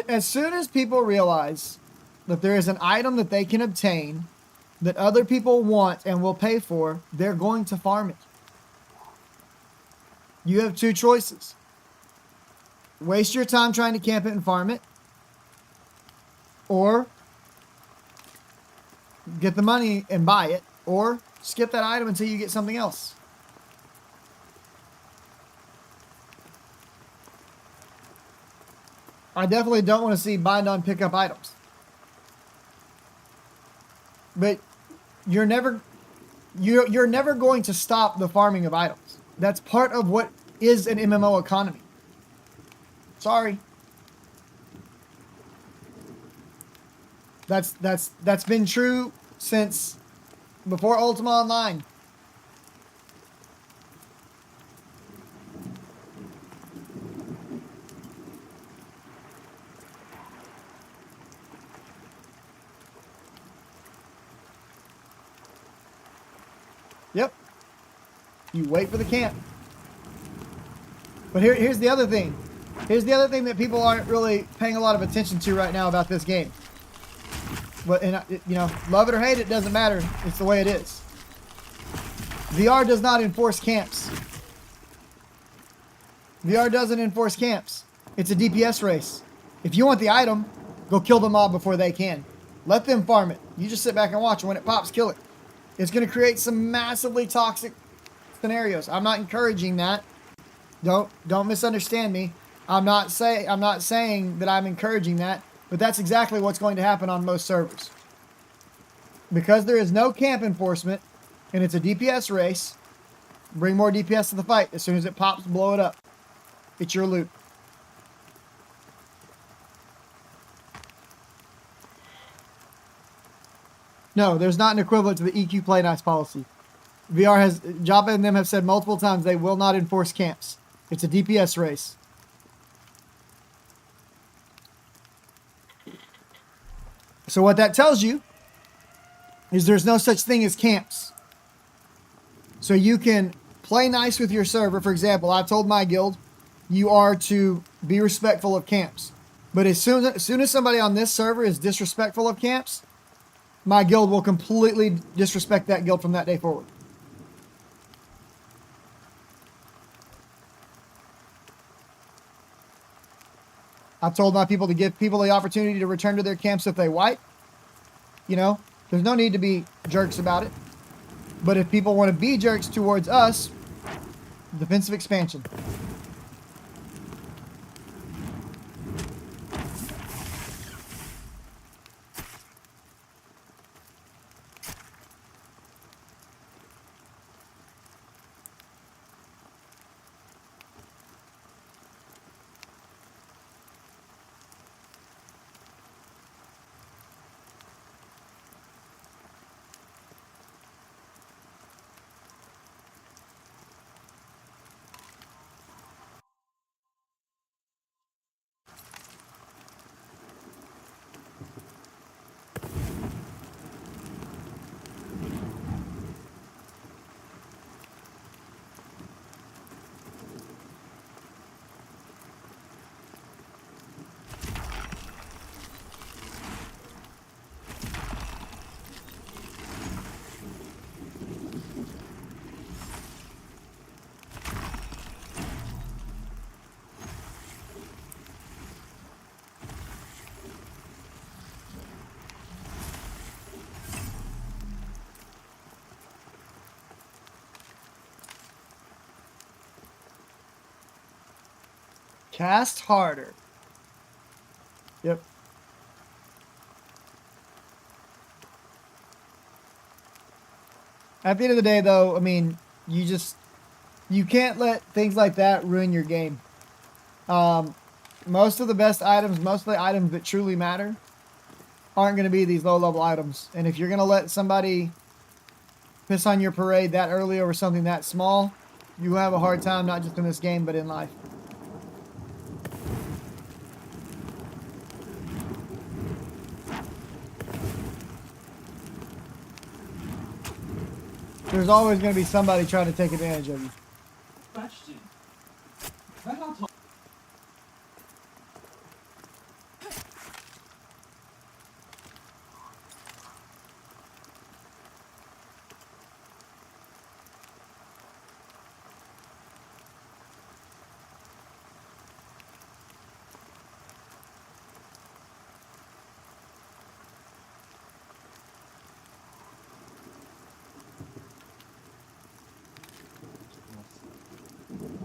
As soon as people realize that there is an item that they can obtain that other people want and will pay for, they're going to farm it. You have two choices. Waste your time trying to camp it and farm it, or get the money and buy it, or skip that item until you get something else. I definitely don't want to see bind on pickup items. But you're never going to stop the farming of items. That's part of what is an MMO economy. Sorry. That's been true since before Ultima Online. Yep. You wait for the camp. But here's the other thing. Here's the other thing that people aren't really paying a lot of attention to right now about this game. But, you know, love it or hate it, doesn't matter. It's the way it is. VR does not enforce camps. VR doesn't enforce camps. It's a DPS race. If you want the item, go kill the mob before they can. Let them farm it. You just sit back and watch, and when it pops, kill it. It's going to create some massively toxic scenarios. I'm not encouraging that. Don't misunderstand me. I'm not saying that I'm encouraging that, but that's exactly what's going to happen on most servers. Because there is no camp enforcement and it's a DPS race, bring more DPS to the fight. As soon as it pops, blow it up. It's your loot. No, there's not an equivalent to the EQ Play Nice policy. Java and them have said multiple times they will not enforce camps. It's a DPS race. So what that tells you is there's no such thing as camps. So you can play nice with your server. For example, I told my guild, you are to be respectful of camps. But as soon as somebody on this server is disrespectful of camps, my guild will completely disrespect that guild from that day forward. I've told my people to give people the opportunity to return to their camps if they wipe. You know, there's no need to be jerks about it. But if people want to be jerks towards us, defensive expansion. Cast harder. Yep. At the end of the day, though, I mean, you can't let things like that ruin your game. Most of the best items, most of the items that truly matter, aren't going to be these low-level items. And if you're going to let somebody piss on your parade that early over something that small, you have a hard time, not just in this game, but in life. There's always going to be somebody trying to take advantage of you. Question. Why not talk?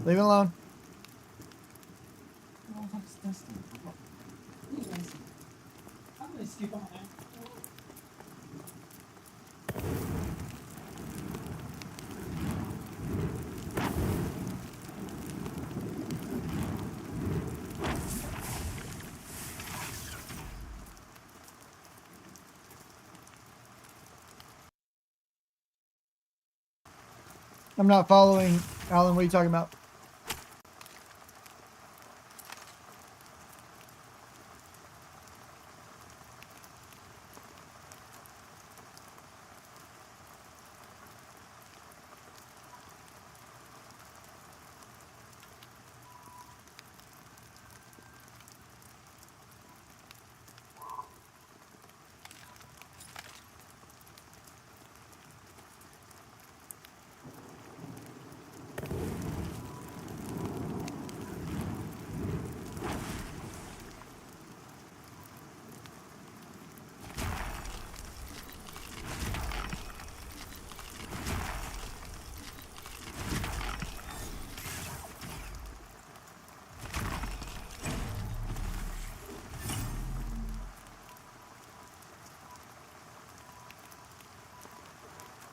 Leave it alone. Oh, that's disgusting. Anyways, I'm gonna skip on that. I'm not following. Alan, what are you talking about?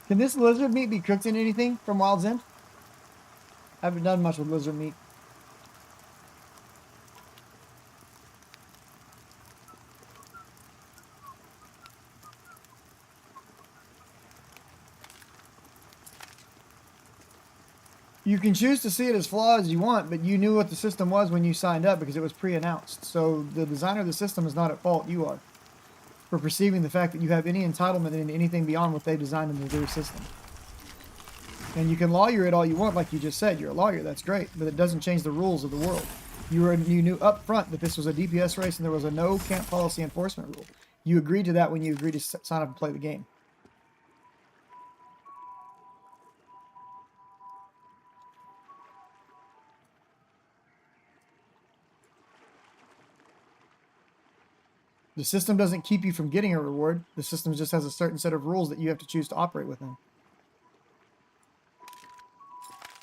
Can this lizard meat be cooked in anything from Wild's End? I haven't done much with lizard meat. You can choose to see it as flawed as you want, but you knew what the system was when you signed up because it was pre-announced. So the designer of the system is not at fault. You are for perceiving the fact that you have any entitlement in anything beyond what they've designed in their system. And you can lawyer it all you want, like you just said. You're a lawyer, that's great, but it doesn't change the rules of the world. You knew up front that this was a DPS race and there was a no camp policy enforcement rule. You agreed to that when you agreed to sign up and play the game. The system doesn't keep you from getting a reward. The system just has a certain set of rules that you have to choose to operate within.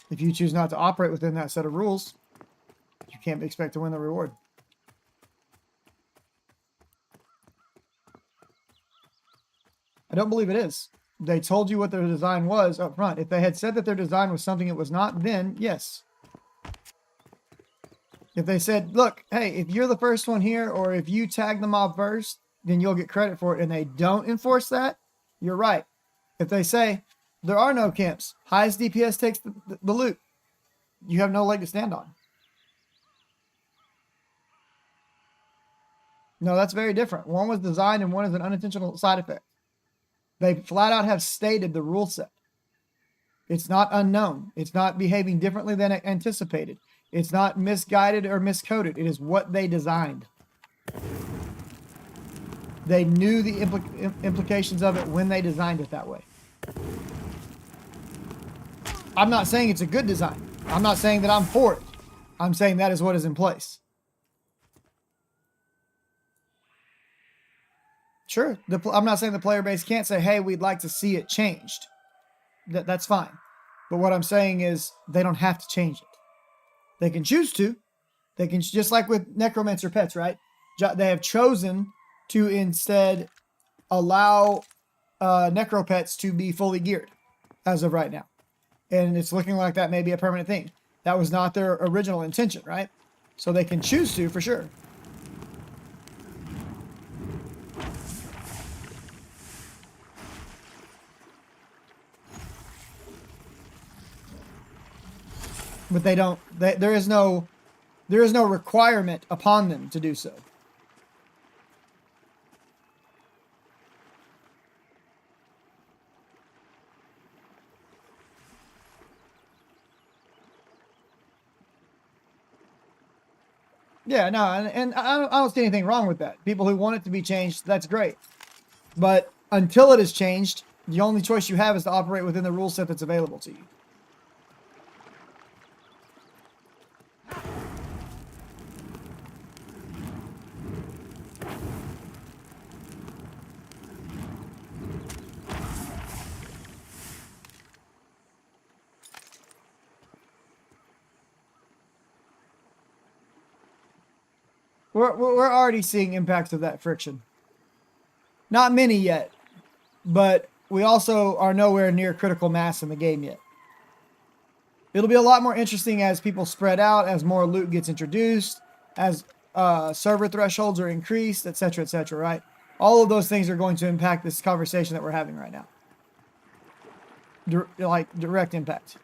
If you choose not to operate within that set of rules, you can't expect to win the reward. I don't believe it is. They told you what their design was up front. If they had said that their design was something it was not, then yes. If they said, look, hey, if you're the first one here, or if you tag the mob first, then you'll get credit for it, and they don't enforce that, you're right. If they say, there are no camps, highest DPS takes the loot, you have no leg to stand on. No, that's very different. One was designed and one is an unintentional side effect. They flat out have stated the rule set. It's not unknown. It's not behaving differently than anticipated. It's not misguided or miscoded. It is what they designed. They knew the implications of it when they designed it that way. I'm not saying it's a good design. I'm not saying that I'm for it. I'm saying that is what is in place. Sure, I'm not saying the player base can't say, hey, we'd like to see it changed. That's fine. But what I'm saying is they don't have to change it. They can choose to, They can, just like with necromancer pets, right? They have chosen to instead allow necro pets to be fully geared as of right now. And it's looking like that may be a permanent thing. That was not their original intention, right? So they can choose to, for sure. But they don't, there is no requirement upon them to do so. Yeah, no, and I don't see anything wrong with that. People who want it to be changed, that's great. But until it is changed, the only choice you have is to operate within the rule set that's available to you. We're already seeing impacts of that friction. Not many yet, but we also are nowhere near critical mass in the game yet. It'll be a lot more interesting as people spread out, as more loot gets introduced, as server thresholds are increased, etc., right? All of those things are going to impact this conversation that we're having right now. Direct impact.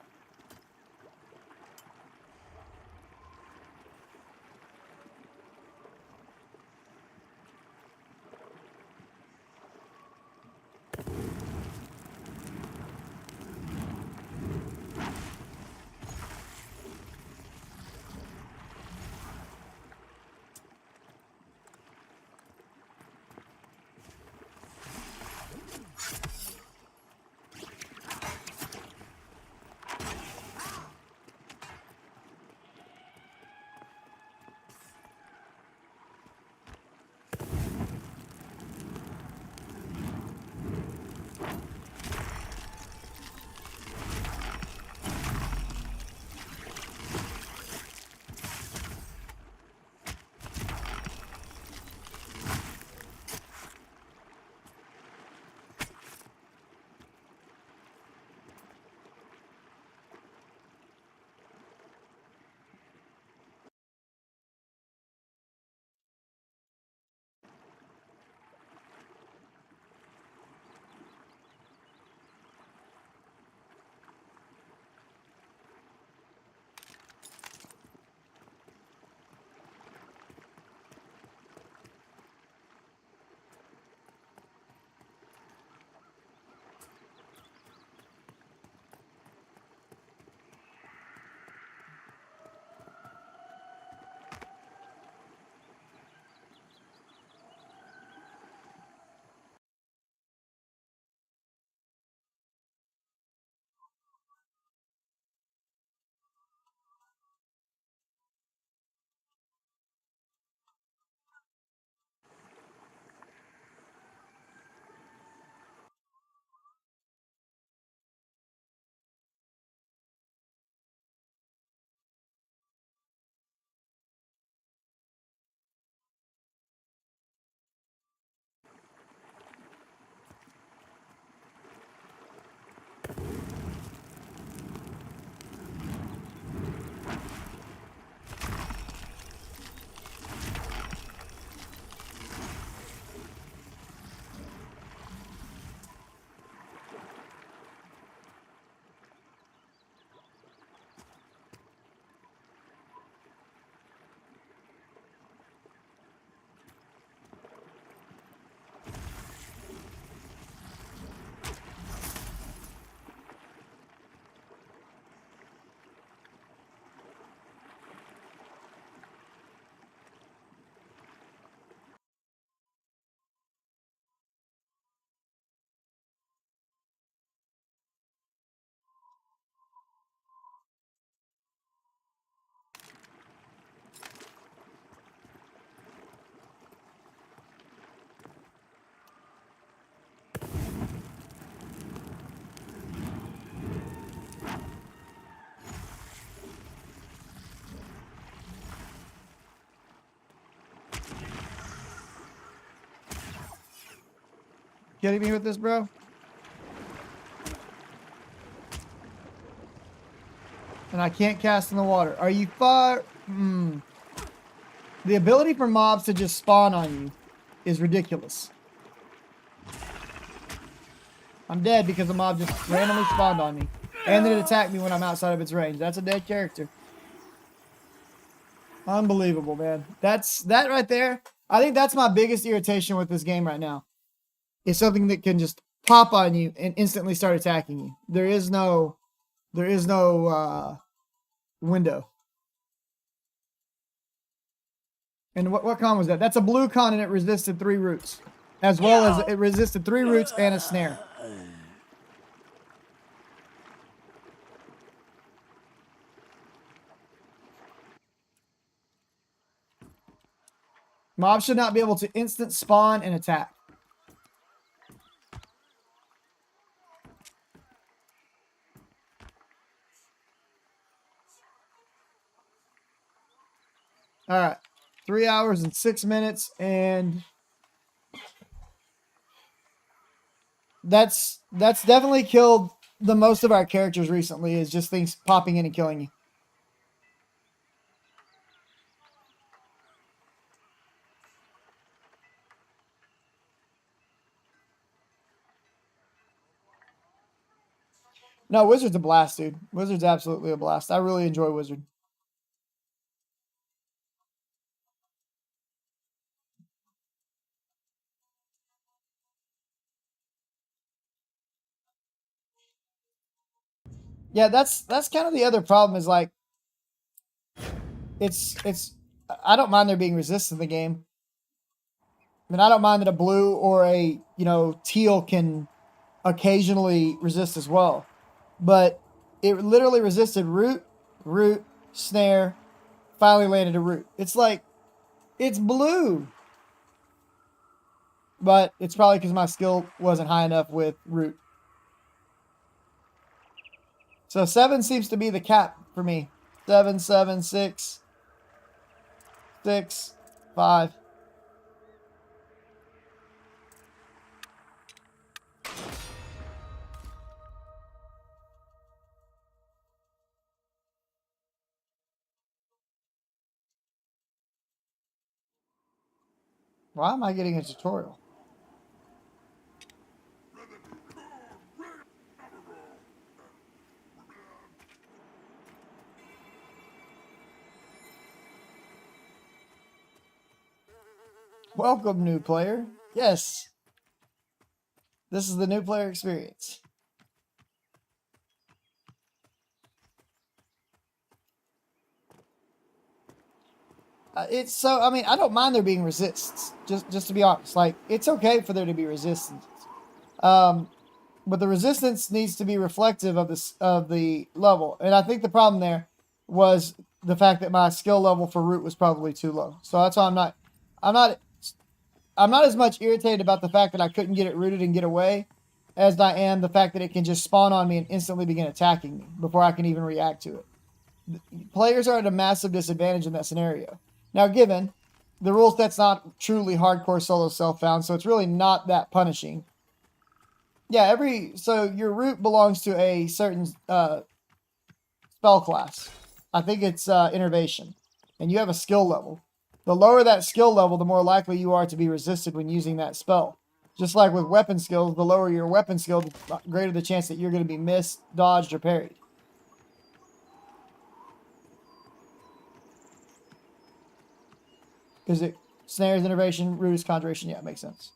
kidding me with this, bro? And I can't cast in the water. Are you far? The ability for mobs to just spawn on you is ridiculous. I'm dead because the mob just randomly spawned on me. And then it attacked me when I'm outside of its range. That's a dead character. Unbelievable, man. That right there. I think that's my biggest irritation with this game right now. Is something that can just pop on you and instantly start attacking you. There is no window. And what con was that? That's a blue con and it resisted 3 roots. As well as it resisted 3 roots and a snare. Mobs should not be able to instant spawn and attack. All right. 3 hours and 6 minutes, and that's definitely killed the most of our characters recently, is just things popping in and killing you. No, Wizard's a blast, dude. Wizard's absolutely a blast. I really enjoy Wizard. Yeah, that's kind of the other problem is like it's I don't mind there being resistance in the game. I mean, I don't mind that a blue or a, teal can occasionally resist as well. But it literally resisted root, snare, finally landed a root. It's like, it's blue. But it's probably because my skill wasn't high enough with root. So 7 seems to be the cap for me. 7, 7, 6, 6, 5. Why am I getting a tutorial? Welcome, new player. Yes. This is the new player experience. I don't mind there being resists, just to be honest. Like, it's okay for there to be resistance. But the resistance needs to be reflective of the level. And I think the problem there was the fact that my skill level for root was probably too low. So that's why I'm not as much irritated about the fact that I couldn't get it rooted and get away as I am the fact that it can just spawn on me and instantly begin attacking me before I can even react to it. Players are at a massive disadvantage in that scenario. Now, given the rule set's not truly hardcore solo self-found, so it's really not that punishing. Yeah, so your root belongs to a certain spell class. I think it's innervation, and you have a skill level. The lower that skill level, the more likely you are to be resisted when using that spell. Just like with weapon skills, the lower your weapon skill, the greater the chance that you're going to be missed, dodged, or parried. Because it snares, innervation, root is conjuration. Yeah, it makes sense.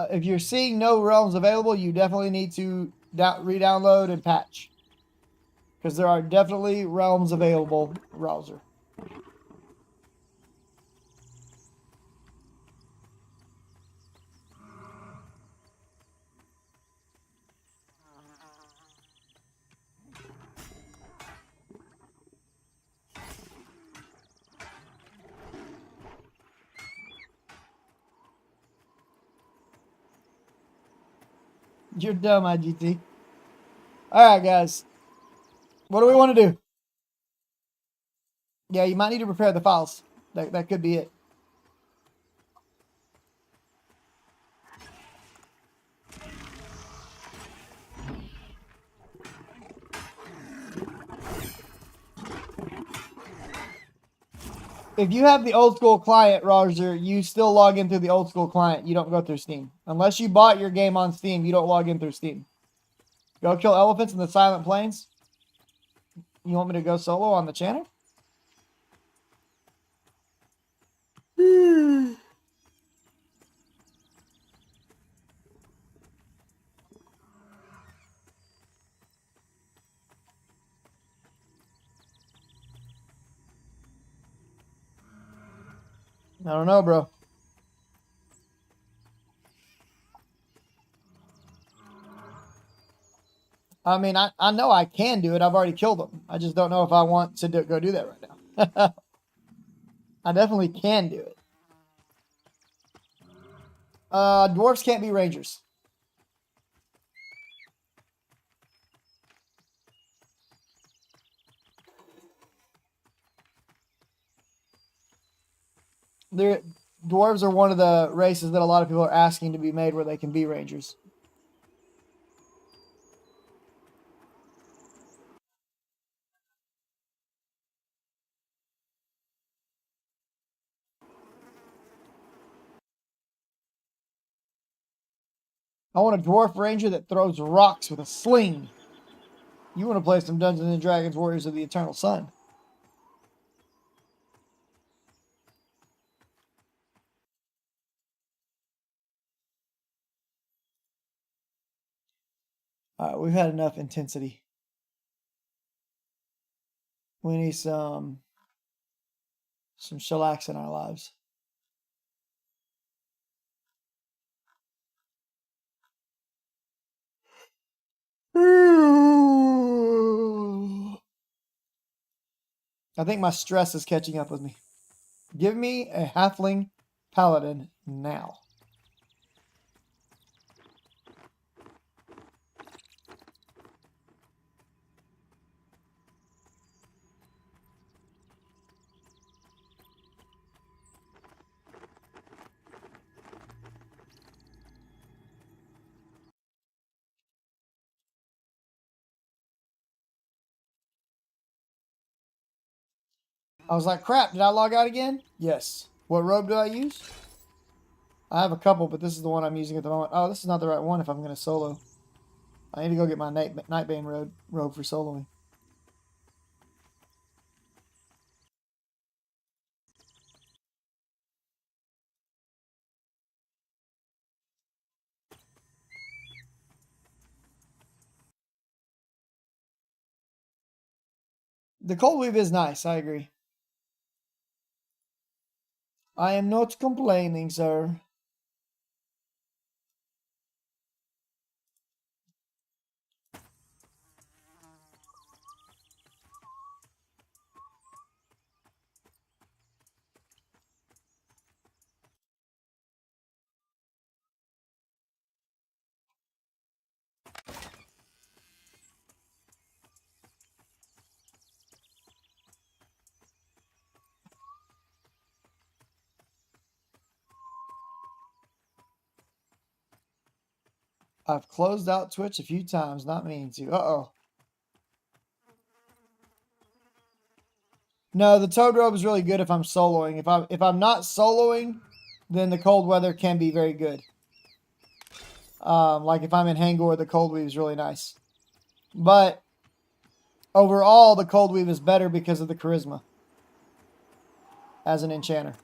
If you're seeing no realms available, you definitely need to re-download and patch. Because there are definitely realms available in browser. You're dumb, IGT. Alright, guys. What do we want to do? Yeah, you might need to prepare the files. That could be it. If you have the old school client, Roger, you still log in through the old school client. You don't go through Steam. Unless you bought your game on Steam, you don't log in through Steam. Go kill elephants in the Silent Plains. You want me to go solo on the channel? I don't know, bro. I mean, I know I can do it. I've already killed them. I just don't know if I want to go do that right now. I definitely can do it. Dwarves can't be rangers. Dwarves are one of the races that a lot of people are asking to be made where they can be rangers. I want a dwarf ranger that throws rocks with a sling. You want to play some Dungeons and Dragons Warriors of the Eternal Sun. Alright, we've had enough intensity. We need some shellax in our lives. I think my stress is catching up with me. Give me a halfling paladin now. I was like, crap, did I log out again? Yes. What robe do I use? I have a couple, but this is the one I'm using at the moment. Oh, this is not the right one if I'm going to solo. I need to go get my Nightbane robe for soloing. The cold weave is nice, I agree. I am not complaining, sir. I've closed out Twitch a few times, not meaning to. Uh-oh. No, the toad robe is really good if I'm soloing. If I'm not soloing, then the cold weather can be very good. Like if I'm in Hangor, the cold weave is really nice. But overall, the cold weave is better because of the charisma as an enchanter.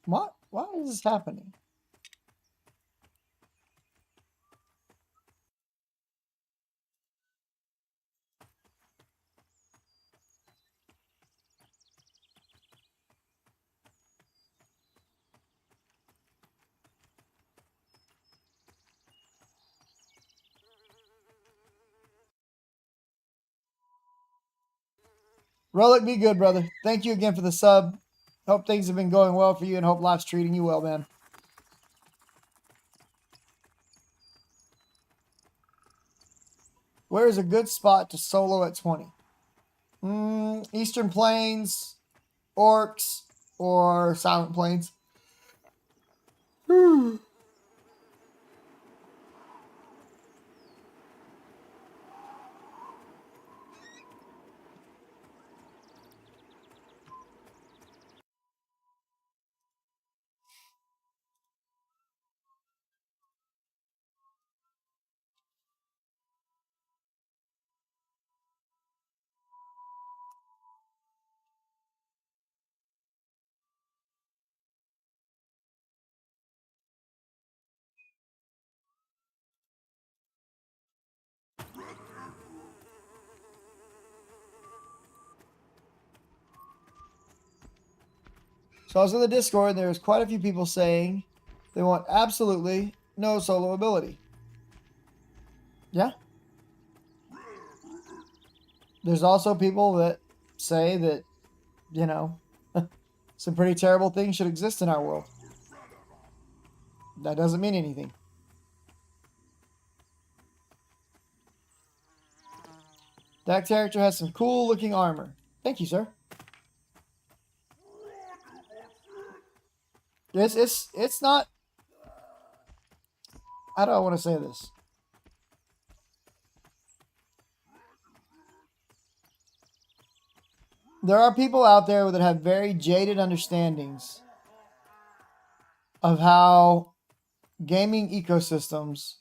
What? Why is this happening? Relic, be good, brother. Thank you again for the sub. Hope things have been going well for you and hope life's treating you well, man. Where is a good spot to solo at 20? Eastern Plains, Orcs, or Silent Plains. So I was in the Discord, and there was quite a few people saying they want absolutely no solo ability. Yeah. There's also people that say that, you know, some pretty terrible things should exist in our world. That doesn't mean anything. That character has some cool looking armor. Thank you, sir. It's not. How do I want to say this? There are people out there that have very jaded understandings of how gaming ecosystems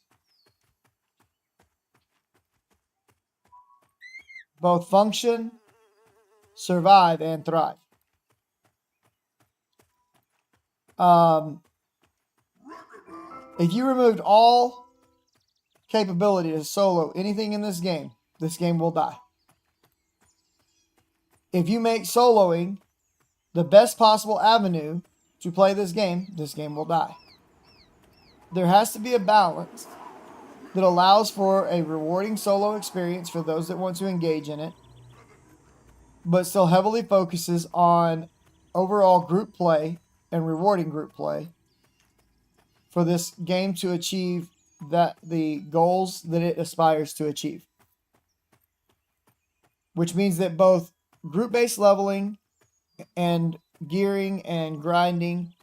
both function, survive, and thrive. If you removed all capability to solo anything in this game will die. If you make soloing the best possible avenue to play this game will die. There has to be a balance that allows for a rewarding solo experience for those that want to engage in it, but still heavily focuses on overall group play and rewarding group play for this game to achieve the goals that it aspires to achieve. Which means that both group-based leveling and gearing and grinding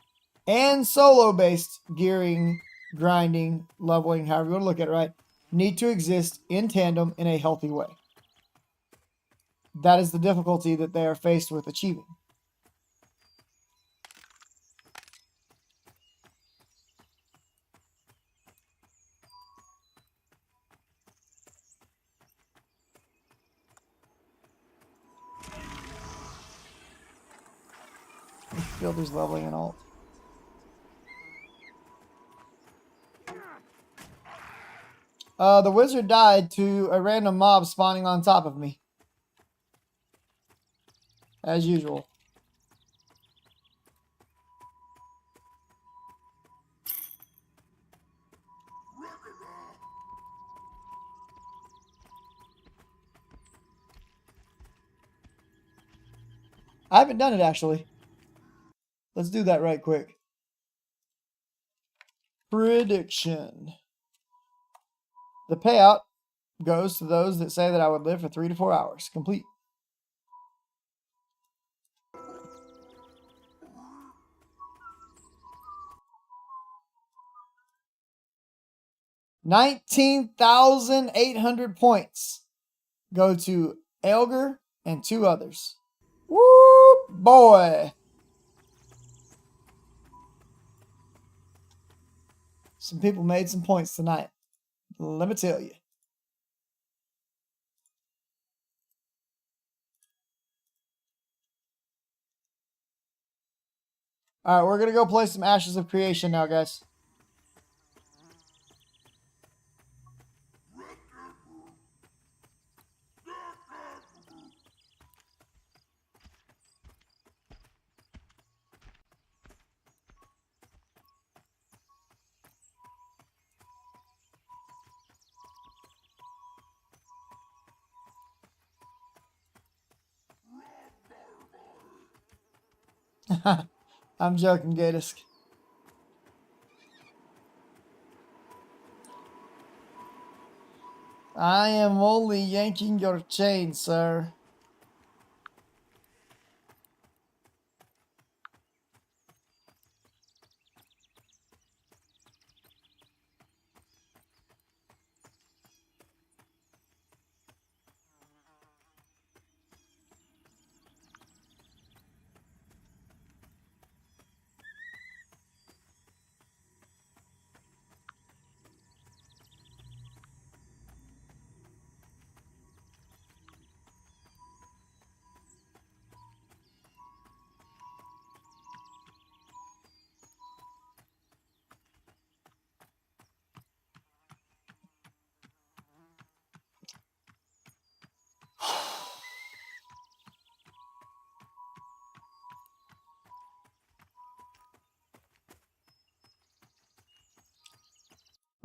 and solo-based gearing, grinding, leveling, however you want to look at it, right, need to exist in tandem in a healthy way. That is the difficulty that they are faced with achieving. Builder's leveling and alt. The wizard died to a random mob spawning on top of me. As usual. I haven't done it actually. Let's do that right quick. Prediction. The payout goes to those that say that I would live for 3 to 4 hours. Complete. $19,800 points go to Elgar and 2 others. Woo boy! Some people made some points tonight. Let me tell you. All right, we're gonna go play some Ashes of Creation now, guys. I'm joking, Gatus. I am only yanking your chain, sir.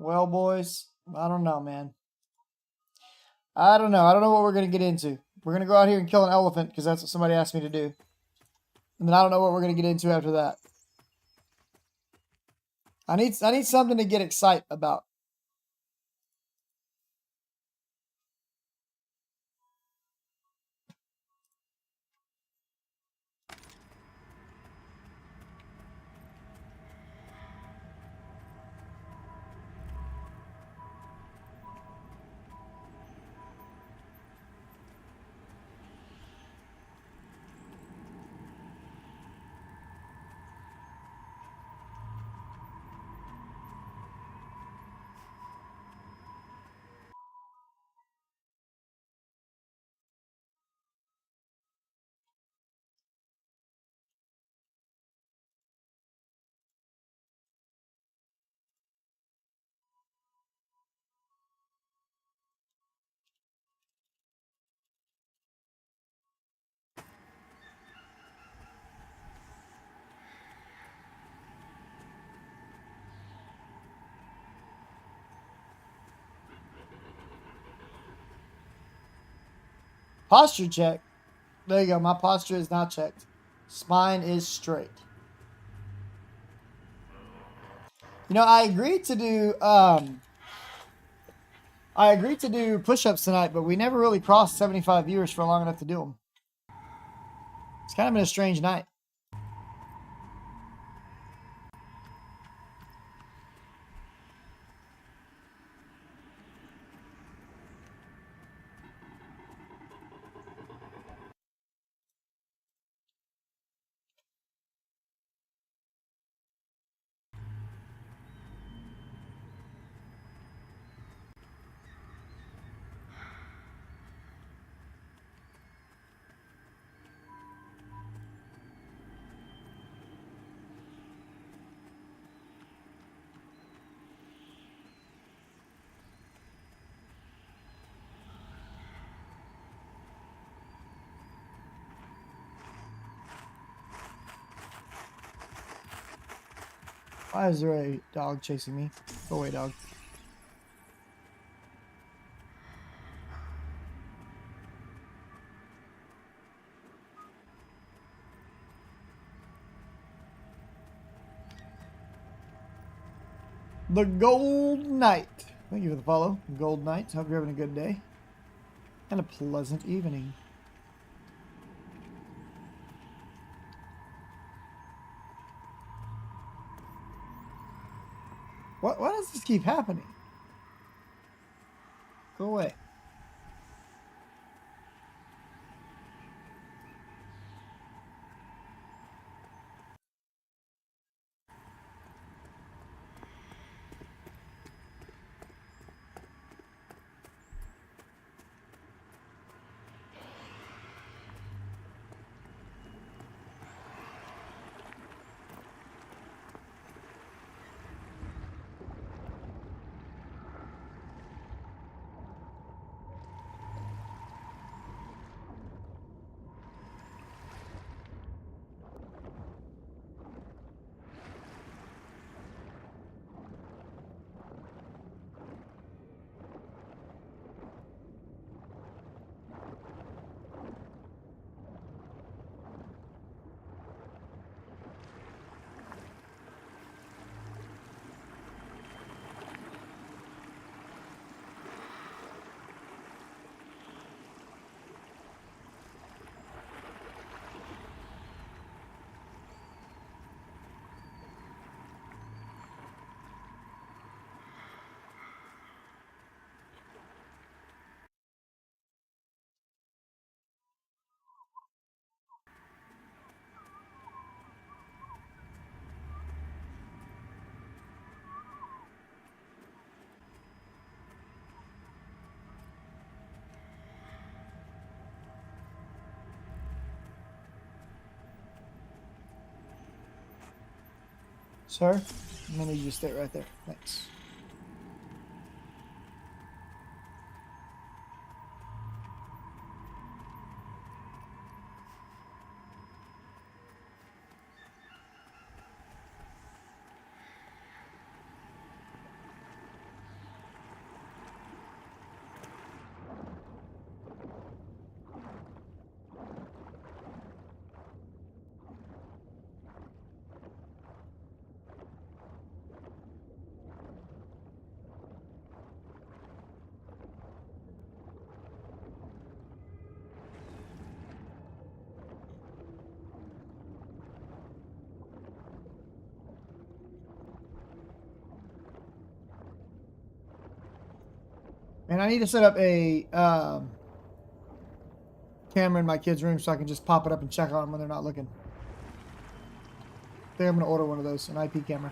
Well, boys, I don't know, man. I don't know. I don't know what we're going to get into. We're going to go out here and kill an elephant because that's what somebody asked me to do. And then I don't know what we're going to get into after that. I need something to get excited about. Posture check. There you go. My posture is now checked. Spine is straight. You know, I agreed to do push-ups tonight, but we never really crossed 75 viewers for long enough to do them. It's kind of been a strange night. Why is there a dog chasing me? Go away, dog. The Gold Knight. Thank you for the follow, Gold Knight. Hope you're having a good day and a pleasant evening. Why does this keep happening? Go away. Sir, I'm gonna need you to stay right there. Thanks. And I need to set up a camera in my kids' room so I can just pop it up and check on them when they're not looking. I think I'm going to order one of those, an IP camera.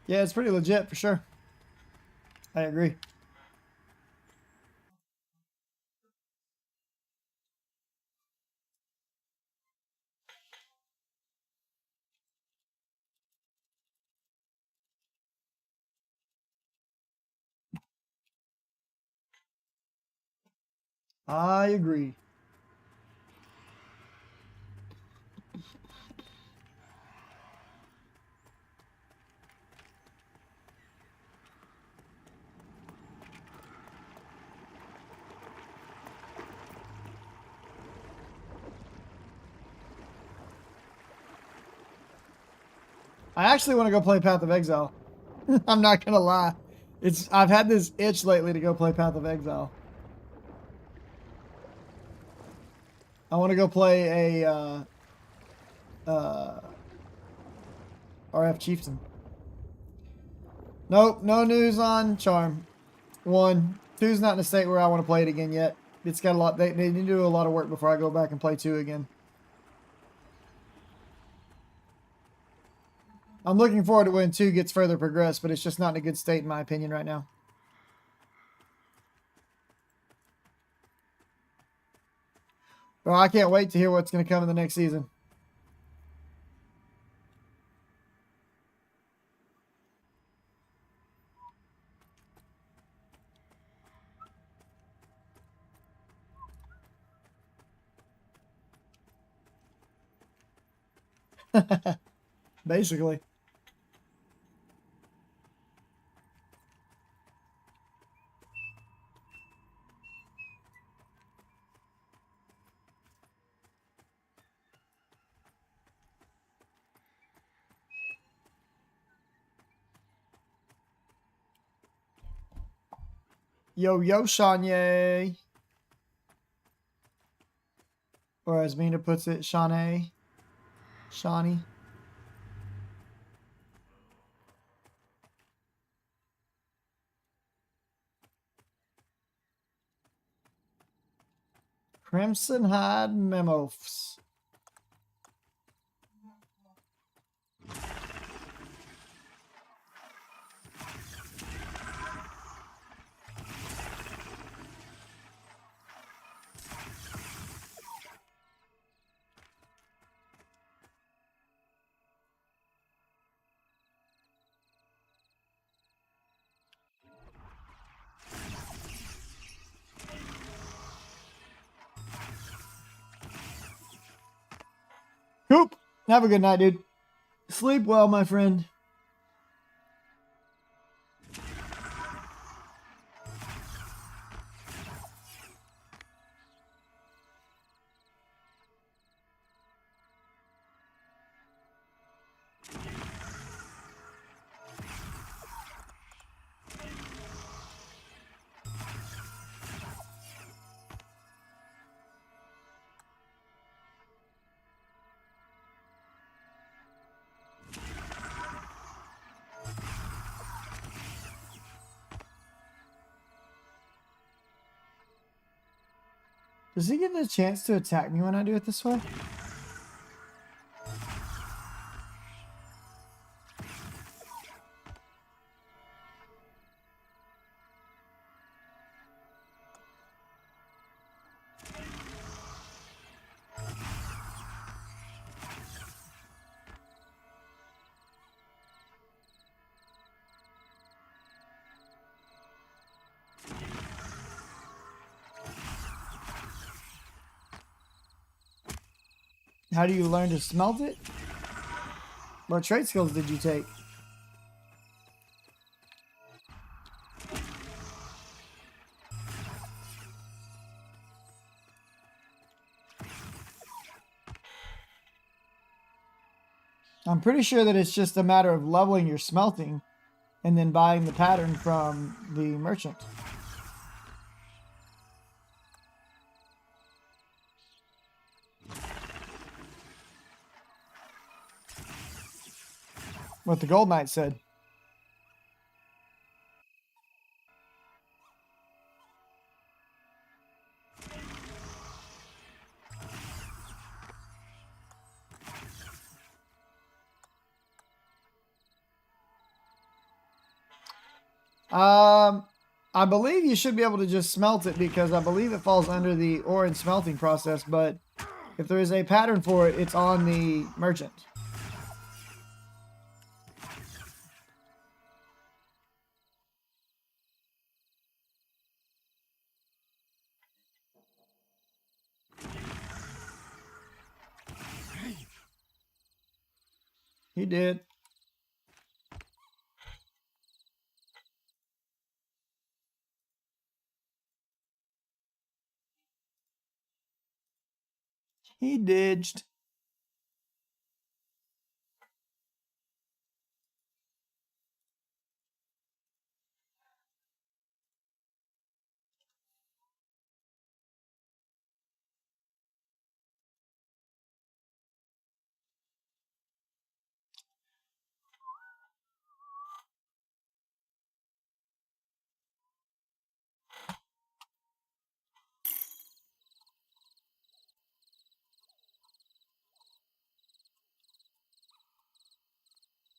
Yeah, it's pretty legit for sure. I agree. I agree. I actually want to go play Path of Exile. I'm not gonna lie. I've had this itch lately to go play Path of Exile. I want to go play a RF Chieftain. Nope, no news on Charm. 1. 2's not in a state where I want to play it again yet. It's got a lot. They need to do a lot of work before I go back and play 2 again. I'm looking forward to when 2 gets further progressed, but it's just not in a good state in my opinion right now. Well, I can't wait to hear what's going to come in the next season. Basically. Yo, yo, Shanye. Or as Mina puts it, Shanae. Shawnee. Crimson Hide Memos. Coop, have a good night, dude. Sleep well, my friend. Does he get a chance to attack me when I do it this way? How do you learn to smelt it? What trait skills did you take? I'm pretty sure that it's just a matter of leveling your smelting and then buying the pattern from the merchant. What the Gold Knight said. I believe you should be able to just smelt it because I believe it falls under the ore and smelting process, but if there is a pattern for it, it's on the merchant. He did. He didged.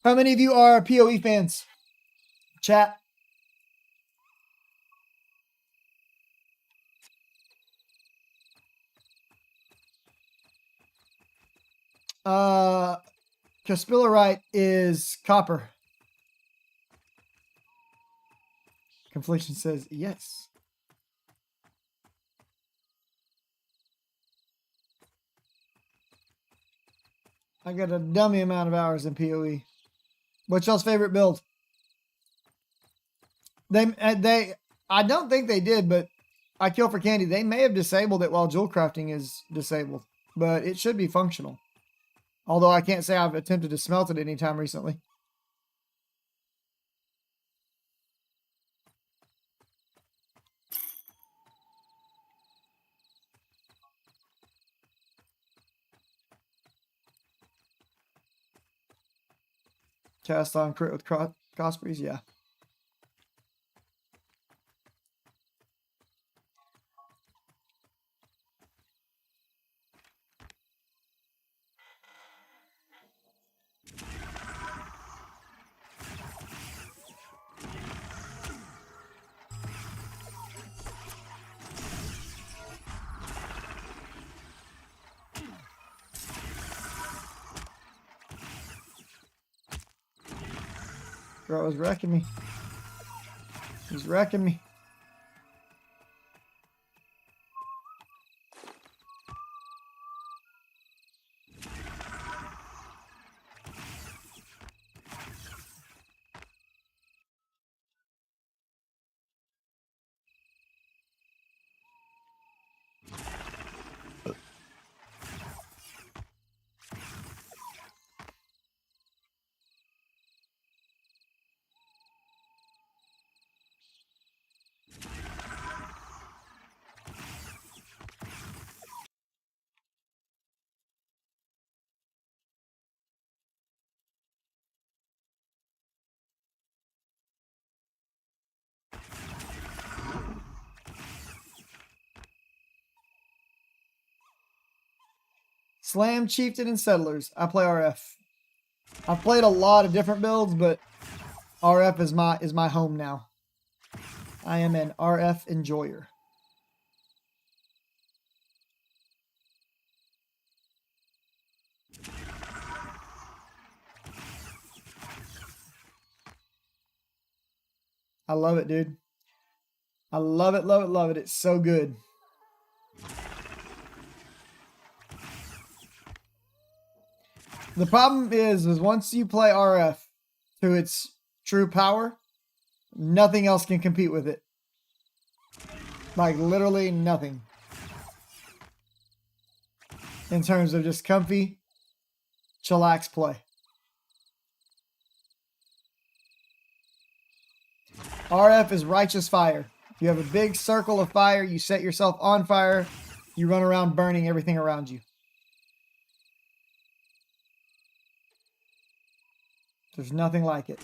How many of you are PoE fans? Chat. Caspillarite is copper. Confliction says yes. I got a dummy amount of hours in PoE. What's y'all's favorite build? I don't think they did, but I kill for candy. They may have disabled it while jewel crafting is disabled, but it should be functional. Although I can't say I've attempted to smelt it anytime recently. Cast on crit with Cospreys, yeah. Bro, was wrecking me. He's wrecking me. Slam, Chieftain, and Settlers. I play RF. I've played a lot of different builds, but RF is my home now. I am an RF enjoyer. I love it, dude. I love it, love it, love it. It's so good. The problem is once you play RF to its true power, nothing else can compete with it. Like literally nothing. In terms of just comfy, chillax play. RF is righteous fire. You have a big circle of fire, you set yourself on fire, you run around burning everything around you. There's nothing like it.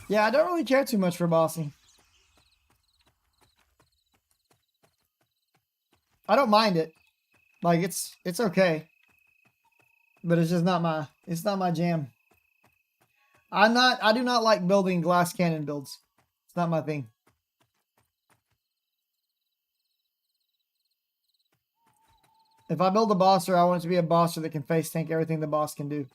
Yeah, I don't really care too much for bossing. I don't mind it. Like it's okay. But it's just not my jam. I do not like building glass cannon builds. It's not my thing. If I build a bosser, I want it to be a bosser that can face tank everything the boss can do.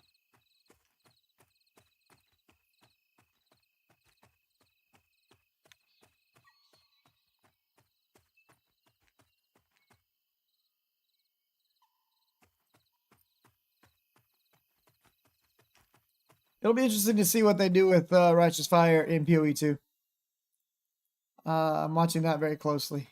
It'll be interesting to see what they do with Righteous Fire in PoE 2. I'm watching that very closely.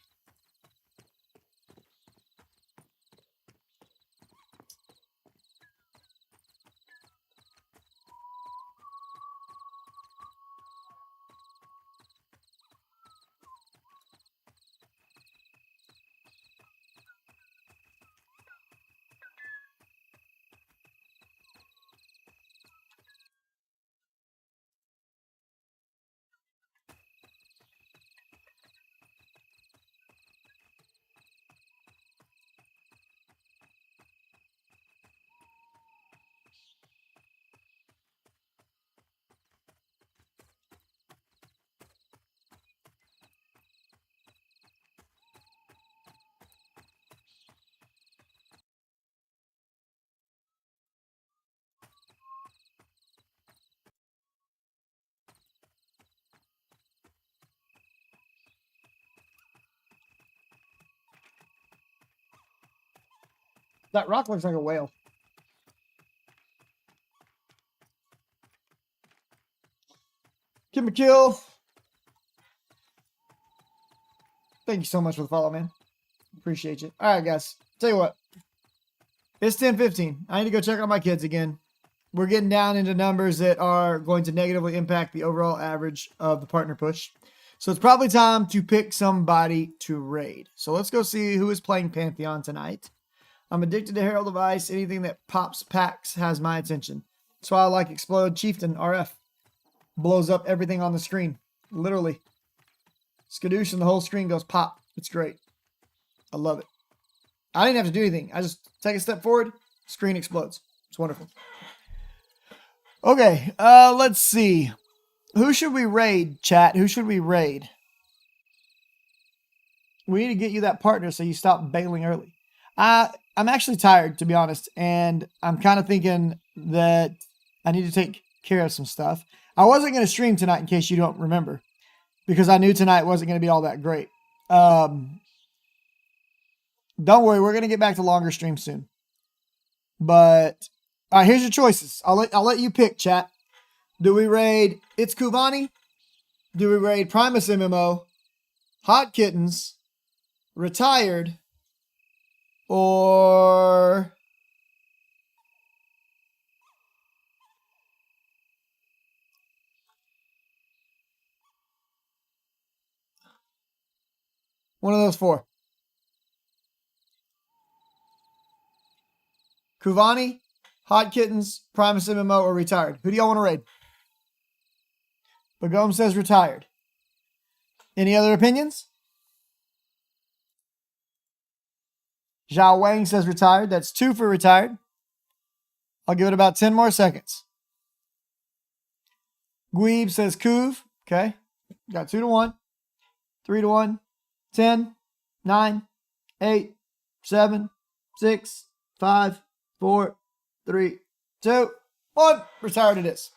That rock looks like a whale. Give me a kill. Thank you so much for the follow, man. Appreciate you. All right, guys. Tell you what. It's 10:15. I need to go check on my kids again. We're getting down into numbers that are going to negatively impact the overall average of the partner push. So it's probably time to pick somebody to raid. So let's go see who is playing Pantheon tonight. I'm addicted to Herald of Ice. Anything that pops packs has my attention. That's why I like Explode Chieftain RF. Blows up everything on the screen. Literally. Skadoosh and the whole screen goes pop. It's great. I love it. I didn't have to do anything. I just take a step forward, screen explodes. It's wonderful. Okay, let's see. Who should we raid, chat? Who should we raid? We need to get you that partner so you stop bailing early. I'm actually tired, to be honest, and I'm kind of thinking that I need to take care of some stuff. I wasn't going to stream tonight, in case you don't remember, because I knew tonight wasn't going to be all that great. Don't worry, we're going to get back to longer streams soon. But, all right, here's your choices. I'll let you pick, chat. Do we raid It's Kuvani? Do we raid Primus MMO? Hot Kittens? Retired? Or one of those four? Kuvani, Hot Kittens, Primus MMO, or retired? Who do y'all want to raid? Bagome says retired. Any other opinions? Zhao Wang says retired. That's 2 for retired. I'll give it about 10 more seconds. Guib says Kuv. Okay. Got 2 to 1. 3 to 1. 10, 9, 8, 7, 6, 5, 4, 3, 2, 1. Retired it is.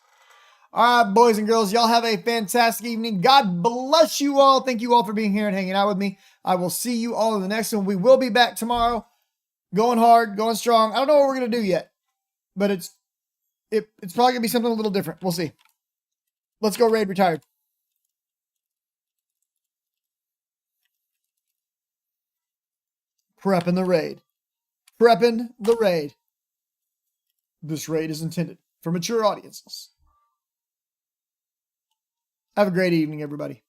All right, boys and girls, y'all have a fantastic evening. God bless you all. Thank you all for being here and hanging out with me. I will see you all in the next one. We will be back tomorrow. Going hard, going strong. I don't know what we're going to do yet, but it's probably going to be something a little different. We'll see. Let's go raid retired. Prepping the raid. Prepping the raid. This raid is intended for mature audiences. Have a great evening, everybody.